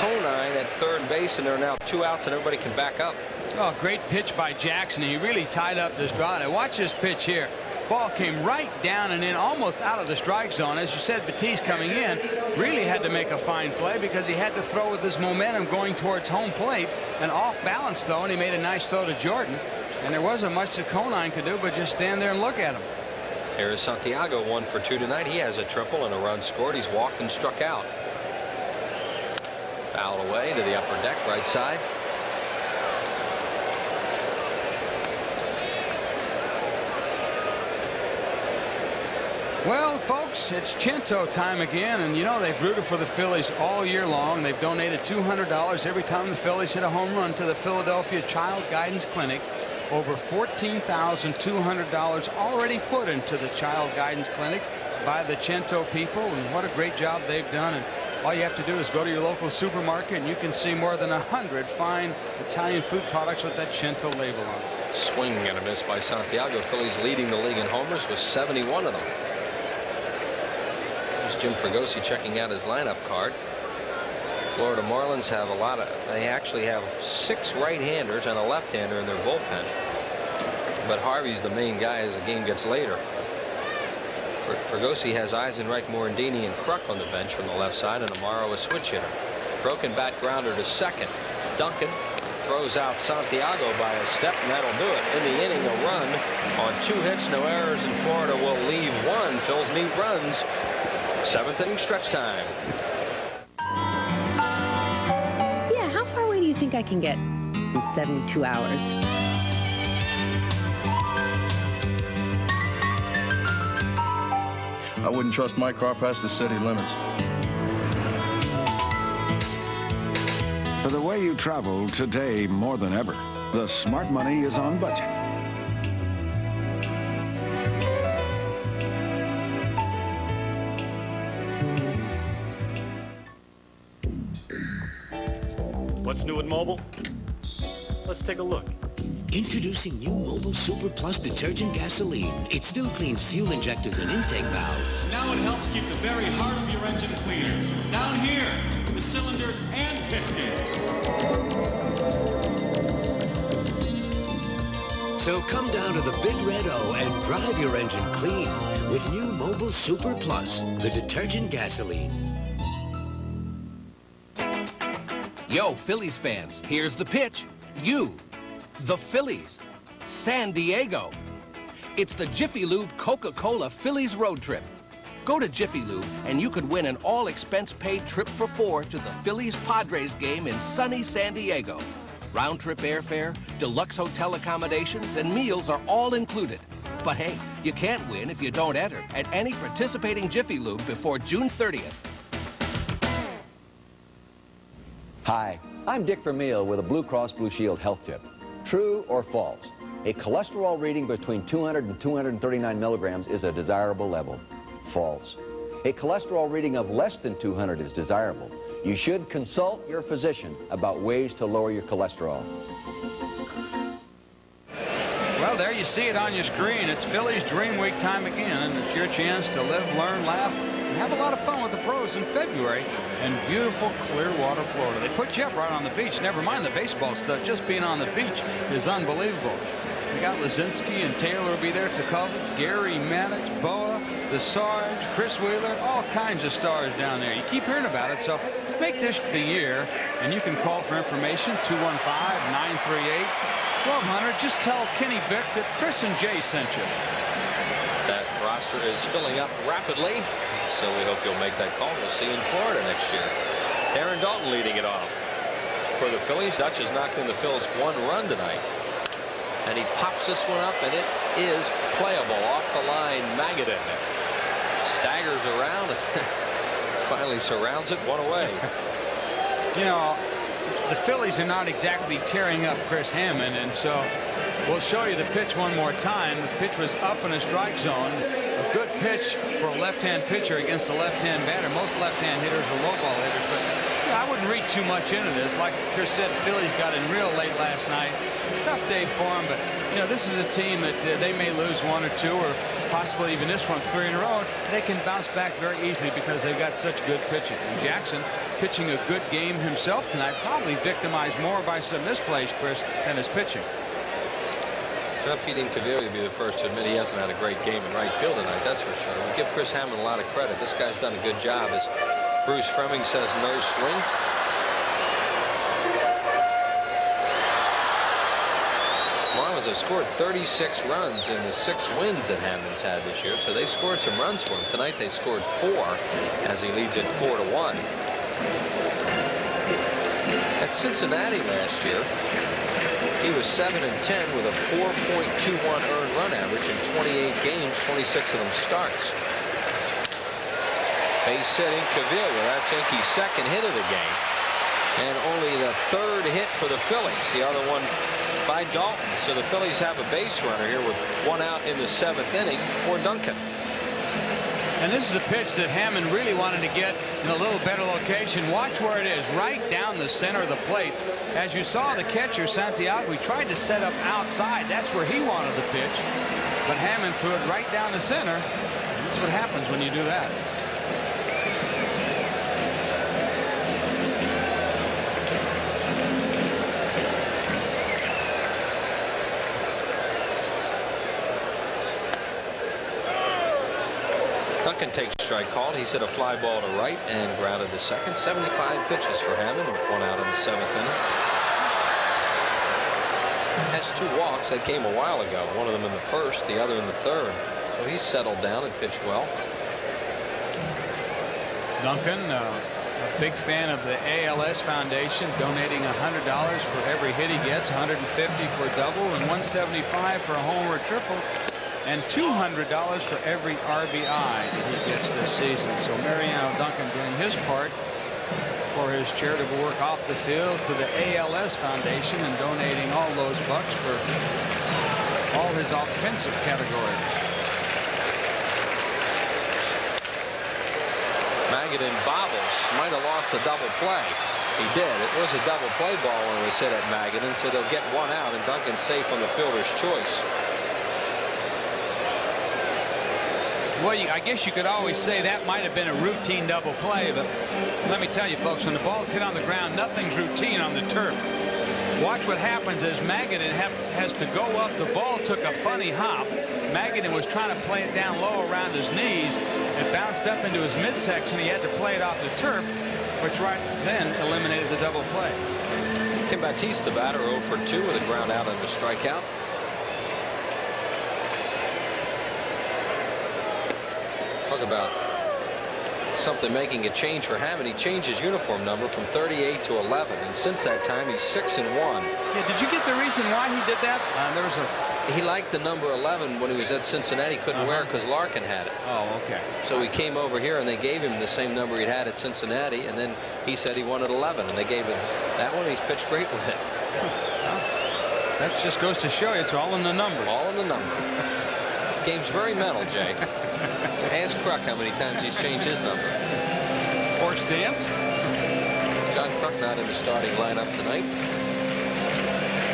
Conine at third base, and there are now 2 outs and everybody can back up. Oh, great pitch by Jackson. He really tied up Destrade. Watch this pitch here. Ball came right down and in, almost out of the strike zone. As you said, Batiste coming in really had to make a fine play because he had to throw with his momentum going towards home plate, and off balance though, and he made a nice throw to Jordan. And there wasn't much that Conine could do but just stand there and look at him. Here is Santiago, 1 for 2 tonight. He has a triple and a run scored. He's walked and struck out. Foul away to the upper deck, right side. Well, folks, it's Chinto time again, and you know they've rooted for the Phillies all year long. They've donated $200 every time the Phillies hit a home run to the Philadelphia Child Guidance Clinic. Over $14,200 already put into the Child Guidance Clinic by the Chinto people, and what a great job they've done. And all you have to do is go to your local supermarket, and you can see more than 100 fine Italian food products with that Chinto label on it. Swing and a miss by Santiago. Phillies leading the league in homers with 71 of them. There's Jim Fregosi checking out his lineup card. Florida Marlins have they actually have 6 right-handers and a left-hander in their bullpen. But Harvey's the main guy as the game gets later. Fregosi has Eisenreich, Morandini, and Kruk on the bench from the left side, and Amaro a switch hitter. Broken bat grounder to second. Duncan throws out Santiago by a step, and that'll do it. In the inning, a run on 2 hits, no errors, and Florida will leave 1. Phil's need runs. 7th inning stretch time. Yeah, how far away do you think I can get in 72 hours? I wouldn't trust my car past the city limits. For the way you travel today more than ever, The smart money is on budget. What's new at Mobile? Let's take a look. Introducing new Mobile Super Plus detergent gasoline. It still cleans fuel injectors and intake valves. Now it helps keep the very heart of your engine cleaner. Down here, the cylinders and pistons. So come down to the Big Red O and drive your engine clean with new Mobile Super Plus, the detergent gasoline. Yo, Phillies fans, here's the pitch. You, the Phillies, San Diego. It's the Jiffy Lube Coca-Cola Phillies road trip. Go to Jiffy Lube and you could win an all-expense-paid trip for 4 to the Phillies-Padres game in sunny San Diego. Round-trip airfare, deluxe hotel accommodations, and meals are all included. But hey, you can't win if you don't enter at any participating Jiffy Lube before June 30th. Hi, I'm Dick Vermeil with a Blue Cross Blue Shield health tip. True or false? A cholesterol reading between 200 and 239 milligrams is a desirable level. False. A cholesterol reading of less than 200 is desirable. You should consult your physician about ways to lower your cholesterol. Well, there you see it on your screen. It's Phillies Dream Week time again, and it's your chance to live, learn, laugh, and have a lot of fun with the pros in February in beautiful Clearwater, Florida. They put you up right on the beach. Never mind the baseball stuff. Just being on the beach is unbelievable. We got Lazinski and Taylor will be there to cover. Gary Mannix, Boa, the Sarge, Chris Wheeler, all kinds of stars down there. You keep hearing about it, so make this the year, and you can call for information, 215-938-1200. Just tell Kenny Vick that Chris and Jay sent you. That roster is filling up rapidly, so we hope you'll make that call. We'll see you in Florida next year. Aaron Dalton leading it off for the Phillies. Dutch has knocked in the Phils 1 run tonight. And he pops this one up, and it is playable off the line. Magadan staggers around and finally surrounds it, 1 away. You know, the Phillies are not exactly tearing up Chris Hammond, and so we'll show you the pitch one more time. The pitch was up in a strike zone. A good pitch for a left-hand pitcher against a left-hand batter. Most left-hand hitters are low-ball hitters, but I wouldn't read too much into this. Like Chris said, Phillies got in real late last night. Tough day for them, but you know, this is a team that they may lose 1 or 2 or possibly even this one 3 in a row. They can bounce back very easily because they've got such good pitching. And Jackson pitching a good game himself tonight, probably victimized more by some misplays, Chris, than his pitching. Well, Pete Incaviglia would be the first to admit he hasn't had a great game in right field tonight, that's for sure. We give Chris Hammond a lot of credit. This guy's done a good job. As Bruce Fremming says, no swing. Marlins have scored 36 runs in the 6 wins that Hammond's had this year, so they scored some runs for him. Tonight they scored 4 as he leads it 4-1. At Cincinnati last year, he was 7-10 with a 4.21 earned run average in 28 games, 26 of them starts. Base hit Incaviglia. That's Inky's 2nd hit of the game. And only the 3rd hit for the Phillies. The other one by Dalton. So the Phillies have a base runner here with 1 out in the 7th inning for Duncan. And this is a pitch that Hammond really wanted to get in a little better location. Watch where it is, right down the center of the plate. As you saw, the catcher, Santiago, he tried to set up outside. That's where he wanted the pitch. But Hammond threw it right down the center. That's what happens when you do that. Duncan takes strike called. He's hit a fly ball to right and grounded to second. 75 pitches for Hammond with 1 out in the 7th inning. Has 2 walks. That came a while ago. One of them in the 1st, the other in the 3rd. So he's settled down and pitched well. Duncan, a big fan of the ALS Foundation, donating $100 for every hit he gets, $150 for a double, and $175 for a home or triple, and $200 for every RBI that he gets this season. So Mariano Duncan doing his part. for his charitable work off the field to the ALS Foundation and donating all those bucks for all his offensive categories. Magadan bobbles. Might have lost the double play. He did. It was a double play ball when it was hit at Magadan, so they'll get one out, and Duncan's safe on the fielder's choice. Well, I guess you could always say that might have been a routine double play, but let me tell you, folks, when the ball's hit on the ground, nothing's routine on the turf. Watch what happens as Magadan has to go up. The ball took a funny hop. Magadan was trying to play it down low around his knees. It bounced up into his midsection. He had to play it off the turf, which right then eliminated the double play. Kim Batiste, the batter, 0 for 2 with a ground out and a strikeout. Talk about something making a change for Hammond. He changed his uniform number from 38 to 11, and since that time he's 6-1. Yeah, did you get the reason why he did that? He liked the number 11 when he was at Cincinnati. Couldn't wear it because Larkin had it. Oh, okay. So he came over here and they gave him the same number he'd had at Cincinnati, and then he said he wanted 11, and they gave him that one. He's pitched great with it. Well, that just goes to show you it's all in the number. All in the number. Game's very mental, Jay. Ask Kruk how many times he's changed his number. Horse dance. John Kruk not in the starting lineup tonight.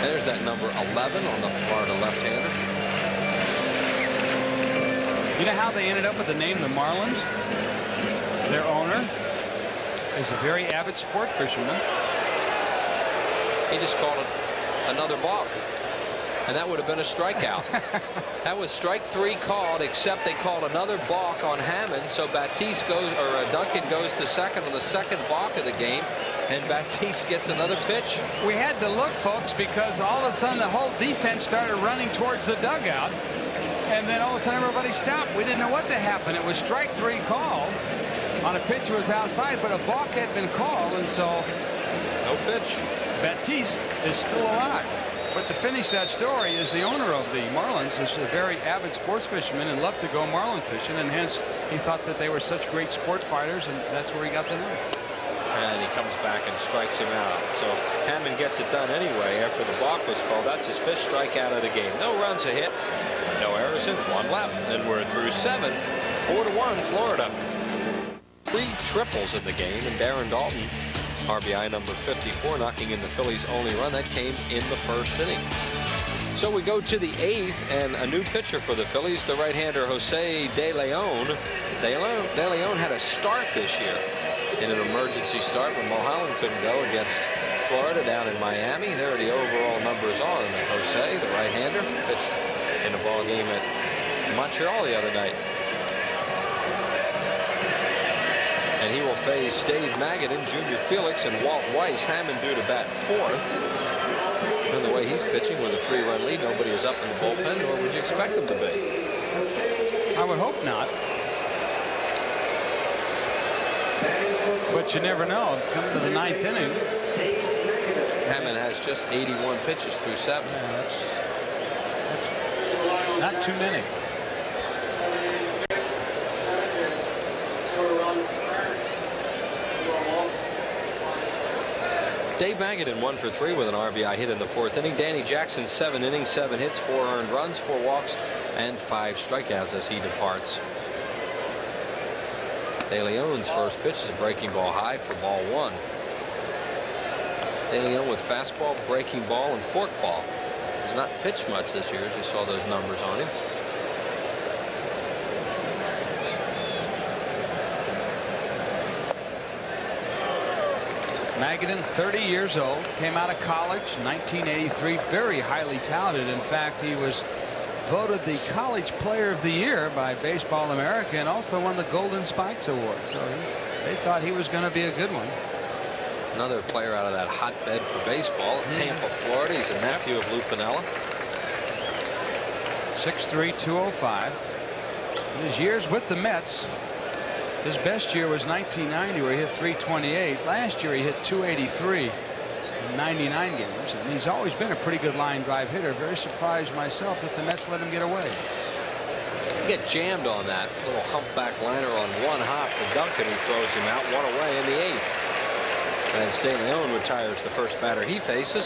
There's that number 11 on the Florida left-hander. You know how they ended up with the name the Marlins? Their owner is a very avid sport fisherman. He just called it another balk. And that would have been a strikeout. That was strike 3 called, except they called another balk on Hammond, so Batiste goes, or Duncan goes to second on the second balk of the game, and Batiste gets another pitch. We had to look, folks, because all of a sudden the whole defense started running towards the dugout, and then all of a sudden everybody stopped. We didn't know what to happen. It was strike 3 called on a pitch that was outside, but a balk had been called, and so no pitch. Batiste is still alive. But to finish that story is the owner of the Marlins is a very avid sports fisherman and loved to go marlin fishing, and hence he thought that they were such great sport fighters, and that's where he got the name. And he comes back and strikes him out. So Hammond gets it done anyway after the balk was called. That's his 5th strikeout of the game. No runs a hit, no errors, and 1 left. And we're through 7. 4-1 Florida. 3 triples in the game, and Darren Dalton, RBI number 54, knocking in the Phillies' only run. That came in the 1st inning. So we go to the 8th, and a new pitcher for the Phillies, the right-hander Jose De Leon. De Leon had a start this year in an emergency start when Mulholland couldn't go against Florida down in Miami. There are the overall numbers on Jose, the right-hander, pitched in a ball game at Montreal the other night. And he will face Dave Magadan, Junior Felix, and Walt Weiss. Hammond due to bat 4th. And the way he's pitching with a 3-run lead, nobody is up in the bullpen, nor would you expect them to be. I would hope not. But you never know. Come to the 9th inning. Hammond has just 81 pitches through 7. Yeah, that's not too many. Dave Magadan 1 for 3 with an RBI hit in the 4th inning. Danny Jackson 7 innings, 7 hits, 4 earned runs, 4 walks, and 5 strikeouts as he departs. De Leon's first pitch is a breaking ball high for ball 1. De Leon with fastball, breaking ball, and forkball. Has not pitched much this year, as you saw those numbers on him. Magadan, 30 years old, came out of college, 1983, very highly talented. In fact, he was voted the College Player of the Year by Baseball America and also won the Golden Spikes Award. So they thought he was going to be a good one. Another player out of that hotbed for baseball, Tampa, Florida. He's a nephew of Lou Piniella. 6'3", 205. In his years with the Mets, his best year was 1990, where he hit 328. Last year he hit 283 in 99 games, and he's always been a pretty good line drive hitter. Very surprised myself that the Mets let him get away. Get jammed on that little humpback liner on 1 hop to Duncan, who throws him out. 1 away in the 8th. As De Leon retires the first batter he faces.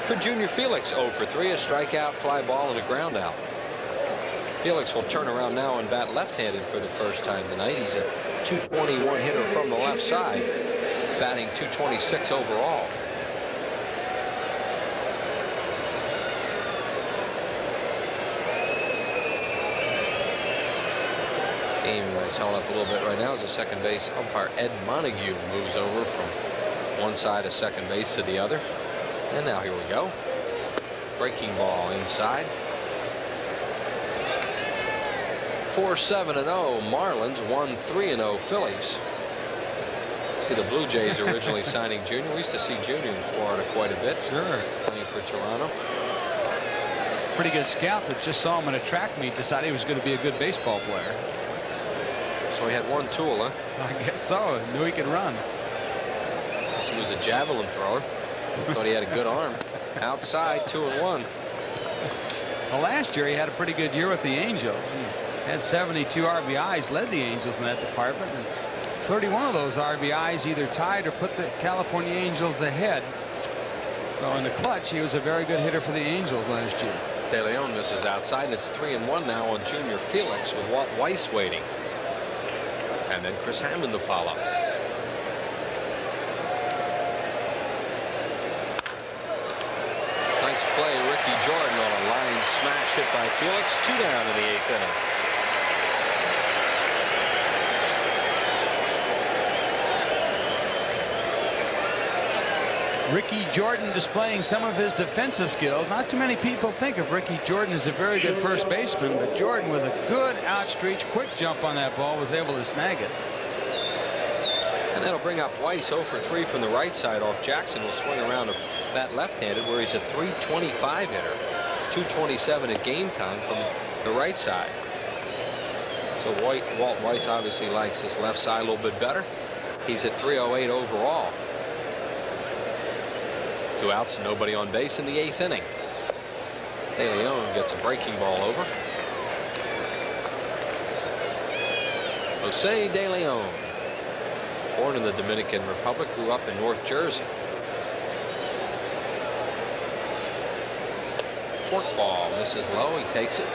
For Junior Felix, 0 for 3, a strikeout, fly ball, and a ground out. Felix will turn around now and bat left-handed for the first time tonight. He's a .221 hitter from the left side, batting .226 overall. Game is held up a little bit right now as the second base umpire Ed Montague moves over from one side of second base to the other. And now here we go. Breaking ball inside. 4-7-0 Marlins, 1-3-0 Phillies. See, the Blue Jays originally signing Junior. We used to see Junior in Florida quite a bit. Sure. Playing for Toronto. Pretty good scout that just saw him in a track meet, decided he was going to be a good baseball player. So he had one tool, huh? I guess so. Knew he could run. He was a javelin thrower. Thought he had a good arm. Outside, 2-1. Well, last year he had a pretty good year with the Angels. He had 72 RBIs, led the Angels in that department. And 31 of those RBIs either tied or put the California Angels ahead. So in the clutch, he was a very good hitter for the Angels last year. De Leon misses outside, and it's 3-1 now on Junior Felix with Walt Weiss waiting. And then Chris Hammond the follow. Nice play, Ricky Jordan on a line smash hit by Felix. 2 down in the 8th inning. Ricky Jordan displaying some of his defensive skills. Not too many people think of Ricky Jordan as a very good first baseman, but Jordan, with a good outstretch, quick jump on that ball, was able to snag it. And that'll bring up Weiss 0 for 3 from the right side off Jackson. Will swing around to bat left-handed, where he's a .325 hitter. .227 at game time from the right side. So Walt Weiss obviously likes his left side a little bit better. He's at .308 overall. 2 outs, nobody on base in the 8th inning. De Leon gets a breaking ball over. Jose De Leon, born in the Dominican Republic, grew up in North Jersey. Fork ball misses low. He takes it.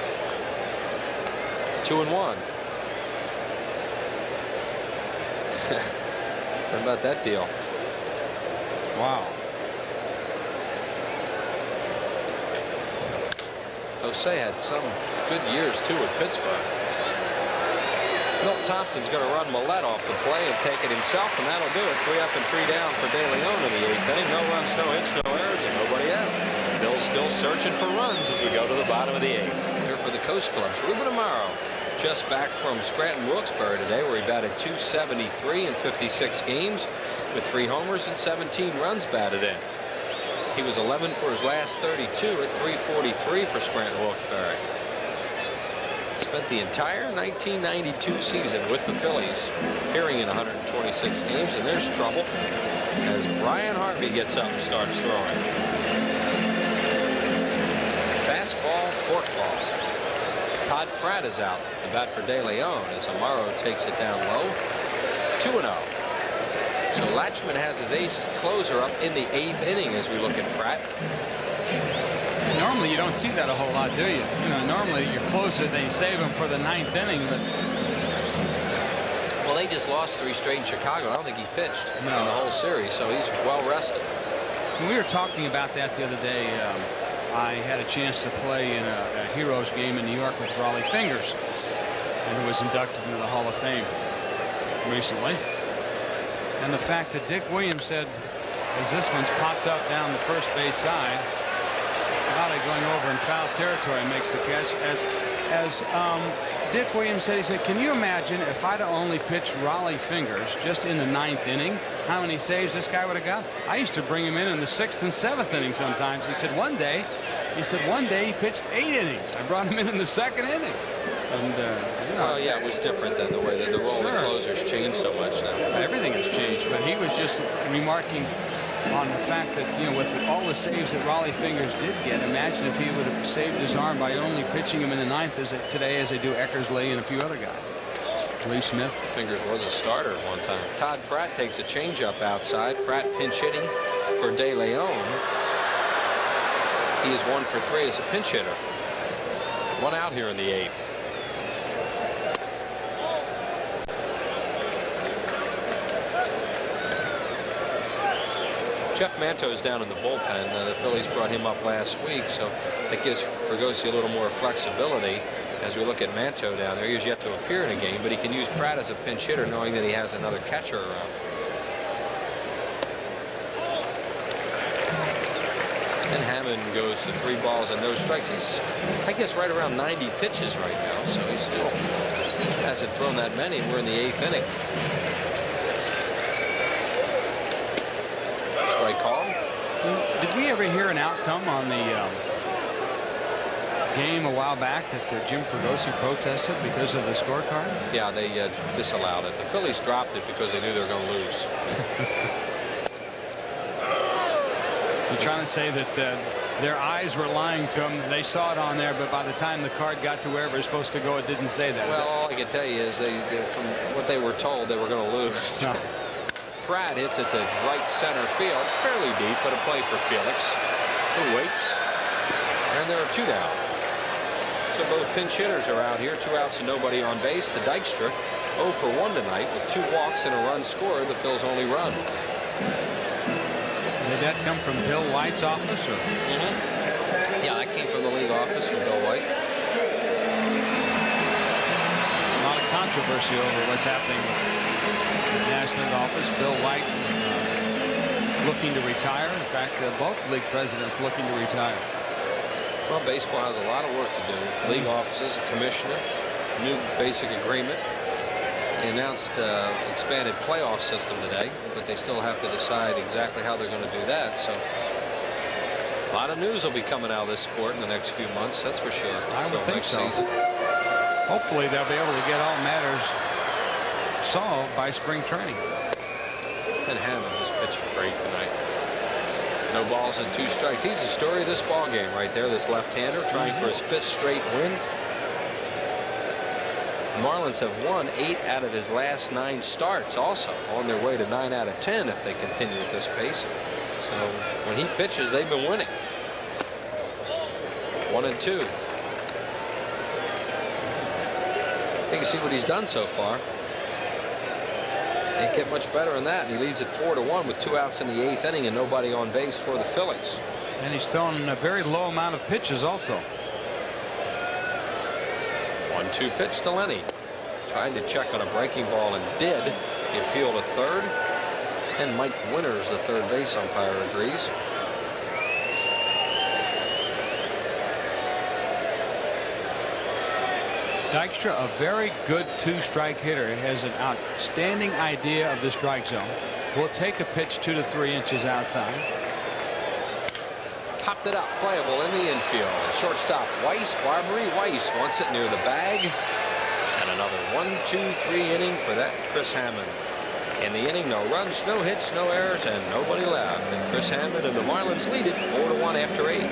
2-1. How about that deal? Wow. Jose had some good years too at Pittsburgh. Milt Thompson's going to run Millette off the play and take it himself, and that'll do it. 3 up and 3 down for De Leon in the 8th inning. No runs, no hits, no errors, and nobody out. Bill's still searching for runs as we go to the bottom of the 8th. Here for the Coast Clubs, Ruben Amaro, just back from Scranton Wilkes-Barre today, where he batted .273 in 56 games with 3 homers and 17 runs batted in. He was 11 for his last 32 at .343 for Scranton Wilkes-Barre. Spent the entire 1992 season with the Phillies, appearing in 126 games, and there's trouble as Brian Harvey gets up and starts throwing. Fastball, forkball. Todd Pratt is out. The bat for De Leon as Amaro takes it down low. 2-0. So Latchman has his ace closer up in the 8th inning as we look at Pratt. Normally you don't see that a whole lot, do you? You know, normally your closer, they save him for the 9th inning, but... Well, they just lost 3 straight in Chicago. I don't think he pitched in the whole series, so he's well rested. We were talking about that the other day. I had a chance to play in a Heroes game in New York with Raleigh Fingers, who was inducted into the Hall of Fame recently. And the fact that Dick Williams said, as this one's popped up down the first base side, Raleigh going over in foul territory makes the catch. As Dick Williams said, he said, can you imagine if I'd only pitched Raleigh Fingers just in the 9th inning, how many saves this guy would have got? I used to bring him in the 6th and 7th inning sometimes. He said one day he pitched 8 innings. I brought him in the 2nd inning. And, you know, yeah, it was different than the way that the role of closers changed so much now. Everything has changed, but he was just remarking on the fact that, you know, with all the saves that Raleigh Fingers did get, imagine if he would have saved his arm by only pitching him in the 9th today as they do Eckersley and a few other guys. Lee Smith. Fingers was a starter at one time. Todd Pratt takes a changeup outside. Pratt pinch hitting for De Leon. He is 1 for 3 as a pinch hitter. 1 out here in the 8th. Jeff Manto's down in the bullpen. The Phillies brought him up last week, so that gives Fregosi a little more flexibility as we look at Manto down there. He has yet to appear in a game, but he can use Pratt as a pinch hitter knowing that he has another catcher around. And Hammond goes to 3 balls and no strikes. He's, I guess, right around 90 pitches right now, so he still hasn't thrown that many. We're in the 8th inning. Strike call. Did we ever hear an outcome on the game a while back that Jim Fregosi protested because of the scorecard? Yeah, they disallowed it. The Phillies dropped it because they knew they were going to lose. You're trying to say that their eyes were lying to them. They saw it on there, but by the time the card got to wherever it's supposed to go, it didn't say that. Well, all I can tell you is from what they were told, they were going to lose. No. Pratt hits it to right center field, fairly deep, but a play for Felix, who waits. And there are 2 down. So both pinch hitters are out here. 2 outs and nobody on base. To Dykstra, 0 for 1 tonight with 2 walks and a run scored. The Phil's only run. Did that come from Bill White's office? Or? Yeah, that came from the league office from Bill White. A lot of controversy over what's happening with the National League office. Bill White looking to retire. In fact, both league presidents looking to retire. Well, baseball has a lot of work to do. League offices, a commissioner, new basic agreement. They announced expanded playoff system today, but they still have to decide exactly how they're going to do that. So a lot of news will be coming out of this sport in the next few months, that's for sure. I would think so. Season. Hopefully they'll be able to get all matters solved by spring training. And Hammond just pitching great tonight. No balls and 2 strikes. He's the story of this ball game right there. This left-hander trying for his 5th straight win. The Marlins have won 8 out of his last 9 starts, also on their way to 9 out of 10 if they continue at this pace. So when he pitches, they've been winning. 1 and 2. You can see what he's done so far. Can't get much better than that. And he leads it 4-1 with 2 outs in the 8th inning and nobody on base for the Phillies. And he's thrown a very low amount of pitches also. 1-2 pitch to Lenny. Trying to check on a breaking ball and did. He appealed to third. And Mike Winters, the third base umpire, agrees. Dykstra, a very good 2-strike hitter, has an outstanding idea of the strike zone. Will take a pitch 2 to 3 inches outside. Popped it up, playable in the infield. Shortstop Weiss, Barbary. Weiss wants it near the bag. And another 1-2-3 inning for that Chris Hammond. In the inning, no runs, no hits, no errors, and nobody left. And Chris Hammond and the Marlins lead it 4-1 after 8.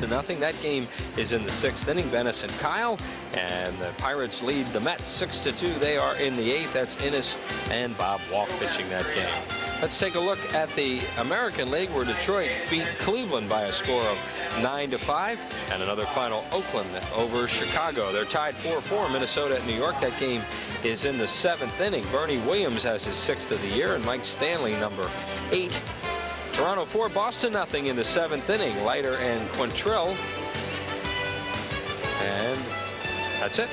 0. That game is in the 6th inning. Bennis and Kyle, and the Pirates lead the Mets 6-2. They are in the 8th. That's Innes and Bob Walk pitching that game. Let's take a look at the American League, where Detroit beat Cleveland by a score of 9-5, and another final Oakland over Chicago. They're tied 4-4. Minnesota at New York. That game is in the 7th inning. Bernie Williams has his 6th of the year, and Mike Stanley, number 8. Toronto 4, Boston nothing in the 7th inning. Leiter and Quantrill. And that's it.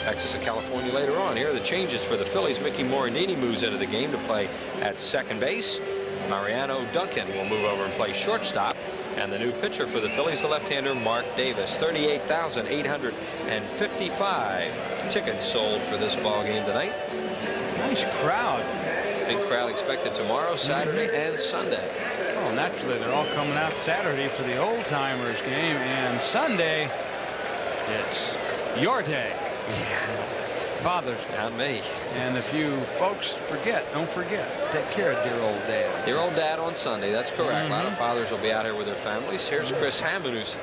Texas and California later on. Here are the changes for the Phillies. Mickey Morandini moves into the game to play at second base. Mariano Duncan will move over and play shortstop. And the new pitcher for the Phillies, the left-hander Mark Davis. 38,855 tickets sold for this ball game tonight. Nice crowd. Big crowd expected tomorrow, Saturday, and Sunday. Oh, naturally, they're all coming out Saturday for the old-timers game, and Sunday, it's your day. Father's Day. Not me. And if you folks forget, don't forget, take care of dear old Dad. Dear old Dad on Sunday, that's correct. A lot of fathers will be out here with their families. Here's Chris Hammond, who's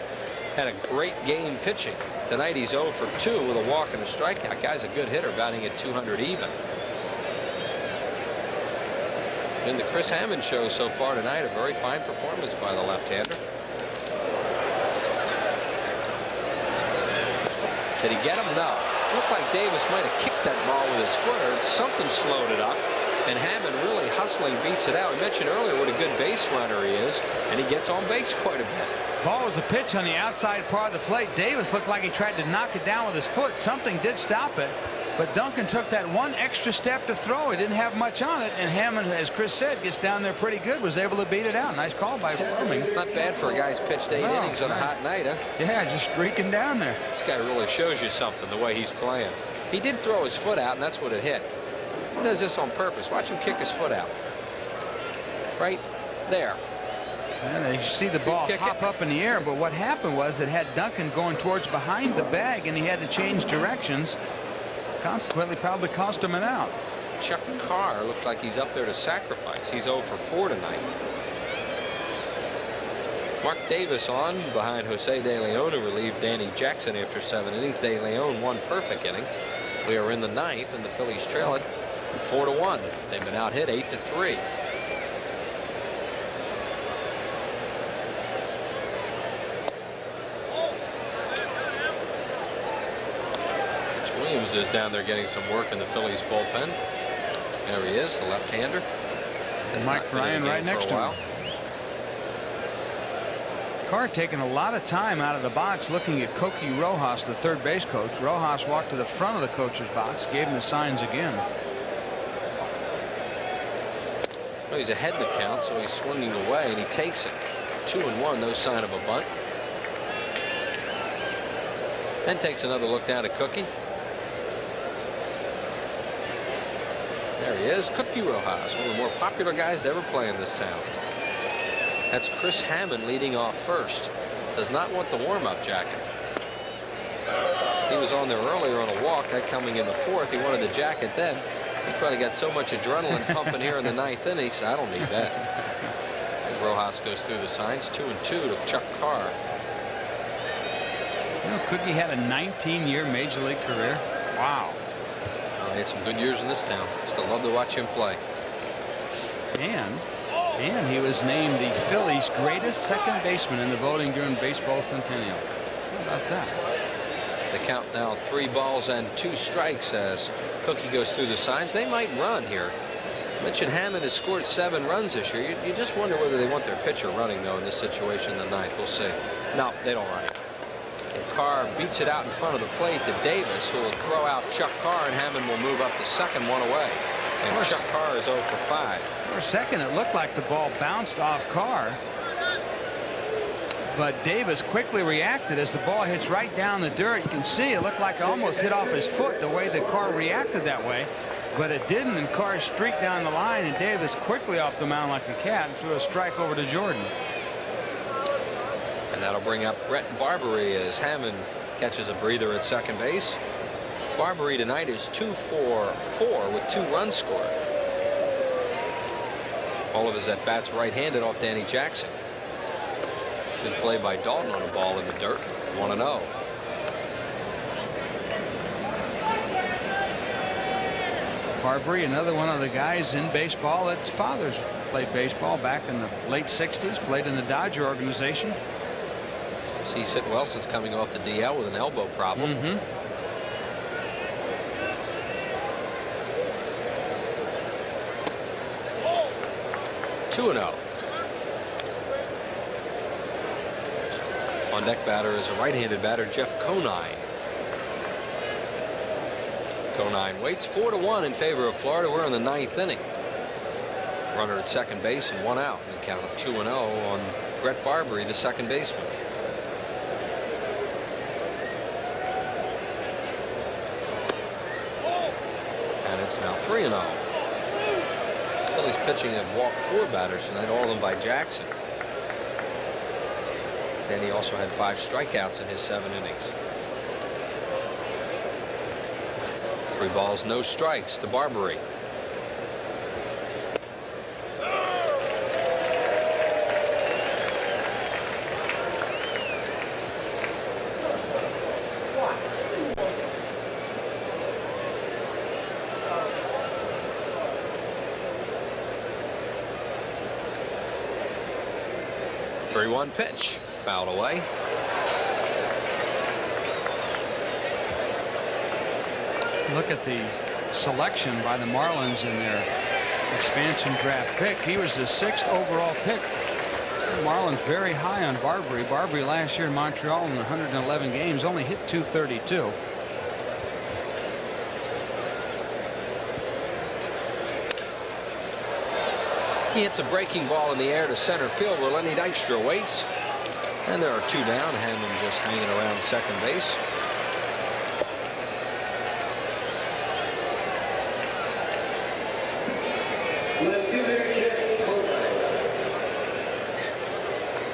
had a great game pitching. Tonight he's 0 for 2 with a walk and a strikeout. Guy's a good hitter, batting at 200 even. In the Chris Hammond show so far tonight, a very fine performance by the left-hander. Did he get him? No. Looked like Davis might have kicked that ball with his foot, or something slowed it up. And Hammond really hustling beats it out. We mentioned earlier what a good base runner he is, and he gets on base quite a bit. Ball was a pitch on the outside part of the plate. Davis looked like he tried to knock it down with his foot. Something did stop it, but Duncan took that one extra step to throw. He didn't have much on it, and Hammond, as Chris said, gets down there pretty good, was able to beat it out. Nice call by Fleming. Not bad for a guy who's pitched 8 innings on a hot night, huh? Yeah, just streaking down there. This guy really shows you something, the way he's playing. He did throw his foot out, and that's what it hit. He does this on purpose. Watch him kick his foot out. Right there. And you see the ball hop up in the air, but what happened was it had Duncan going towards behind the bag, and he had to change directions. Consequently, probably cost him an out. Chuck Carr looks like he's up there to sacrifice. He's 0 for 4 tonight. Mark Davis on behind Jose De Leon, who relieved Danny Jackson after 7 innings. De Leon, 1 perfect inning. We are in the 9th, and the Phillies trail it 4-1. They've been out hit 8-3. Williams is down there getting some work in the Phillies bullpen. There he is, the left-hander. And Mike Ryan right next to him. Carr taking a lot of time out of the box looking at Cokie Rojas, the third base coach. Rojas walked to the front of the coach's box, gave him the signs again. Well, he's ahead in the count, so he's swinging away, and he takes it. 2-1, no sign of a bunt. Then takes another look down at Cookie. There he is, Cookie Rojas, one of the more popular guys to ever play in this town. That's Chris Hammond leading off first. Does not want the warm-up jacket. He was on there earlier on a walk. That coming in the 4th. He wanted the jacket then. He probably got so much adrenaline pumping here in the 9th inning. So I don't need that. As Rojas goes through the signs, 2-2 to Chuck Carr. You know, Cookie had a 19-year Major League career. Wow. He had some good years in this town. Still love to watch him play. And he was named the Phillies' greatest second baseman in the voting during baseball centennial. How about that? The count now 3 balls and 2 strikes as Cookie goes through the signs. They might run here. I mentioned Hammond has scored 7 runs this year. You just wonder whether they want their pitcher running, though, in this situation in the 9th. We'll see. No, they don't run it. And Carr beats it out in front of the plate to Davis, who will throw out Chuck Carr, and Hammond will move up the second one away. And Chuck Carr is 0 for 5. For a second, it looked like the ball bounced off Carr. But Davis quickly reacted as the ball hits right down the dirt. You can see it looked like it almost hit off his foot the way that Carr reacted that way. But it didn't, and Carr streaked down the line, and Davis quickly off the mound like a cat and threw a strike over to Jordan. And that'll bring up Brett Barbary as Hammond catches a breather at second base. Barbary tonight is 2 for 4 with 2 runs scored. All of his at-bats right-handed off Danny Jackson. Good play by Dalton on a ball in the dirt. 1-0. Barbary, another one of the guys in baseball that's fathers played baseball back in the late 60s, played in the Dodger organization. He's hit well since coming off the DL with an elbow problem. 2-0. On deck batter is a right-handed batter, Jeff Conine. Conine waits 4-1 in favor of Florida. We're in the 9th inning. Runner at second base and 1 out. The count of 2-0 on Brett Barbary, the second baseman. And it's now 3-0. Phillies pitching have walked 4 batters tonight, all of them by Jackson. Then he also had 5 strikeouts in his 7 innings. 3 balls, no strikes to Barbary. 3-1 pitch. Fouled away. Look at the selection by the Marlins in their expansion draft pick. He was the 6th overall pick. Marlins very high on Barbary. Barbary last year in Montreal in 111 games only hit .232. He hits a breaking ball in the air to center field where Lenny Dykstra waits. And there are 2 down. Hammond just hanging around second base.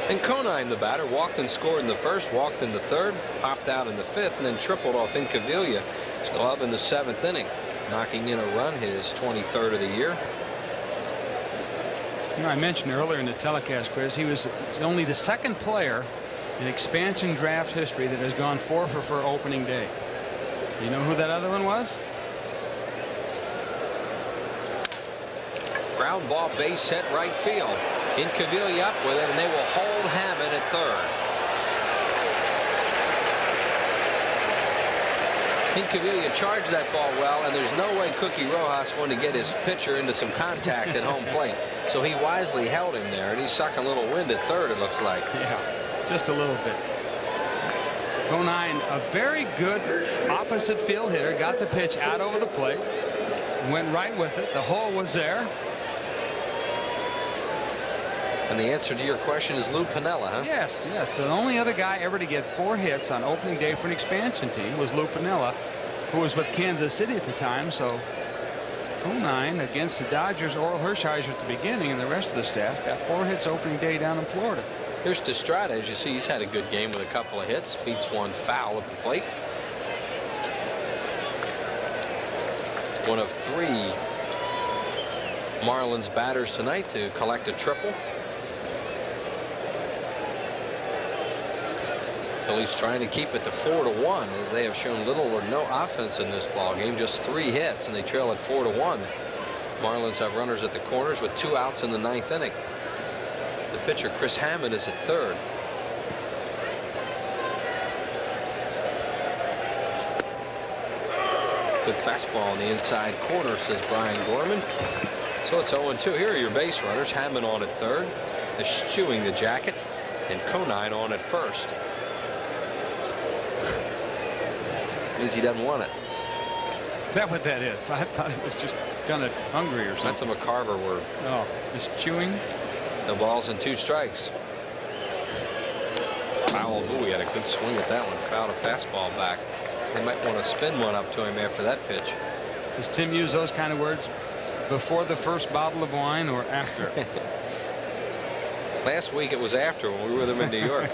And Conine, the batter, walked and scored in the first, walked in the third, popped out in the fifth, and then tripled off Incaviglia's glove in the 7th inning, knocking in a run, his 23rd of the year. You know, I mentioned earlier in the telecast, Chris, he was only the 2nd player in expansion draft history that has gone 4 for opening day. You know who that other one was? Ground ball, base hit, right field. Incaviglia up with it, and they will hold Hammond at third. Incaviglia charged that ball well, and there's no way Cookie Rojas wanted to get his pitcher into some contact at home plate. So he wisely held him there, and he's sucking a little wind at third, it looks like. Yeah, just a little bit. Conine, a very good opposite field hitter, got the pitch out over the plate, went right with it. The hole was there. And the answer to your question is Lou Piniella, huh? Yes, yes. The only other guy ever to get 4 hits on opening day for an expansion team was Lou Piniella, who was with Kansas City at the time. So 09 against the Dodgers, Oral Hershiser at the beginning, and the rest of the staff got 4 hits opening day down in Florida. Here's Destrada. As you see, he's had a good game with a couple of hits. Beats 1 foul at the plate. One of 3 Marlins batters tonight to collect a triple. Phillies trying to keep it to 4-1 as they have shown little or no offense in this ball game. Just 3 hits, and they trail at 4-1. Marlins have runners at the corners with 2 outs in the 9th inning. The pitcher, Chris Hammond, is at third. Good fastball in the inside corner, says Brian Gorman. So it's 0-2. Here are your base runners. Hammond on at third, eschewing the jacket, and Conine on at first. Means he doesn't want it. Is that what that is? I thought it was just kind of hungry or something. That's a McCarver word. Oh, just chewing. No balls and 2 strikes. Powell, ooh, he had a good swing at that one. Fouled a fastball back. They might want to spin one up to him after that pitch. Does Tim use those kind of words before the first bottle of wine or after? Last week it was after when we were with him in New York.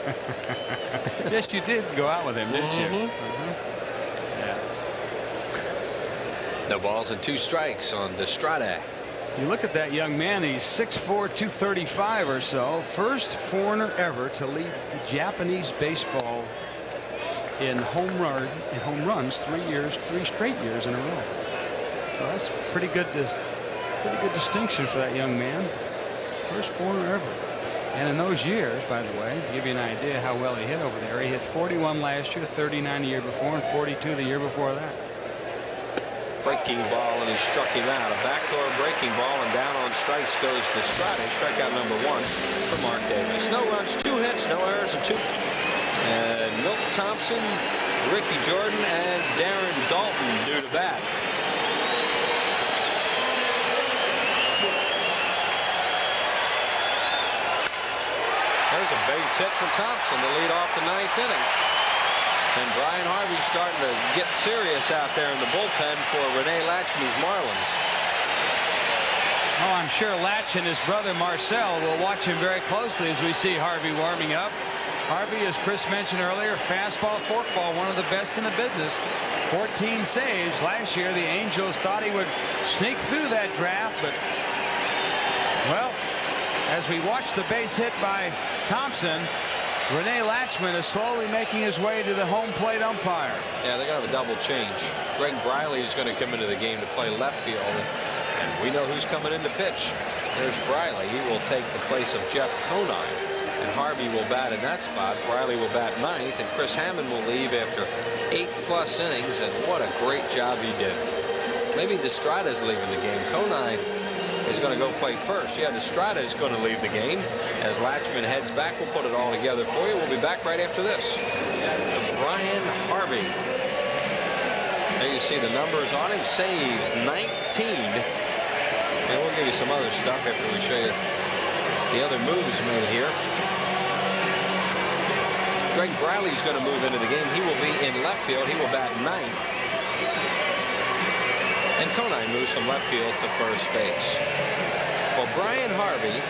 Yes, you did go out with him, didn't you? Yeah. No balls and 2 strikes on Destrada. You look at that young man, he's 6'4", 235 or so. First foreigner ever to lead the Japanese baseball in home runs 3 straight years in a row. So that's pretty good distinction for that young man. First foreigner ever. And in those years, by the way, to give you an idea how well he hit over there, he hit 41 last year, 39 the year before, and 42 the year before that. Breaking ball, and he struck him out. A backdoor breaking ball, and down on strikes goes Destrada. Strikeout number 1 for Mark Davis. No runs, 2 hits, no errors, and 2. And Milt Thompson, Ricky Jordan, and Darren Dalton due to bat. There's a base hit for Thompson to lead off the 9th inning. And Brian Harvey's starting to get serious out there in the bullpen for Rene Latchman's Marlins. Oh, I'm sure Latch and his brother Marcel will watch him very closely as we see Harvey warming up. Harvey, as Chris mentioned earlier, fastball, forkball, one of the best in the business. 14 saves. Last year, the Angels thought he would sneak through that draft, but, well, as we watch the base hit by Thompson, Rene Latchman is slowly making his way to the home plate umpire. Yeah, they're going to have a double change. Greg Briley is going to come into the game to play left field, and we know who's coming in to pitch. There's Briley. He will take the place of Jeff Conine. And Harvey will bat in that spot. Riley will bat 9th, and Chris Hammond will leave after 8+ innings, and what a great job he did. Maybe Destrada's leaving the game. Conine is going to go play first. Yeah, Destrada is going to leave the game. As Latchman heads back, we'll put it all together for you. We'll be back right after this. Brian Harvey. There you see the numbers on him. Saves 19. And we'll give you some other stuff after we show you the other moves made here. Greg Briley's going to move into the game. He will be in left field. He will bat 9th. And Conine moves from left field to first base. Well, Brian Harvey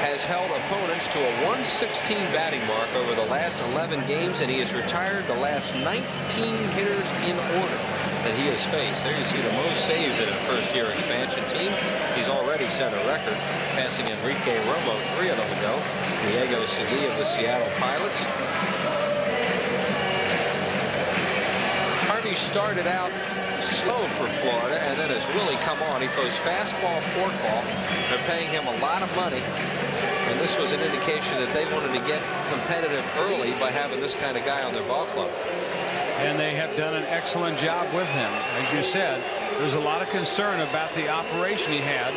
has held opponents to a 116 batting mark over the last 11 games, and he has retired the last 19 hitters in order that he has faced. There you see the most saves in a first-year expansion team. He's already set a record, passing Enrique Romo 3 of them ago. Diego Segui of the Seattle Pilots. Harvey started out slow for Florida, and then has really come on. He throws fastball, forkball. They're paying him a lot of money, and this was an indication that they wanted to get competitive early by having this kind of guy on their ball club. And they have done an excellent job with him. As you said, there's a lot of concern about the operation he had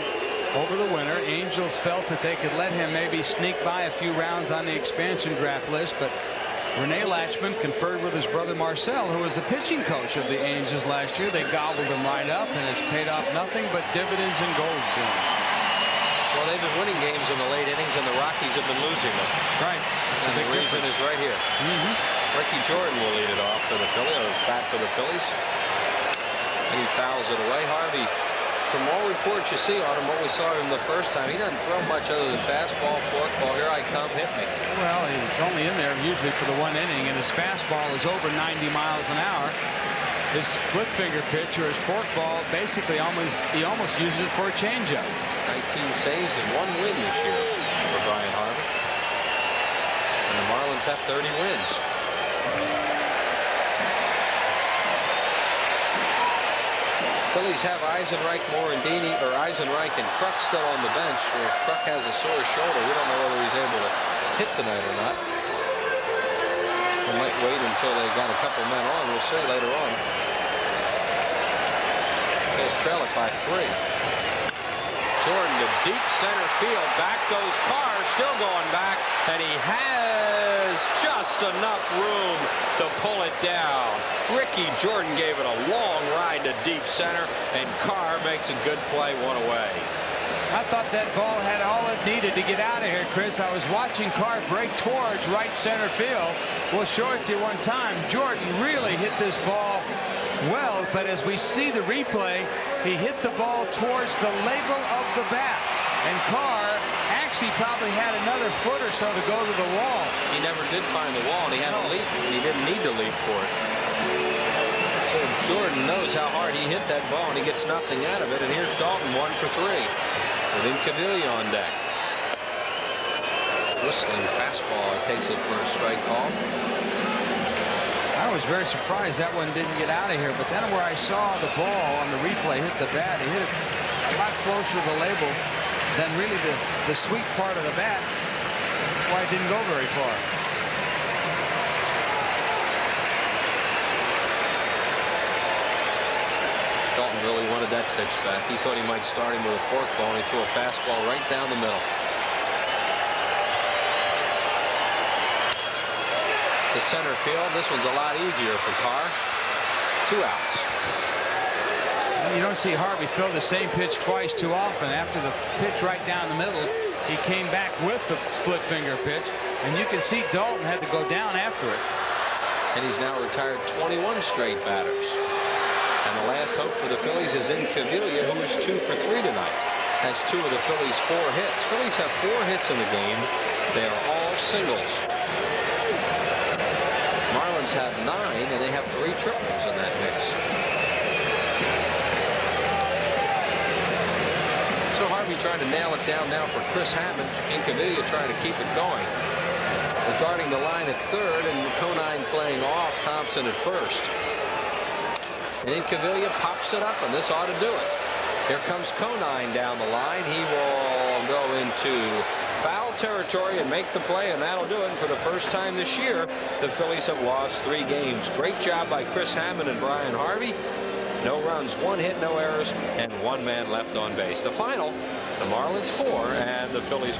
over the winter. Angels felt that they could let him maybe sneak by a few rounds on the expansion draft list, but Rene Latchman conferred with his brother Marcel, who was the pitching coach of the Angels last year. They gobbled him right up, and it's paid off nothing but dividends and gold for him. Well, they've been winning games in the late innings, and the Rockies have been losing them. Right. And the reason is right here. Ricky Jordan will lead it off for the Phillies, or bat for the Phillies. And he fouls it away. Harvey, from all reports you see on him, what we saw him the first time, he doesn't throw much other than fastball, forkball. Here I come, hit me. Well, he's only in there usually for the 1 inning, and his fastball is over 90 miles an hour. His split finger pitch or his forkball, basically he almost uses it for a changeup. 19 saves and 1 win this year for Brian Harvey. And the Marlins have 30 wins. Phillies have Eisenreich, Morandini, or Eisenreich and Kruk still on the bench. If Kruk has a sore shoulder, we don't know whether he's able to hit tonight or not. We might wait until they got a couple men on. We'll see later on. Phillies trail it by 3. Jordan to deep center field. Back goes Carr, still going back, and he has just enough room to pull it down. Ricky Jordan gave it a long ride to deep center, and Carr makes a good play, 1 away. I thought that ball had all it needed to get out of here, Chris. I was watching Carr break towards right center field. We'll show it to you one time. Jordan really hit this ball well, but as we see the replay, he hit the ball towards the label of the bat, and Carr actually probably had another foot or so to go to the wall. He never did find the wall, and he had a leap, and he didn't need to leap for it. So Jordan knows how hard he hit that ball, and he gets nothing out of it. And here's Dalton, 1 for 3, with Incaviglia on deck. Whistling fastball, takes it for a strike call. I was very surprised that one didn't get out of here, but then where I saw the ball on the replay hit the bat, he hit it a lot closer to the label than really the sweet part of the bat. That's why it didn't go very far. Dalton really wanted that pitch back. He thought he might start him with a forkball, and he threw a fastball right down the middle. To center field. This one's a lot easier for Carr. 2 outs. You don't see Harvey throw the same pitch twice too often. After the pitch right down the middle, he came back with the split finger pitch, and you can see Dalton had to go down after it. And he's now retired 21 straight batters. And the last hope for the Phillies is Incaviglia, who is 2 for 3 tonight. That's 2 of the Phillies' 4 hits. Phillies have 4 hits in the game. They are all singles. Marlins have 9, and they have 3 triples in that mix. So Harvey trying to nail it down now for Chris Hammond. Incaviglia trying to keep it going. Regarding the line at third, and Conine playing off Thompson at first. And Incaviglia pops it up, and this ought to do it. Here comes Conine down the line. He will go into foul territory and make the play, and that'll do it. And for the first time this year, the Phillies have lost 3 games. Great job by Chris Hammond and Brian Harvey. No runs, 1 hit, no errors, and 1 man left on base. The final, the Marlins 4 and the Phillies